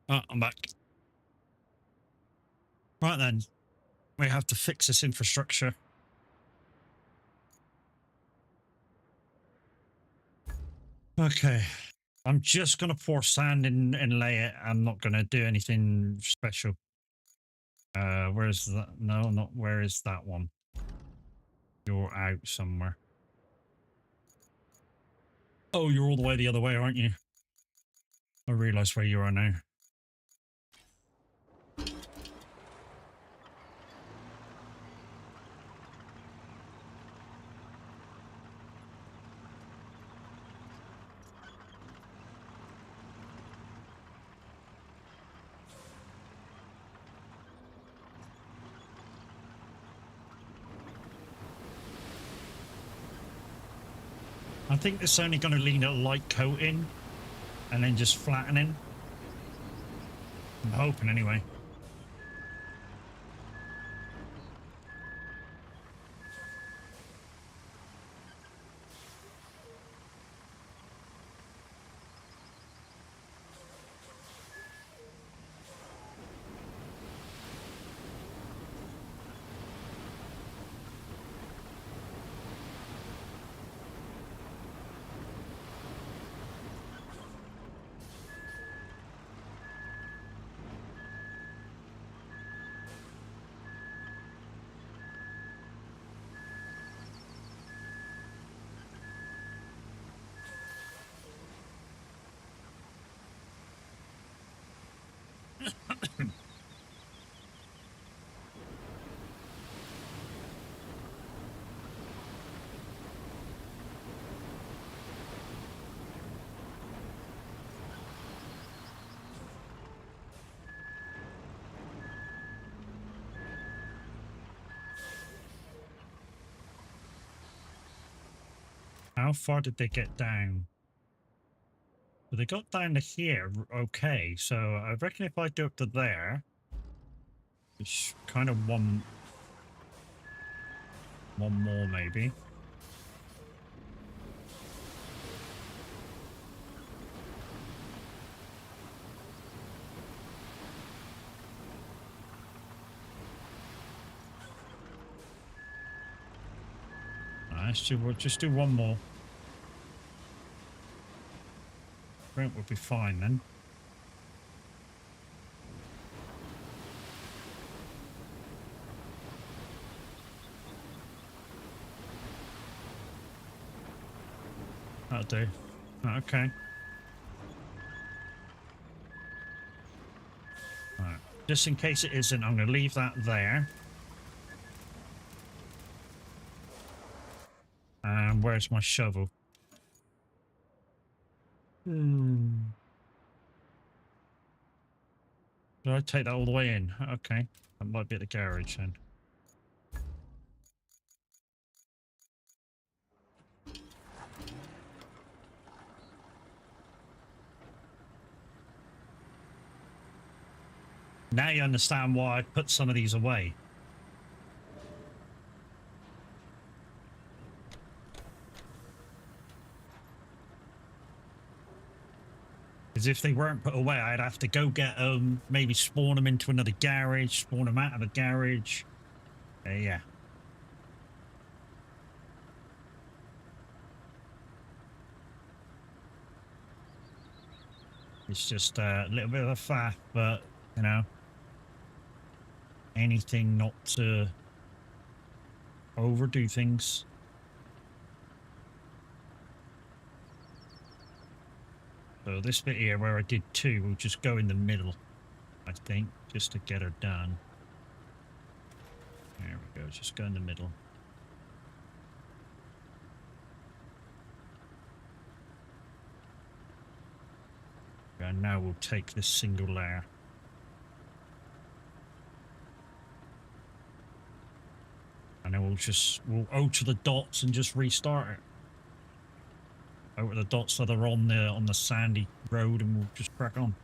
Oh, I'm back. Right then, we have to fix this infrastructure. Okay, I'm just going to pour sand in and lay it. I'm not going to do anything special. Where's that? No, not where is that one? You're out somewhere. Oh, you're all the way the other way, aren't you? I realise where you are now. I think it's only going to need a light coating and then just flattening. I'm hoping anyway. How far did they get down? Well, they got down to here, okay, so I reckon if I do up to there, it's kind of one more maybe. We'll just do one more. Brent would be fine then. That'll do. Okay. Alright. Just in case it isn't, I'm going to leave that there. And where's my shovel? Did I take that all the way in? Okay. That might be at the garage then. Now you understand why I put some of these away. Because if they weren't put away, I'd have to go get them, maybe spawn them into another garage, spawn them out of the garage. Yeah. It's just a little bit of a faff, but, you know, anything not to overdo things. So this bit here where I did 2 will just go in the middle, I think, just to get her done. There we go, just go in the middle. And now we'll take this single layer. And then we'll alter the dots and just restart it. Over the dots that are on the sandy road, and we'll just crack on.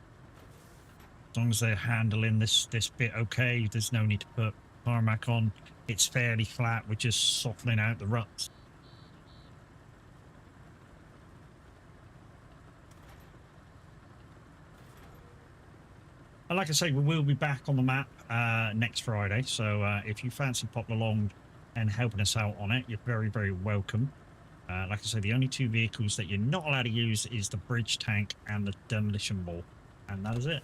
As long as they're handling this bit okay, there's no need to put tarmac on. It's fairly flat, we're just softening out the ruts. And like I say, we will be back on the map next Friday, so if you fancy popping along and helping us out on it, you're very, very welcome. Like I say, the only 2 vehicles that you're not allowed to use is the bridge tank and the demolition ball, and that is it.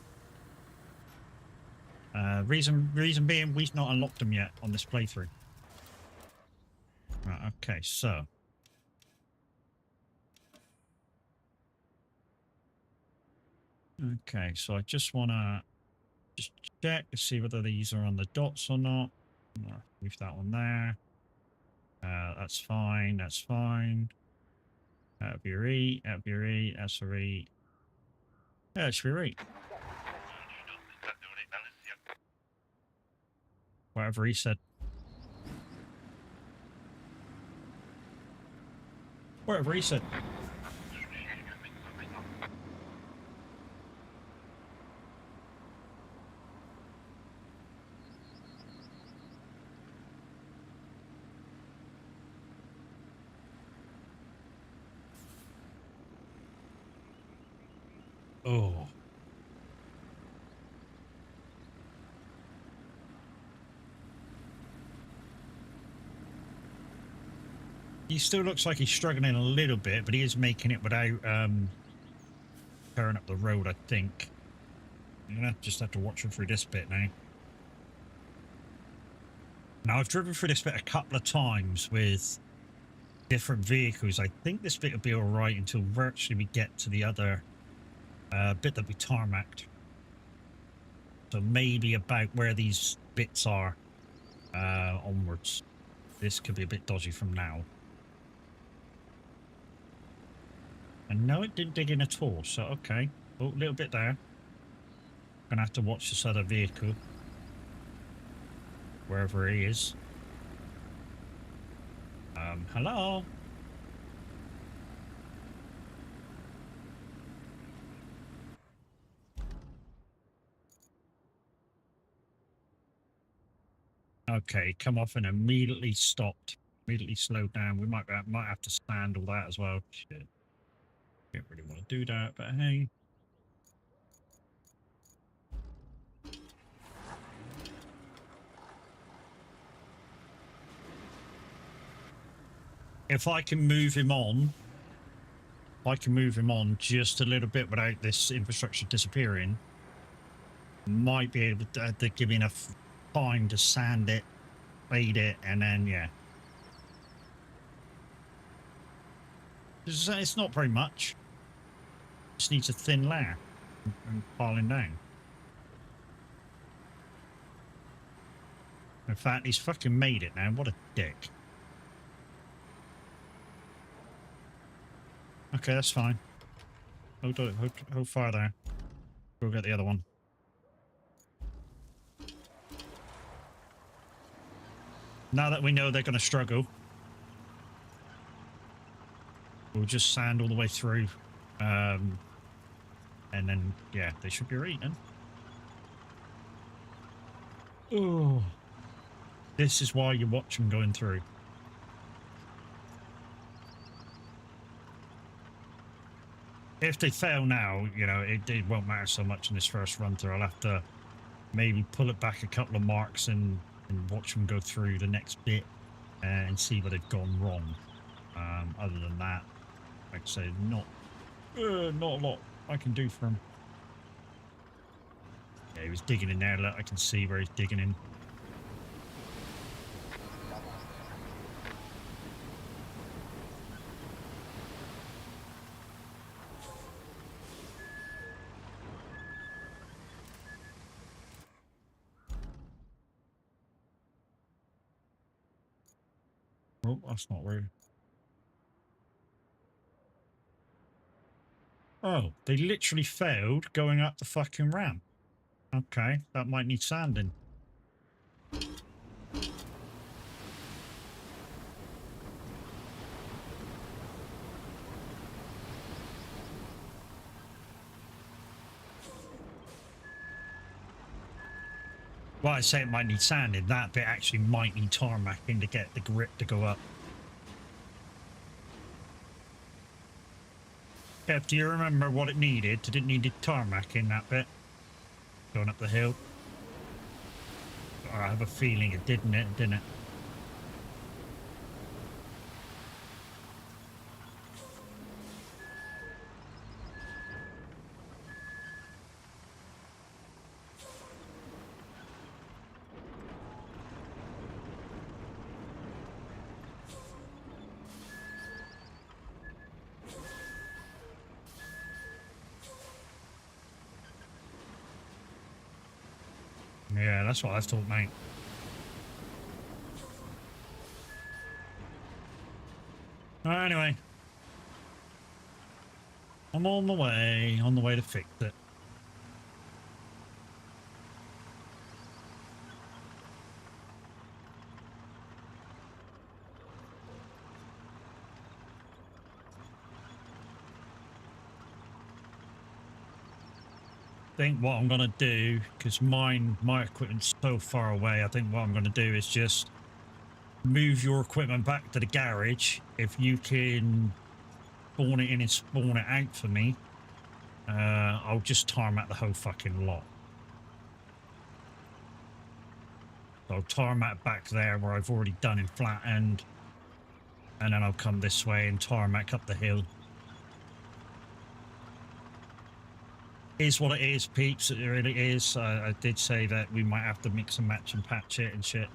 Reason being, we've not unlocked them yet on this playthrough. Right, okay, so okay, so I just want to check to see whether these are on the dots or not. Leave that one there. That's fine, that's fine. That'll be right, that'll be right, that's right. Yeah, it should be right. Whatever he said. Whatever he said. Oh. He still looks like he's struggling a little bit, but he is making it without tearing up the road, I think. You're gonna just have to watch him through this bit now. Now, I've driven through this bit a couple of times with different vehicles. I think this bit will be alright until virtually we get to the other bit that we tarmacked. So maybe about where these bits are onwards. This could be a bit dodgy from now. And no, it didn't dig in at all, so okay. Oh, a little bit there. Gonna have to watch this other vehicle. Wherever he is. Hello? Okay, come off and immediately stopped. Immediately slowed down. We might have to stand all that as well. Shit. Don't really want to do that, but hey. If I can move him on, just a little bit without this infrastructure disappearing, might be able to give enough time to sand it, fade it, and then, yeah. It's not very much. Just needs a thin layer and piling down. In fact, he's fucking made it now. What a dick. Okay, that's fine. Hold fire there. We'll get the other one. Now that we know they're going to struggle, we'll just sand all the way through. And then, yeah, they should be right then. Oh. This is why you watch them going through. If they fail now, you know, it won't matter so much in this first run through. I'll have to maybe pull it back a couple of marks and watch them go through the next bit and see where they've gone wrong. Other than that, like I say, not a lot I can do for him. Yeah, he was digging in there. Look, I can see where he's digging in. Oh, that's not weird. Oh, they literally failed going up the fucking ramp. Okay, that might need sanding. Well, I say it might need sanding. That bit actually might need tarmacking to get the grip to go up. Kev, do you remember what it needed? Did it need tarmacking, that bit? Going up the hill? I have a feeling it didn't it? Yeah, that's what I thought, mate. Anyway. I'm on the way to fix it. I think what I'm going to do, because my equipment's so far away, I think what I'm going to do is just move your equipment back to the garage. If you can spawn it in and spawn it out for me, I'll just tarmac the whole fucking lot. So I'll tarmac back there where I've already done in Flat End. And then I'll come this way and tarmac up the hill. Is what it is, peeps. It really is. I did say that we might have to mix and match and patch it and shit.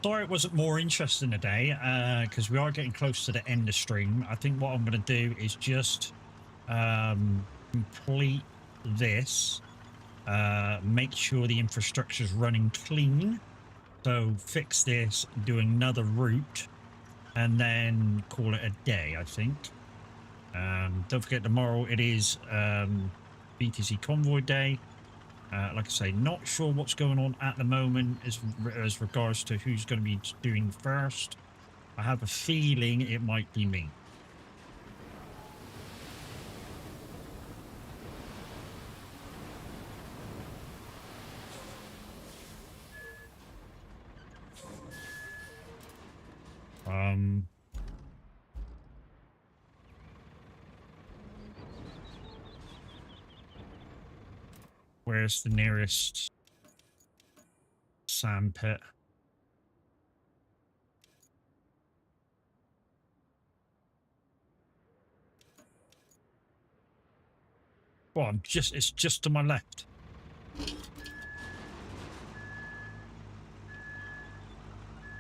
Sorry it wasn't more interesting today, because we are getting close to the end of stream. I think what I'm going to do is just complete this. Make sure the infrastructure is running clean. So fix this, do another route, and then call it a day, I think. Don't forget tomorrow it is BTC Convoy Day. Like I say, not sure what's going on at the moment as regards to who's going to be doing first. I have a feeling it might be me. Where's the nearest sand pit? Well, it's just to my left.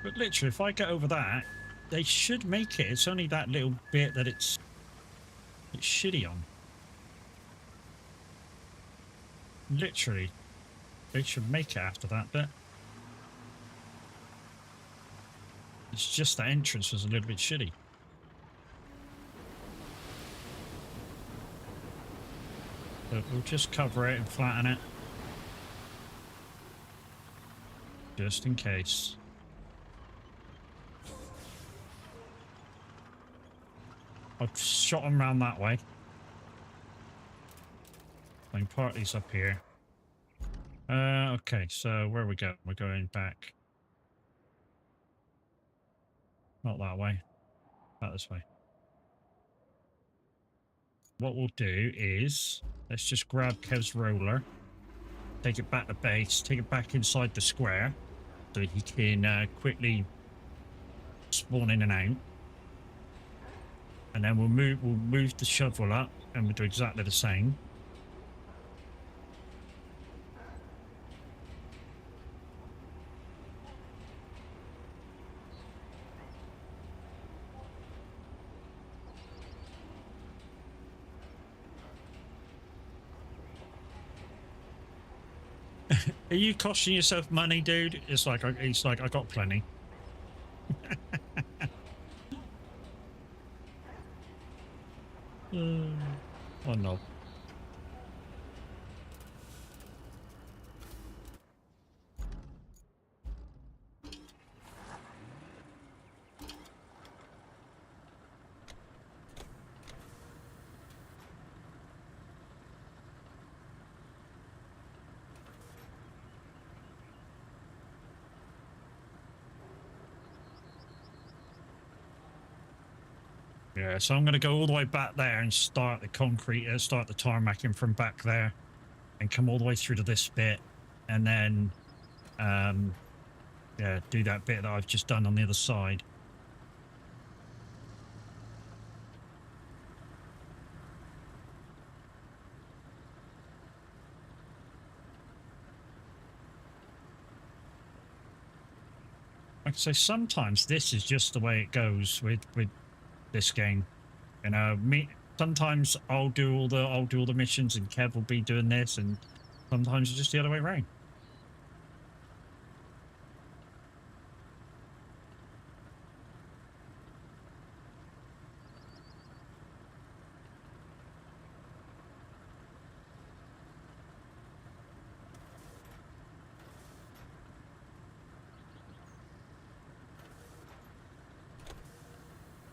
But literally, if I get over that, they should make it. It's only that little bit that it's shitty on. Literally, they should make it after that bit. It's just the entrance was a little bit shitty. So we'll just cover it and flatten it. Just in case. I've shot them around that way. Main party's up here. Okay, so where are we going? We're going back. Not that way. Back this way. What we'll do is, let's just grab Kev's roller, take it back to base, take it back inside the square, so he can quickly spawn in and out. And then we'll move the shovel up, and we'll do exactly the same. Are you costing yourself money, dude? It's like I got plenty. Oh no. Yeah, so I'm going to go all the way back there and start the concrete, start the tarmacking from back there, and come all the way through to this bit, and then, yeah, do that bit that I've just done on the other side. Like I say, sometimes this is just the way it goes with this game. You know, sometimes I'll do all the missions and Kev will be doing this, and sometimes it's just the other way around.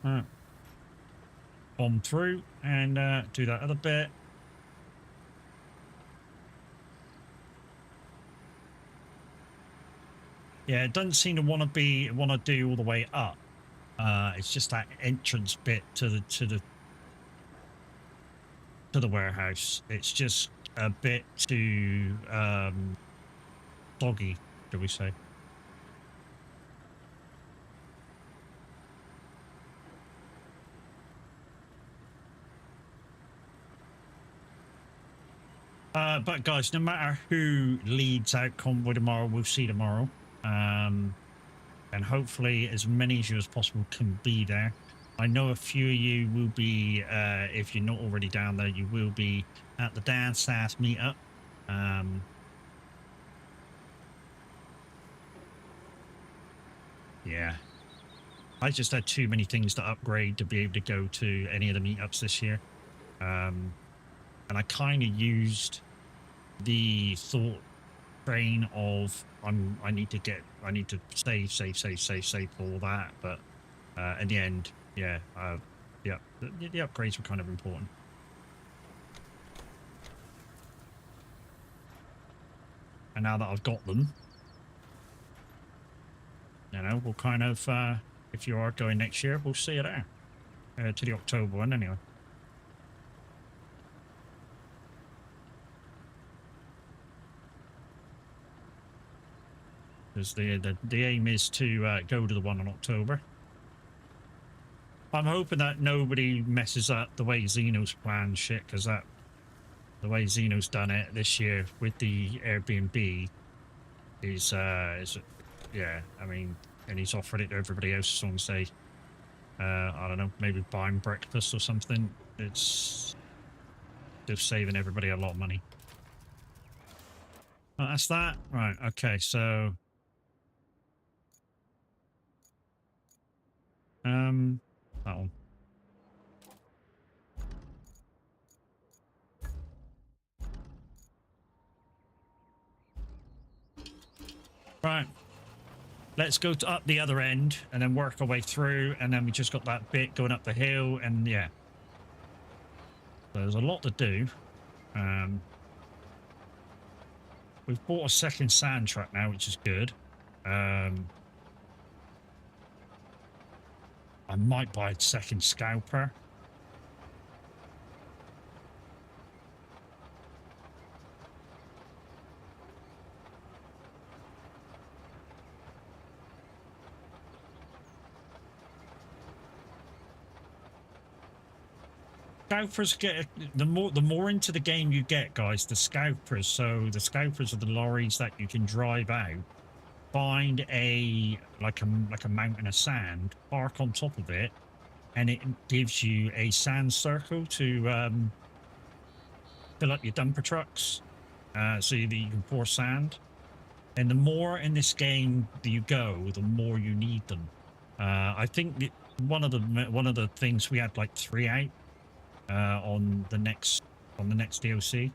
Alright. Bomb through and do that other bit. Yeah, it doesn't seem to want to do all the way up. It's just that entrance bit to the warehouse. It's just a bit too doggy, shall we say? But guys, no matter who leads out convoy tomorrow, we'll see tomorrow. And hopefully as many of you as possible can be there. I know a few of you will be, if you're not already down there, you will be at the Dan Sass meetup. Yeah. I just had too many things to upgrade to be able to go to any of the meetups this year. And I kind of used the thought train of I need to save for all that, but in the end, yeah, the upgrades were kind of important. And now that I've got them, you know, we'll kind of if you are going next year, we'll see you there to the October one anyway. Because the aim is to go to the one in October. I'm hoping that nobody messes up the way Xeno's planned shit, because the way Xeno's done it this year with the Airbnb is yeah, I mean, and he's offered it to everybody else as long as they I don't know, maybe buying breakfast or something. It's just saving everybody a lot of money. Well, that's that. Right, okay, so that one. Right. Let's go up the other end and then work our way through, and then we just got that bit going up the hill, and yeah. So there's a lot to do. We've bought a second sand truck now, which is good. I might buy a second scalper. Scalpers get the more into the game you get, guys. The scalpers. So the scalpers are the lorries that you can drive out. Find a like a mountain of sand, park on top of it, and it gives you a sand circle to fill up your dumper trucks, so that you can pour sand. And the more in this game that you go, the more you need them. I think one of the things we had like 3 out on the next DLC.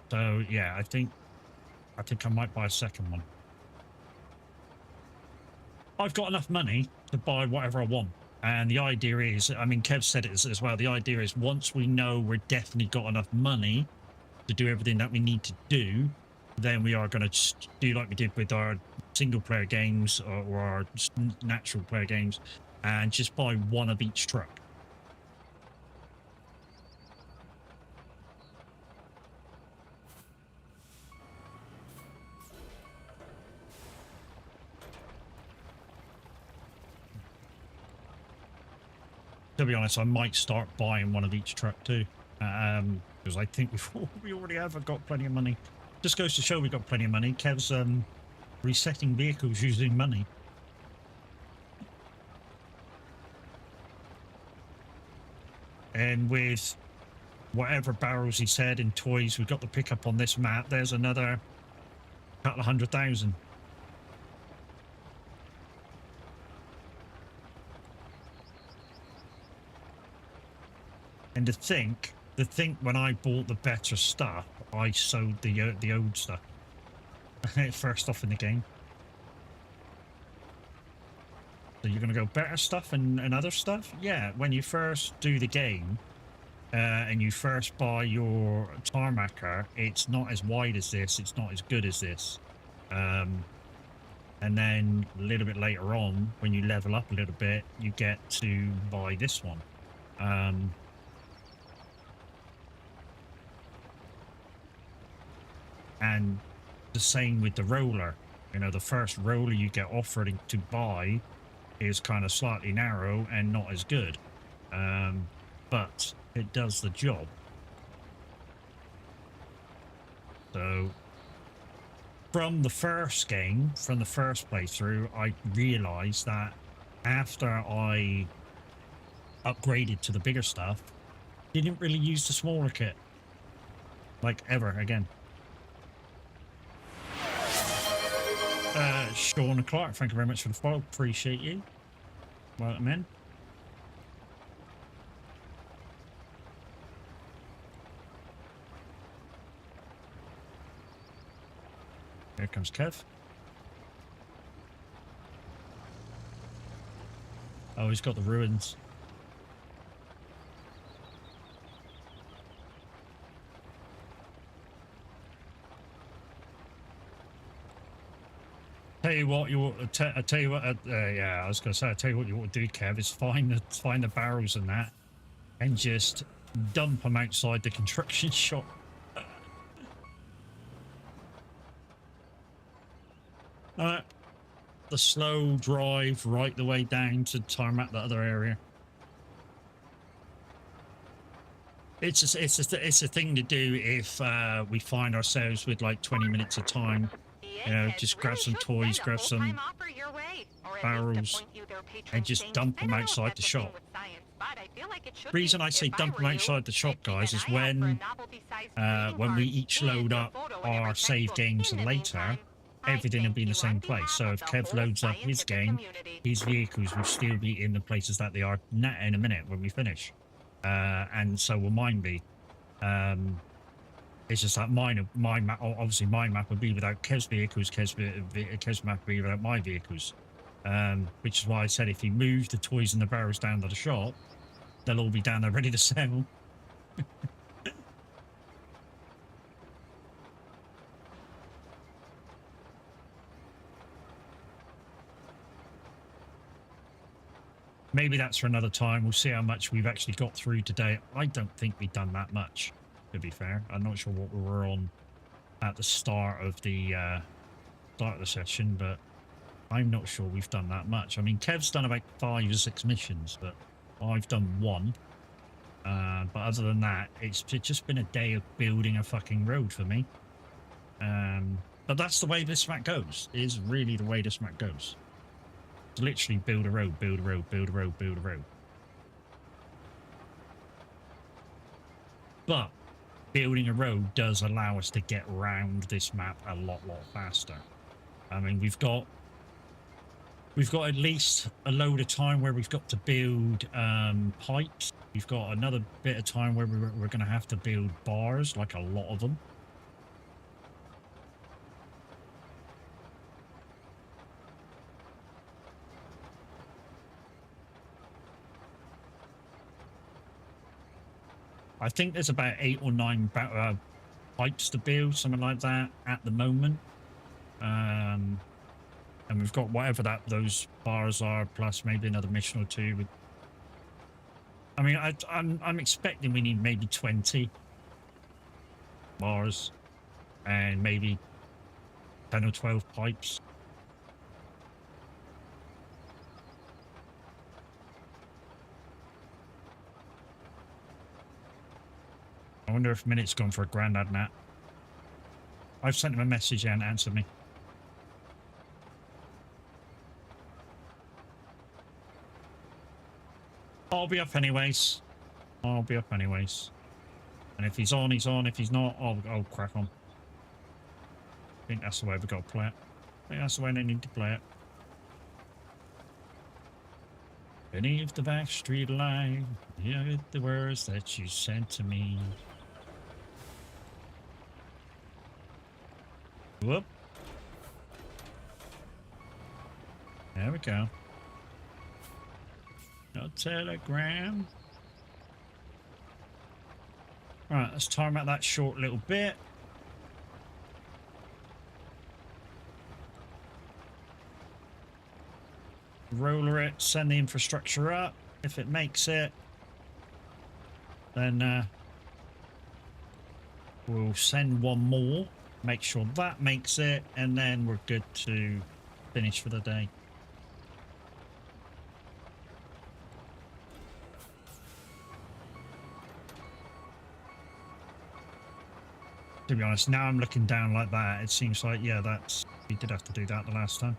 So yeah, I think I might buy a second one. I've got enough money to buy whatever I want. And the idea is, I mean, Kev said it as well, the idea is once we know we're definitely got enough money to do everything that we need to do, then we are going to do like we did with our single player games or our natural player games and just buy one of each truck. To be honest, I might start buying one of each truck too, because I think we already have got plenty of money. Just goes to show we've got plenty of money. Kev's resetting vehicles using money. And with whatever barrels he said in toys we've got the pickup on this map, there's another couple of 100,000. And to think when I bought the better stuff, I sold the old stuff first off in the game. So you're gonna go better stuff and other stuff? Yeah, when you first do the game and you first buy your tarmac car, it's not as wide as this, it's not as good as this. And then a little bit later on, when you level up a little bit, you get to buy this one. And the same with the roller. You know, the first roller you get offered to buy is kind of slightly narrow and not as good. But it does the job. So from the first game, from the first playthrough, I realized that after I upgraded to the bigger stuff, didn't really use the smaller kit. Like, ever again. Sean and Clark, thank you very much for the follow. Appreciate you. Welcome in. Here comes Kev. Oh, he's got the ruins. Tell you what, I tell you what. Yeah, I was gonna say. I tell you what you want to do, Kev, is find the barrels and that, and just dump them outside the construction shop. The slow drive right the way down to tarmac the other area. It's a thing to do if we find ourselves with like 20 minutes of time. You know, just grab some toys, grab some barrels, and just dump them outside the shop. The reason I say dump them outside the shop, guys, is when we each load up our save games later, everything will be in the same place. So if Kev loads up his game, his vehicles will still be in the places that they are in a minute when we finish. And so will mine be. It's just that my map, obviously my map would be without Kev's vehicles, Kev's map would be without my vehicles. Which is why I said if you move the toys and the barrels down to the shop, they'll all be down there ready to sell. Maybe that's for another time. We'll see how much we've actually got through today. I don't think we've done that much, to be fair. I'm not sure what we were on at the start of the session, but I'm not sure we've done that much. I mean, Kev's done about 5 or 6 missions, but I've done 1. But other than that, it's just been a day of building a fucking road for me. But that's the way this map goes. It is really the way this map goes. To literally build a road, build a road, build a road, build a road. But building a road does allow us to get around this map a lot faster. I mean, we've got at least a load of time where we've got to build pipes. We've got another bit of time where we're going to have to build bars, like a lot of them. I think there's about 8 or 9 pipes to build, something like that, at the moment. And we've got whatever those bars are, plus maybe another mission or 2. I mean, I'm expecting we need maybe 20 bars and maybe 10 or 12 pipes. I wonder if Minute's gone for a Grandad Nat. I've sent him a message and answered me. I'll be up anyways. I'll be up anyways. And if he's on, he's on. If he's not, I'll crack on. I think that's the way we've got to play it. I think that's the way they need to play it. Beneath the back street light, hear the words that you sent to me. Whoop. There we go. No telegram. Right, let's time out that short little bit. roller it, send the infrastructure up. If it makes it, then we'll send one more, make sure that makes it, and then we're good to finish for the day. To be honest, now I'm looking down like that, it seems like, yeah, that's... We did have to do that the last time.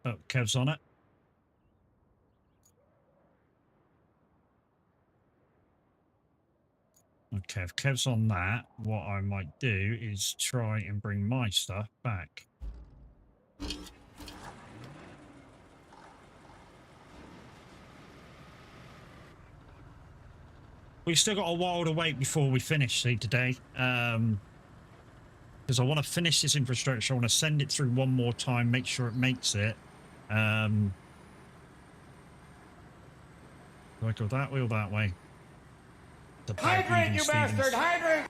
Oh, Kev's on it. Okay, if Kev's on that, what I might do is try and bring my stuff back. We've still got a while to wait before we finish, see, today. Because I want to finish this infrastructure. I want to send it through one more time, make sure it makes it. Do I go that way or that way? Hydrate, you bastard! Hydrate!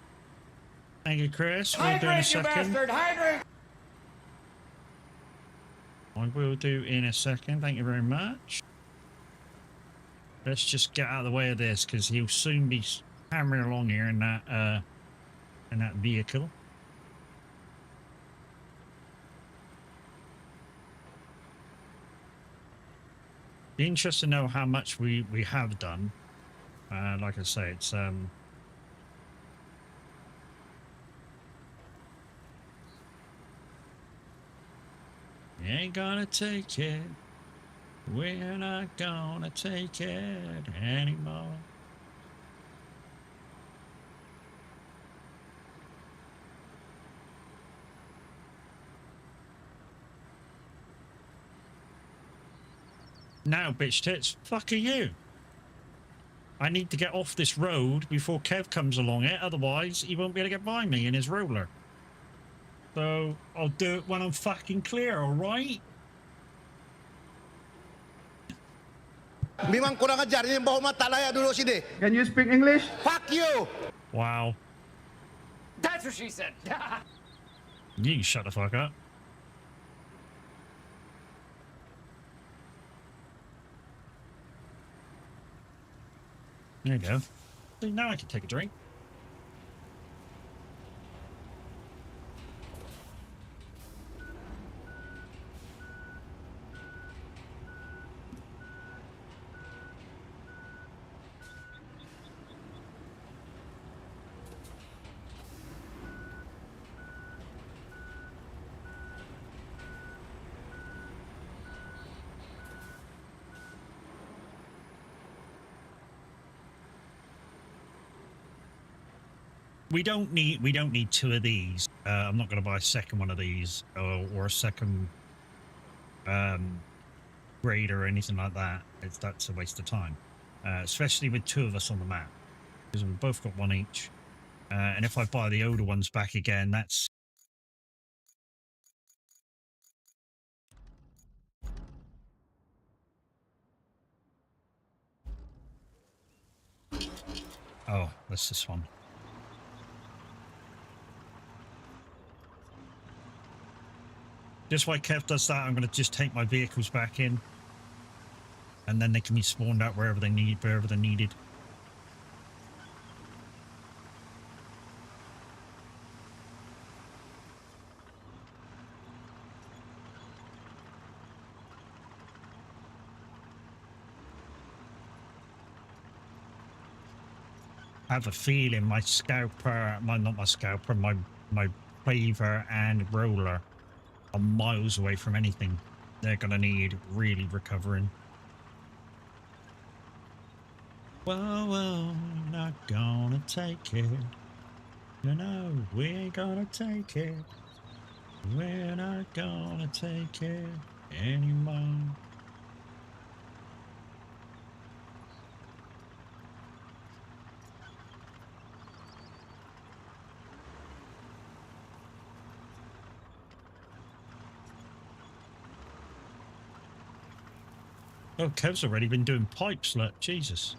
Thank you, Chris. We'll do in a second. Bastard! Hydrate! I will do in a second. Thank you very much. Let's just get out of the way of this because he'll soon be hammering along here in that vehicle. Be interested to know how much we have done. Like I say, it's you ain't gonna take it. We're not gonna take it anymore. Now, bitch tits, fuck are you? I need to get off this road before Kev comes along it, otherwise he won't be able to get by me in his roller. So, I'll do it when I'm fucking clear, alright? Memang kurang ajar ini bawa mata layak duduk sini. Can you speak English? Fuck you! Wow. That's what she said. You can shut the fuck up. There you go. See, now I can take a drink. We don't need two of these. I'm not going to buy a second one of these or a second grader or anything like that. That's a waste of time, especially with two of us on the map because we've both got one each. And if I buy the older ones back again, that's oh, that's this one. Just while Kev does that, I'm going to just take my vehicles back in. And then they can be spawned out wherever they're needed. I have a feeling my scalper, not my scalper, my paver and roller are miles away from anything. They're gonna need really recovering. Whoa, whoa, not gonna take it. No, we ain't gonna take it. We're not gonna take it anymore. Oh, Kev's already been doing pipes, look, Jesus.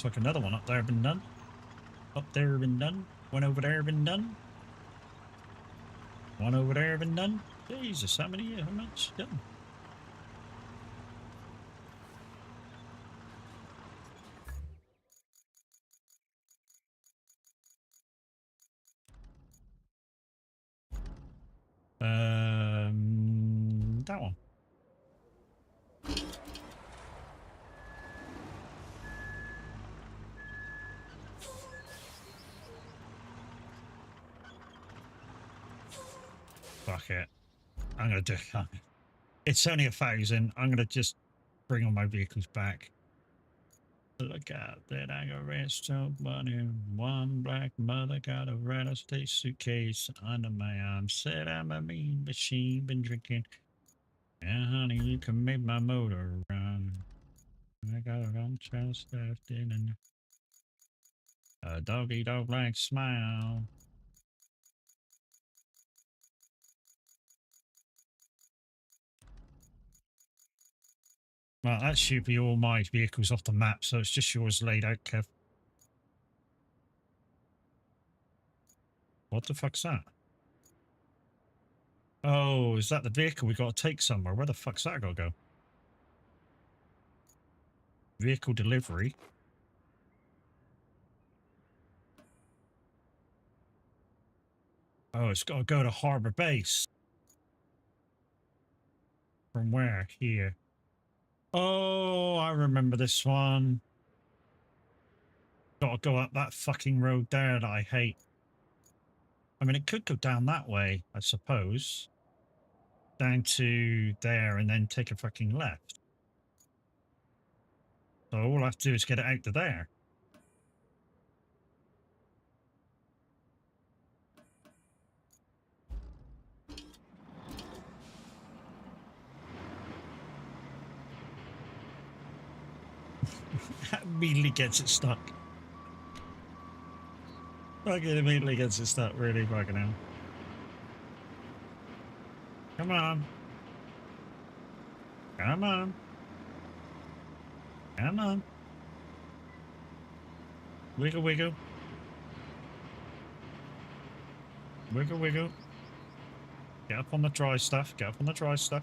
looks like another one up there been done. Up there been done. One over there been done. One over there been done. Jesus, how much done? That one. Fuck it. I'm gonna do it. It's only 1,000. I'm gonna just bring all my vehicles back. Look out that I got rest of money. One black mother got a red estate suitcase under my arm. Said I'm a mean machine, been drinking. Yeah, honey, you can make my motor run. I got a wrong child stuffed in a doggy dog like smile. Well, that should be all my vehicles off the map, so it's just yours laid out, Kev. What the fuck's that? Oh, is that the vehicle we got to take somewhere? Where the fuck's that got to go? Vehicle delivery. Oh, it's got to go to Harbor Base. From where? Here. Oh, I remember this one. Got to go up that fucking road there that I hate. I mean, it could go down that way, I suppose. Down to there and then take a fucking left. So all I have to do is get it out to there. Immediately gets it stuck. Fucking immediately gets it stuck, really fucking hell. Come on. Come on. Come on. Wiggle, wiggle. Wiggle, wiggle. Get up on the dry stuff. Get up on the dry stuff.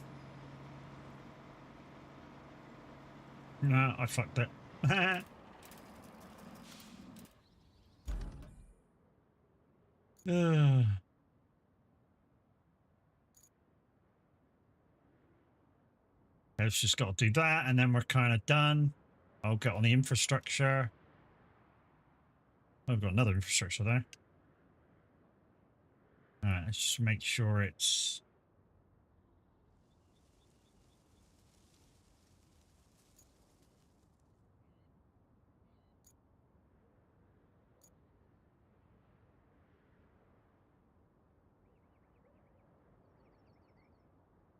No, I fucked it. It's just got to do that, and then we're kind of done. I'll get on the infrastructure. I've got another infrastructure there. Alright, let's just make sure it's...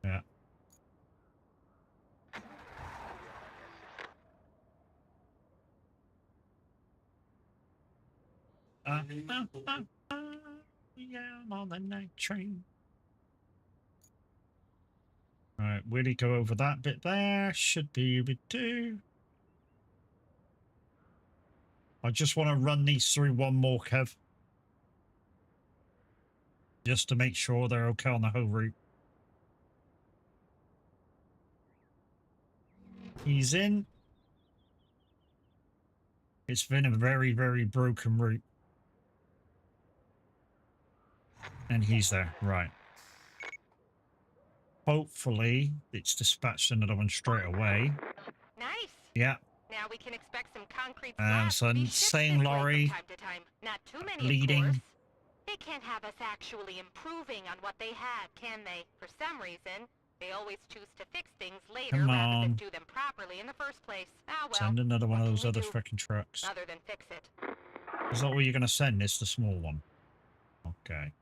Yeah. Yeah, I'm on the night train. Alright, Willie, go over that bit there. Should be able to. I just want to run these through one more, Kev. Just to make sure they're okay on the whole route. He's in. It's been a very, very broken route. And he's there, right. Hopefully, it's dispatched another one straight away. Nice. Yeah. Now we can expect some concrete So same lorry. time to time. Not too many, Leading. of course. They can't have us actually improving on what they had, can they? For some reason, they always choose to fix things later Come rather on. than do them properly in the first place. Ah, well. Send another one of what those can other we do freaking trucks. other than fix it. Is that what you're going to send? It's the small one. Okay.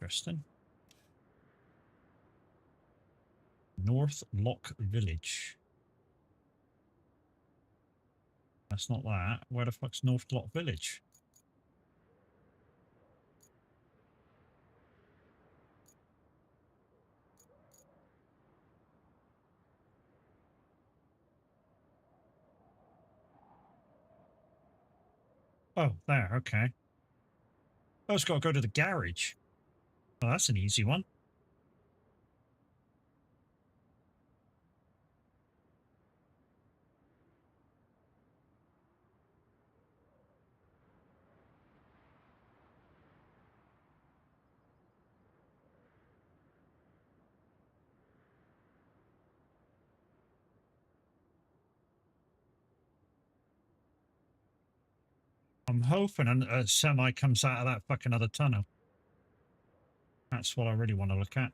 Interesting. North Lock Village. That's not that. Where the fuck's North Lock Village? Oh, there, okay. Oh, it's got to go to the garage. Well, that's an easy one. I'm hoping a semi comes out of that fucking other tunnel. That's what I really want to look at.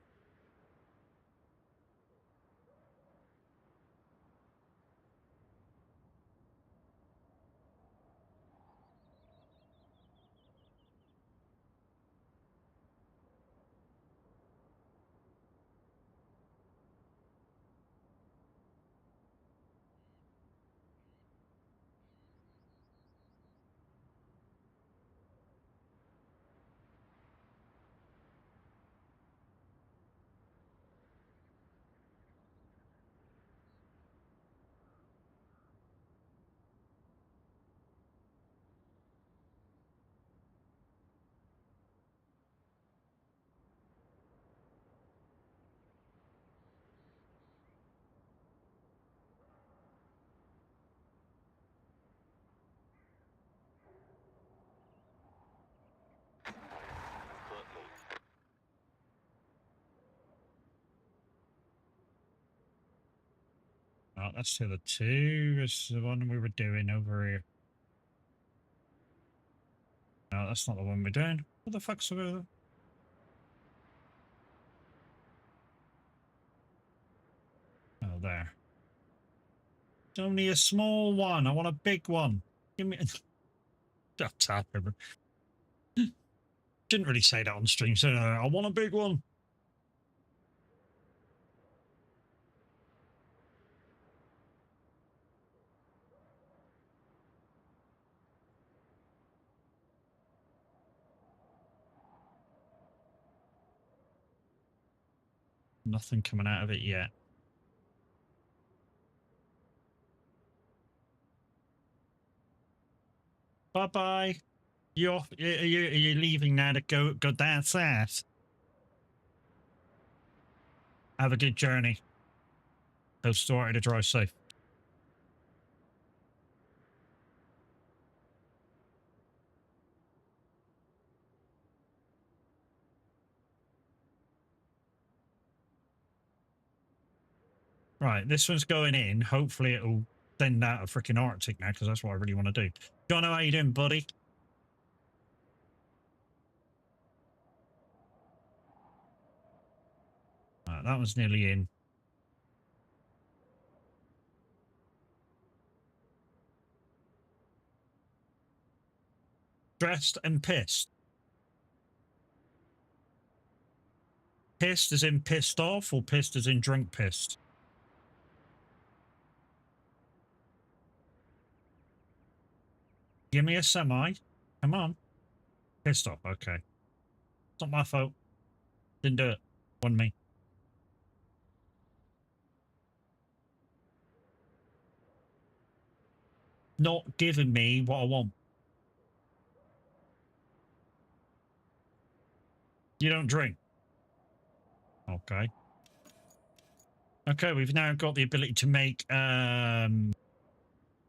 Oh, that's to the 2. It's the one we were doing over here. No, that's not the one we're doing. What the fuck's over there? Oh, there. It's only a small one. I want a big one. Give me... Tap. Didn't really say that on stream, so I want a big one. Nothing coming out of it yet. Bye-bye. Are you leaving now to go down south? Have a good journey. Hope started to drive safe. Right, this one's going in. Hopefully it'll send out a freaking Arctic now, because that's what I really want to do. Jono, how you doing, buddy? Right, that one's nearly in. Stressed and pissed. Pissed as in pissed off, or pissed as in drunk pissed? Give me a semi. Come on. Pissed off, okay. It's not my fault. Didn't do it. Wasn't me. Not giving me what I want. You don't drink. Okay. Okay, we've now got the ability to make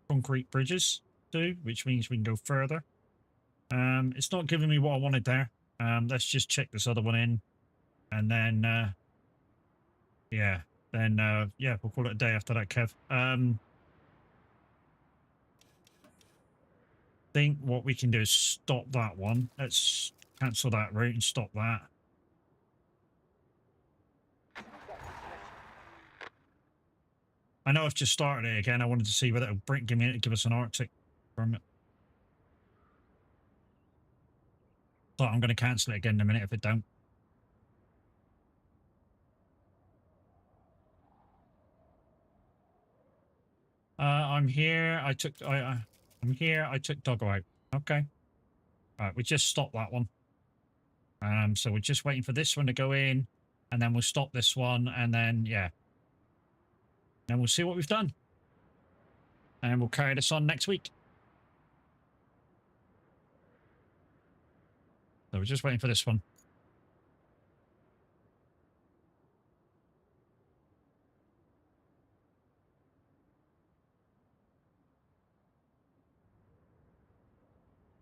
concrete bridges too, which means we can go further. It's not giving me what I wanted there. Let's just check this other one in. And then yeah. Then yeah, we'll call it a day after that, Kev. Think what we can do is stop that one. Let's cancel that route and stop that. I know I've just started it again. I wanted to see whether it'll give us an Arctic from it. So I'm going to cancel it again in a minute if it don't. I'm here. I'm here. I took Doggo out. Okay. Right, we just stopped that one. So we're just waiting for this one to go in, and then we'll stop this one, and then yeah. Then we'll see what we've done. And we'll carry this on next week. So we're just waiting for this one.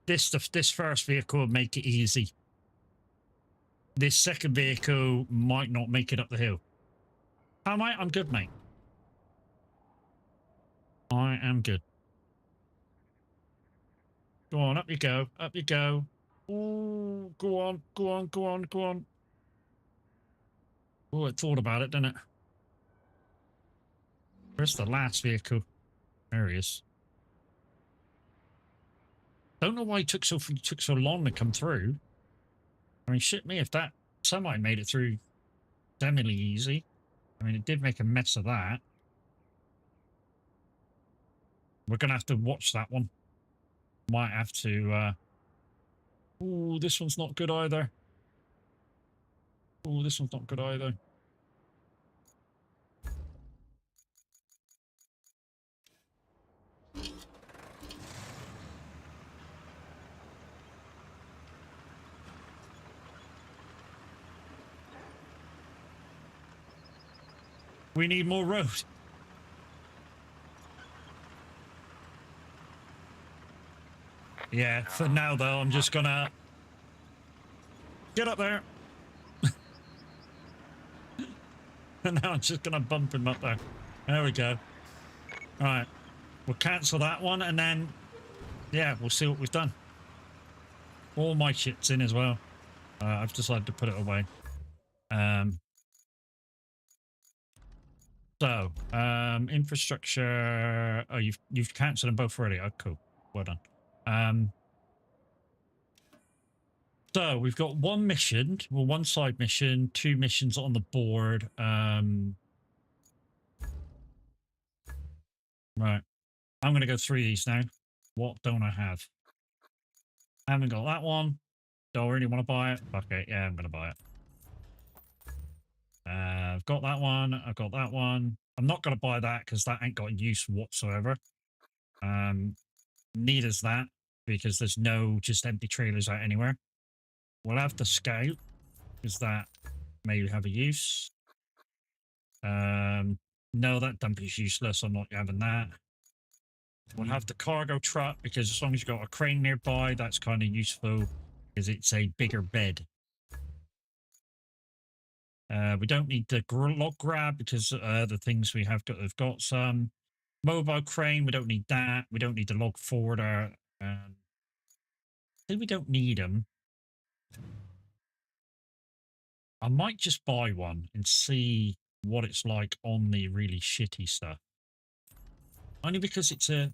This first vehicle will make it easy. This second vehicle might not make it up the hill. How am I? I'm good, mate. I am good. Go on, up you go. Up you go. Ooh, go on, go on, go on, go on. Oh, it thought about it, didn't it? Where's the last vehicle? There he is. Don't know why it took so long to come through. I mean, shit me if that semi made it through semi easy. I mean, it did make a mess of that. We're gonna have to watch that one. Might have to. Oh, this one's not good either. Oh, this one's not good either. We need more road. Yeah, for now though, I'm just gonna get up there. And now I'm just gonna bump him up there. There we go. Alright. We'll cancel that one and then, yeah, we'll see what we've done. All my shit's in as well. I've decided to put it away. So, infrastructure. Oh, you've cancelled them both already. Oh, cool. Well done. So we've got one mission, well, one side mission, 2 missions on the board. Right. I'm gonna go through these now. What don't I have? I haven't got that one. Do I really want to buy it? Okay, yeah, I'm gonna buy it. I've got that one. I've got that one. I'm not going to buy that because that ain't got use whatsoever. Neither's that because there's no just empty trailers out anywhere. We'll have the scout because that may have a use. No, that dump is useless. I'm not having that. We'll have the cargo truck because as long as you've got a crane nearby, that's kind of useful because it's a bigger bed. We don't need the log grab because the things we have got some mobile crane. We don't need that. We don't need the log forwarder. I think we don't need them. I might just buy one and see what it's like on the really shitty stuff. Only because it's a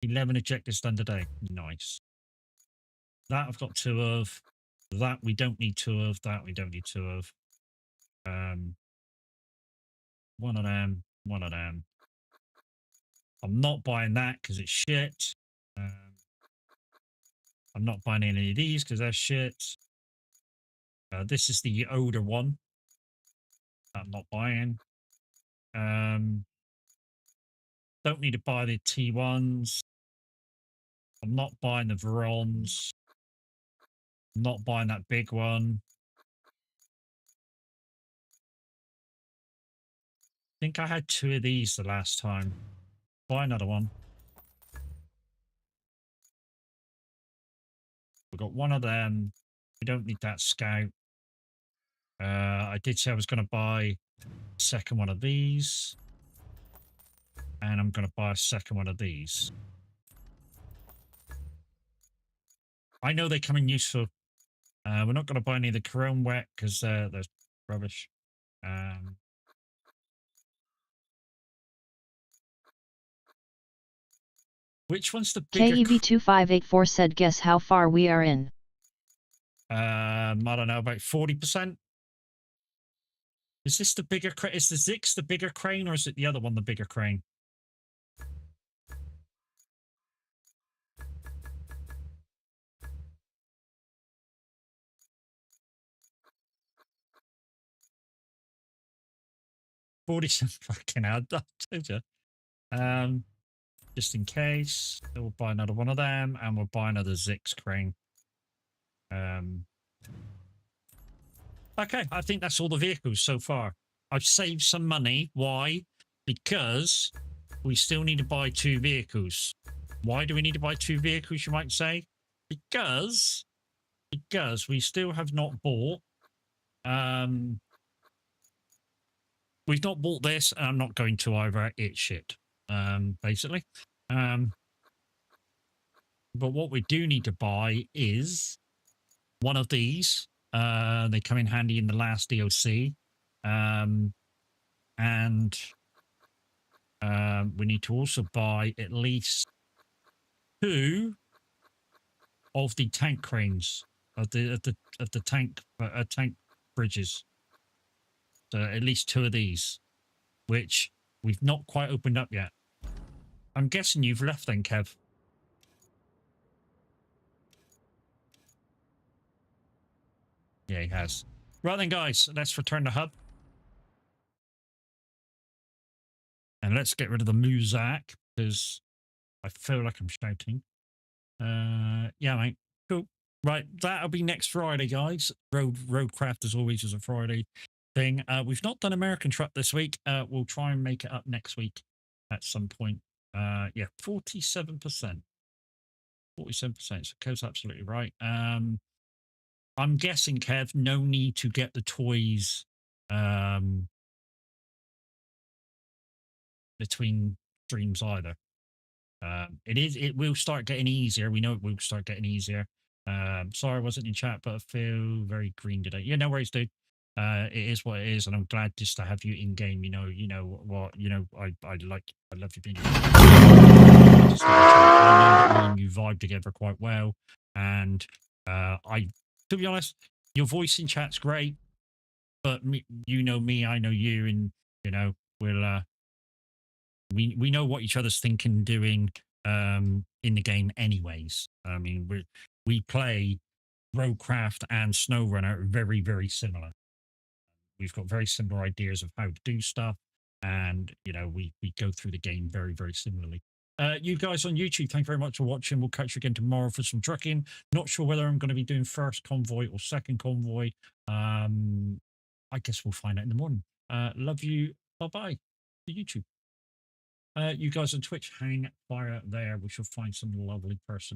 11 objectives done today. Nice. That I've got 2 of. That we don't need 2 of. That we don't need 2 of. One of them, one of them. I'm not buying that because it's shit. I'm not buying any of these because they're shit. This is the older one. I'm not buying. Don't need to buy the T1s. I'm not buying the Verons. I'm not buying that big one. I think I had 2 of these the last time. Buy another one. We've got 1 of them. We don't need that scout. I did say I was going to buy a second one of these. And I'm going to buy a second one of these. I know they come in useful. We're not going to buy any of the Chrome Wet because they're rubbish. Which one's the bigger? KEV2584 said, guess how far we are in. I don't know, about 40%. Is this the bigger crane? Is the Zix the bigger crane or is it the other one the bigger crane? Fucking hell, I told you. Just in case, we'll buy another one of them and we'll buy another Zix crane. Okay, I think that's all the vehicles so far. I've saved some money. Why? Because we still need to buy 2 vehicles. Why do we need to buy 2 vehicles, you might say? Because we still have not bought. We've not bought this, and I'm not going to either. It's shit, basically. But what we do need to buy is one of these. They come in handy in the last DLC. And we need to also buy at least 2 of the tank cranes of the tank bridges. So at least 2 of these, which we've not quite opened up yet. I'm guessing you've left then, Kev. Yeah, he has. Right then, guys, let's return the hub. And let's get rid of the Muzak, because I feel like I'm shouting. Yeah, mate. Cool. Right, that'll be next Friday, guys. Roadcraft, as always, is a Friday thing. We've not done American Truck this week. We'll try and make it up next week at some point. Yeah, 47%. 47%. So Kev's absolutely right. I'm guessing, Kev, no need to get the toys between streams either. It will start getting easier. We know it will start getting easier. Sorry I wasn't in chat, but I feel very green today. Yeah, no worries, dude. It is what it is, and I'm glad just to have you in game. You know what, I love you being here. I know that me and you vibe together quite well, and to be honest, your voice in chat's great, but you know me, I know you, and we'll we know what each other's thinking, doing in the game anyways. I mean, we play Roadcraft and SnowRunner very, very similar. We've got very similar ideas of how to do stuff, and we go through the game very, very similarly. You guys on YouTube, thank you very much for watching. We'll catch you again tomorrow for some trucking. Not sure whether I'm going to be doing first convoy or second convoy. I guess we'll find out in the morning. Love you. Bye-bye to YouTube. You guys on Twitch, hang fire there. We shall find some lovely person.